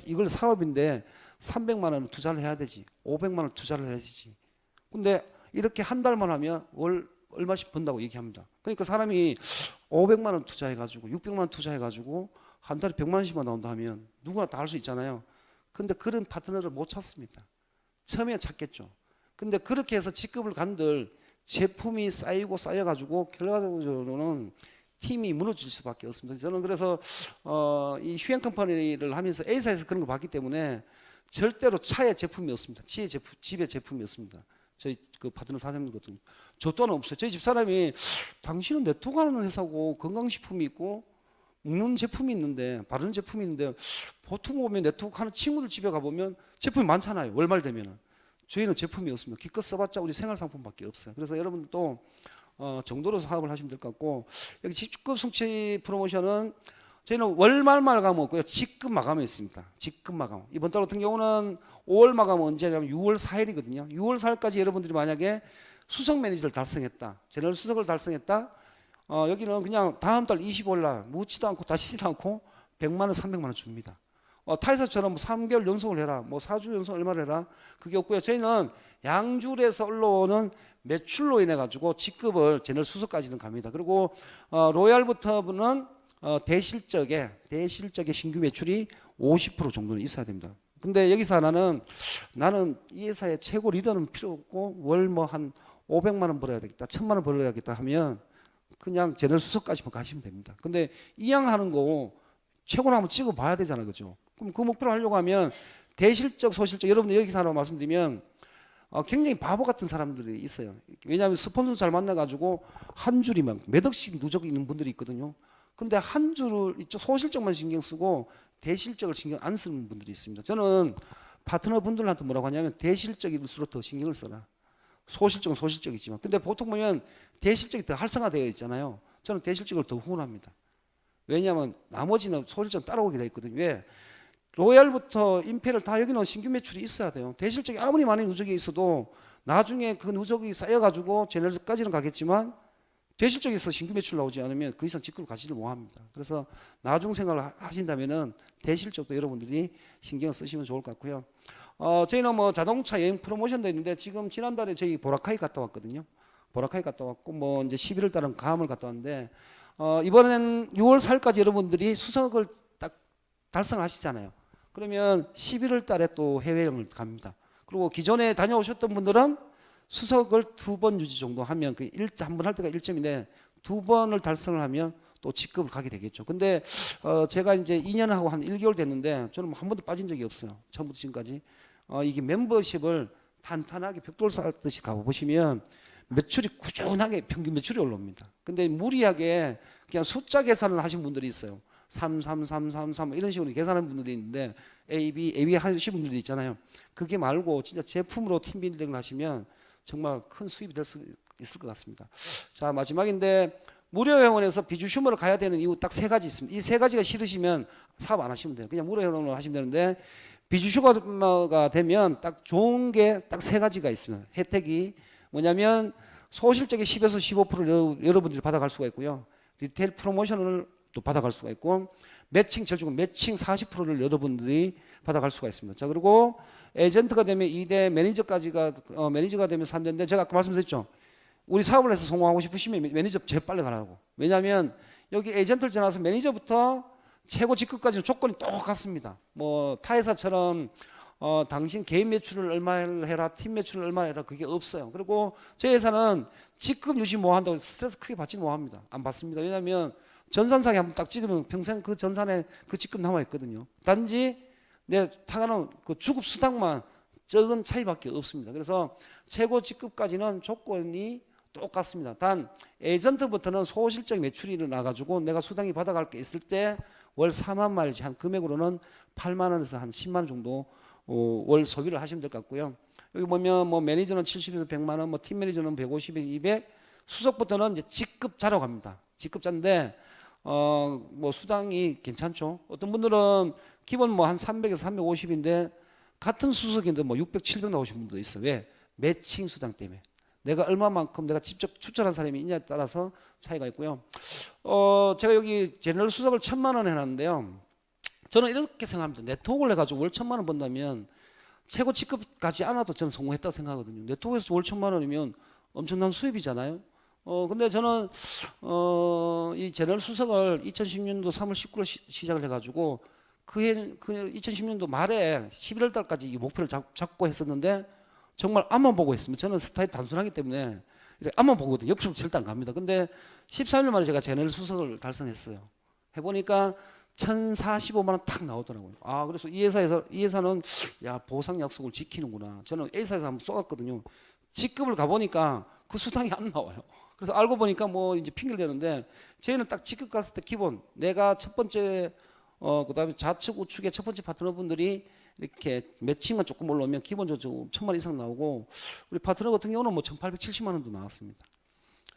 이걸 사업인데 300만 원 투자를 해야 되지, 500만 원 투자를 해야 되지. 근데 이렇게 한 달만 하면 월 얼마씩 번다고 얘기합니다. 그러니까 사람이 500만 원 투자해가지고 600만 원 투자해가지고 한 달에 100만 원씩만 나온다 하면 누구나 다 할 수 있잖아요. 근데 그런 파트너를 못 찾습니다. 처음에 찾겠죠. 근데 그렇게 해서 직급을 간들 제품이 쌓이고 쌓여가지고 결과적으로는 팀이 무너질 수밖에 없습니다. 저는 그래서 이 휴행 컴퍼니를 하면서 A사에서 그런 걸 봤기 때문에 절대로 차에 제품이 없습니다. 집에 제품이 없습니다. 저희 그 파트너 사장님 같은 저 또한 없어요. 저희 집 사람이 당신은 네트워크 하는 회사고 건강식품이 있고 먹는 제품이 있는데 바르는 제품이 있는데 보통 보면 네트워크 하는 친구들 집에 가보면 제품이 많잖아요. 월말 되면은. 저희는 제품이 없습니다. 기껏 써봤자 우리 생활상품밖에 없어요. 그래서 여러분들도 정도로 사업을 하시면 될 것 같고 여기 직급 성취 프로모션은 저희는 월말만 가면 없고요. 직급 마감이 있습니다. 직급 마감. 이번 달 같은 경우는 5월 마감은 언제냐면 6월 4일이거든요. 6월 4일까지 여러분들이 만약에 수석 매니저를 달성했다. 제너럴 수석을 달성했다. 여기는 그냥 다음 달 25일 날 묻지도 않고 다시지도 않고 100만 원, 300만 원 줍니다. 타회사처럼 뭐 3개월 연속을 해라. 뭐 4주 연속 얼마를 해라. 그게 없고요. 저희는 양줄에서 올라오는 매출로 인해 가지고 직급을 제너럴 수석까지는 갑니다. 그리고 로얄부터는 대실적의 신규 매출이 50% 정도는 있어야 됩니다. 근데 여기서 나는 이 회사의 최고 리더는 필요 없고 월 뭐 한 500만 원 벌어야 되겠다, 1000만 원 벌어야겠다 하면 그냥 제너럴 수석까지만 가시면 됩니다. 근데 이양하는 거 최고로 한번 찍어봐야 되잖아요, 그죠? 그럼 그 목표를 하려고 하면 대실적, 소실적 여러분들 여기서 하나 말씀드리면 굉장히 바보 같은 사람들이 있어요. 왜냐하면 스폰서 잘 만나가지고 한 줄이 막 몇 억씩 누적 있는 분들이 있거든요. 근데 한 줄을 이쪽 소실적만 신경 쓰고 대실적을 신경 안 쓰는 분들이 있습니다. 저는 파트너 분들한테 뭐라고 하냐면 대실적일수록 더 신경을 써라. 소실적은 소실적이지만 근데 보통 보면 대실적이 더 활성화되어 있잖아요. 저는 대실적을 더 후원합니다. 왜냐하면 나머지는 소실적 따라오게 되어 있거든요. 왜? 로얄부터 임페리얼 다 여기는 신규 매출이 있어야 돼요. 대실적이 아무리 많은 누적이 있어도 나중에 그 누적이 쌓여가지고 제너럴까지는 가겠지만 대실적에서 신규 매출 나오지 않으면 그 이상 직급을 가지를 못합니다. 그래서 나중 생각을 하신다면은 대실적도 여러분들이 신경 쓰시면 좋을 것 같고요. 저희는 뭐 자동차 여행 프로모션도 있는데 지금 지난달에 저희 보라카이 갔다 왔거든요. 보라카이 갔다 왔고 뭐 이제 11월 달은 감을 갔다 왔는데 이번엔 6월 4일까지 여러분들이 수석을 딱 달성하시잖아요. 그러면 11월 달에 또 해외여행을 갑니다. 그리고 기존에 다녀오셨던 분들은 수석을 2번 유지 정도 하면 그 한 번 할 때가 1점인데 2번을 달성을 하면 또 직급을 가게 되겠죠. 근데 제가 이제 2년하고 한 1개월 됐는데 저는 한 번도 빠진 적이 없어요. 처음부터 지금까지. 이게 멤버십을 탄탄하게 벽돌 쌓듯이 가보시면 매출이 꾸준하게 평균 매출이 올라옵니다. 근데 무리하게 그냥 숫자 계산을 하신 분들이 있어요. 3, 3, 3, 3, 3 이런 식으로 계산하는 분들이 있는데 A, B 하시는 분들이 있잖아요. 그게 말고 진짜 제품으로 팀빌딩을 하시면 정말 큰 수입이 될 수 있을 것 같습니다. 자, 마지막인데 무료 회원에서 비주슈머를 가야 되는 이유 딱 3가지 있습니다. 이 3가지가 싫으시면 사업 안 하시면 돼요. 그냥 무료 회원으로 하시면 되는데 비주슈머가 되면 딱 좋은 게 딱 3가지가 있습니다. 혜택이 뭐냐면 소실적인 10에서 15%를 여러분들이 받아갈 수가 있고요. 리테일 프로모션을 또 받아갈 수가 있고 매칭 제일 중요한 매칭 40%를 여러분들이 받아갈 수가 있습니다. 자, 그리고 에이전트가 되면 2대 매니저까지가 매니저가 되면 3대인데 제가 아까 말씀드렸죠. 우리 사업을 해서 성공하고 싶으시면 매니저 제일 빨리 가라고. 왜냐하면 여기 에이전트를 지나서 매니저부터 최고 직급까지는 조건이 똑같습니다. 뭐 타회사처럼 당신 개인 매출을 얼마를 해라, 팀 매출을 얼마 해라 그게 없어요. 그리고 저희 회사는 직급 유지 뭐 한다고 스트레스 크게 받지는 못합니다. 안 받습니다. 왜냐하면 전산상에 한번 딱 찍으면 평생 그 전산에 그 직급 남아 있거든요. 단지 내 타가는 그 주급 수당만 적은 차이밖에 없습니다. 그래서 최고 직급까지는 조건이 똑같습니다. 단 에이전트부터는 소실적 매출이 일어나가지고 내가 수당이 받아갈 게 있을 때 월 4만 마일지 한 금액으로는 8만 원에서 한 10만 원 정도 월 소비를 하시면 될 것 같고요. 여기 보면 뭐 매니저는 70에서 100만 원, 뭐 팀 매니저는 150에서 200, 수석부터는 이제 직급자라고 합니다. 직급자인데 뭐 수당이 괜찮죠. 어떤 분들은 기본 뭐 한 300에서 350인데 같은 수석인데 뭐 600, 700 나오신 분도 있어요. 왜? 매칭 수당 때문에. 내가 얼마만큼 내가 직접 추천한 사람이 있냐에 따라서 차이가 있고요. 제가 여기 제너럴 수석을 1,000만 원 해놨는데요. 저는 이렇게 생각합니다. 네트워크를 해가지고 월 1,000만 원 번다면 최고 직급 가지 않아도 저는 성공했다고 생각하거든요. 네트워크에서 월 1,000만 원이면 엄청난 수입이잖아요. 근데 저는 이 제너럴 수석을 2010년도 3월 19일 시작을 해가지고 그 2010년도 말에 11월 달까지 이 목표를 잡고 했었는데 정말 앞만 보고 했습니다. 저는 스타일이 단순하기 때문에 이렇게 앞만 보거든요. 옆으로 절대 안 갑니다. 근데 13일 만에 제가 제너럴 수석을 달성했어요. 해보니까 1,045만 원 탁 나오더라고요. 그래서 이 회사는 야 보상 약속을 지키는구나. 저는 A사에서 한번 쏘았거든요. 직급을 가보니까 그 수당이 안 나와요. 그래서 알고 보니까 뭐 이제 핑계를 대는데 저희는 딱 직급 갔을 때 기본 내가 첫 번째 그다음에 좌측 우측의 첫 번째 파트너분들이 이렇게 매칭만 조금 올라오면 기본적으로 1,000만 원 이상 나오고 우리 파트너 같은 경우는 뭐 1,870만 원도 나왔습니다.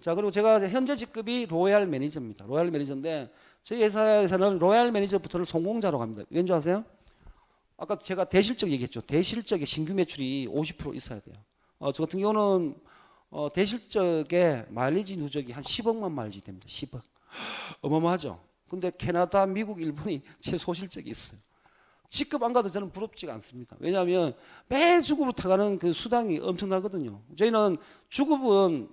자, 그리고 제가 현재 직급이 로얄 매니저입니다. 로얄 매니저인데 저희 회사에서는 로얄 매니저부터를 성공자로 합니다. 왠지 아세요? 아까 제가 대실적 얘기했죠. 대실적의 신규 매출이 50% 있어야 돼요. 저 같은 경우는 대실적의 마일리지 누적이 한 10억만 마일리지 됩니다. 10억. 어마어마하죠. 근데 캐나다, 미국, 일본이 제 소실적이 있어요. 직급 안 가도 저는 부럽지가 않습니다. 왜냐하면 매 주급으로 타가는 그 수당이 엄청나거든요. 저희는 주급은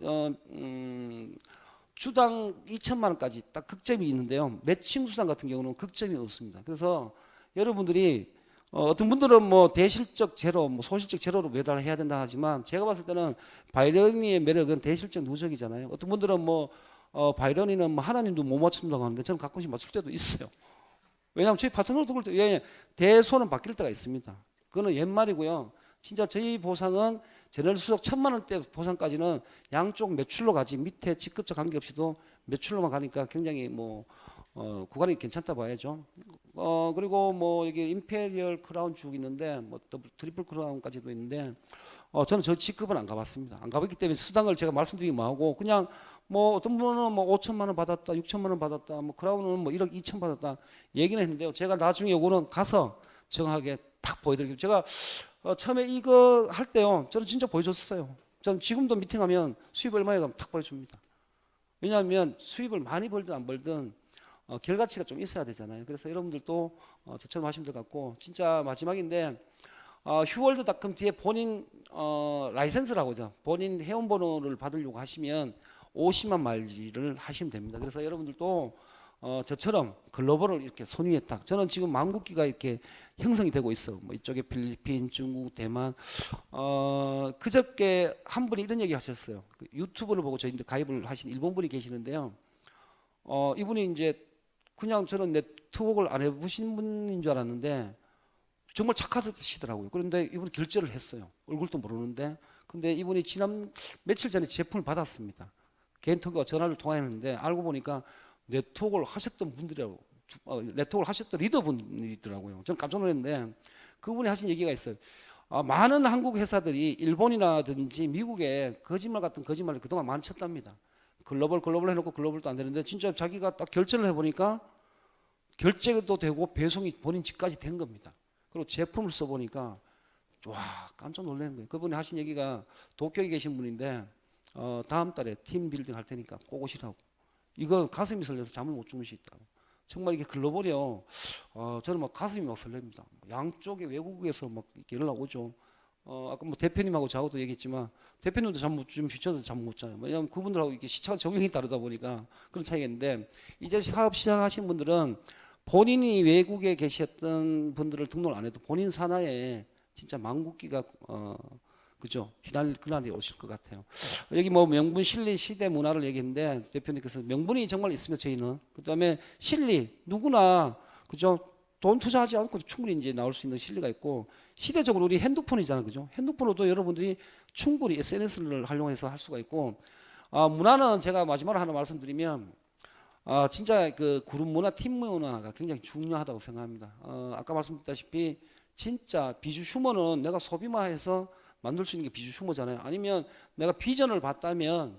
주당 2천만 원까지 딱 극점이 있는데요. 매칭 수당 같은 경우는 극점이 없습니다. 그래서 여러분들이 어떤 분들은 뭐 대실적 제로, 뭐 소실적 제로로 매달해야 된다 하지만 제가 봤을 때는 바이러니의 매력은 대실적 누적이잖아요. 어떤 분들은 뭐 바이러니는 뭐 하나님도 못 맞춘다고 하는데 저는 가끔씩 맞출 때도 있어요. 왜냐하면 저희 파트너도 그럴 때 대소는 바뀔 때가 있습니다. 그거는 옛말이고요. 진짜 저희 보상은 제너럴 수석 1,000만 원대 보상까지는 양쪽 매출로 가지 밑에 직급적 관계없이도 매출로만 가니까 굉장히 뭐 구간이 괜찮다 봐야죠. 그리고 뭐 여기 임페리얼 크라운 쭉 있는데 뭐 트리플 크라운까지도 있는데 저는 저 직급은 안 가봤습니다. 안 가봤기 때문에 수당을 제가 말씀드리기 뭐하고 그냥 뭐 어떤 분은 뭐 5천만 원 받았다, 6천만 원 받았다, 뭐 크라운은 뭐 1억 2천 받았다 얘기는 했는데요. 제가 나중에 요거는 가서 정확하게 딱 보여드리고 제가 처음에 이거 할 때요 저는 진짜 보여줬어요. 저는 지금도 미팅하면 수입 얼마에 가면 딱 보여줍니다. 왜냐하면 수입을 많이 벌든 안 벌든 결과치가 좀 있어야 되잖아요. 그래서 여러분들도 저처럼 하시면 될 것 같고 진짜 마지막인데 휴월드닷컴 뒤에 본인 라이센스라고 하죠. 본인 회원번호를 받으려고 하시면 50만 마일지를 하시면 됩니다. 그래서 여러분들도 저처럼 글로벌을 이렇게 손위에 딱 저는 지금 만국기가 이렇게 형성이 되고 있어. 뭐 이쪽에 필리핀, 중국, 대만. 그저께 한 분이 이런 얘기 하셨어요. 그 유튜브를 보고 저희한테 가입을 하신 일본 분이 계시는데요. 이분이 이제 그냥 저는 네트워크를 안 해보신 분인 줄 알았는데 정말 착하시더라고요. 그런데 이분이 결제를 했어요. 얼굴도 모르는데. 근데 이분이 지난 며칠 전에 제품을 받았습니다. 개인톡과 전화를 통화했는데 알고 보니까 네트워크를 하셨던 분들이라고 네트워크를 하셨던 리더분이더라고요. 저는 깜짝 놀랐는데 그분이 하신 얘기가 있어요. 많은 한국 회사들이 일본이라든지 미국에 거짓말 같은 거짓말을 그동안 많이 쳤답니다. 글로벌 해놓고 글로벌도 안 되는데 진짜 자기가 딱 결제를 해보니까 결제도 되고 배송이 본인 집까지 된 겁니다. 그리고 제품을 써보니까 와 깜짝 놀라는 거예요. 그분이 하신 얘기가 도쿄에 계신 분인데 다음 달에 팀 빌딩 할 테니까 꼭 오시라고. 이거 가슴이 설레서 잠을 못 주무시겠다고. 정말 이게 글로벌이요. 저는 막 가슴이 막 설렙니다. 양쪽에 외국에서 막 이렇게 연락 오죠. 아까 뭐 대표님하고 저하고도 얘기했지만 대표님도 잠 못 주무시 저도 잠 못 자요. 왜냐하면 그분들하고 이게 시차가 적용이 다르다 보니까 그런 차이가 있는데 이제 사업 시작하신 분들은 본인이 외국에 계셨던 분들을 등록을 안 해도 본인 산하에 진짜 만국기가 그죠? 그날이 오실 것 같아요. 여기 뭐 명분, 실리, 시대, 문화를 얘기했는데 대표님께서 명분이 정말 있으면 저희는 그다음에 실리 누구나 그죠? 돈 투자하지 않고 충분히 이제 나올 수 있는 실리가 있고 시대적으로 우리 핸드폰이잖아요, 그죠? 핸드폰으로도 여러분들이 충분히 SNS를 활용해서 할 수가 있고 문화는 제가 마지막으로 하나 말씀드리면 진짜 그 그룹 문화, 팀 문화가 굉장히 중요하다고 생각합니다. 아까 말씀드렸다시피 진짜 비주 휴머는 내가 소비화해서 만들 수 있는 게 비주 휴머잖아요. 아니면 내가 비전을 봤다면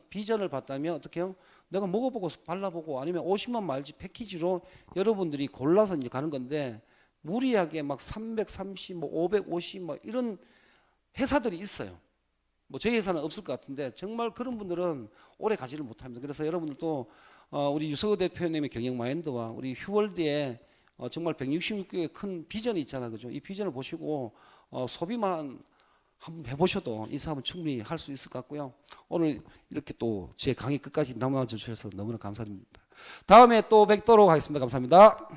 어떻게 해요? 내가 먹어보고 발라보고 아니면 50만 마일지 패키지로 여러분들이 골라서 이제 가는 건데 무리하게 막 330, 뭐 550, 뭐 이런 회사들이 있어요. 뭐 저희 회사는 없을 것 같은데 정말 그런 분들은 오래 가지를 못합니다. 그래서 여러분들도 우리 유석호 대표님의 경영 마인드와 우리 휴월드의 정말 166개의 큰 비전이 있잖아요, 그죠? 이 비전을 보시고 소비만 한번 해보셔도 이 사업은 충분히 할 수 있을 것 같고요. 오늘 이렇게 또 제 강의 끝까지 남아주셔서 너무나 감사드립니다. 다음에 또 뵙도록 하겠습니다. 감사합니다.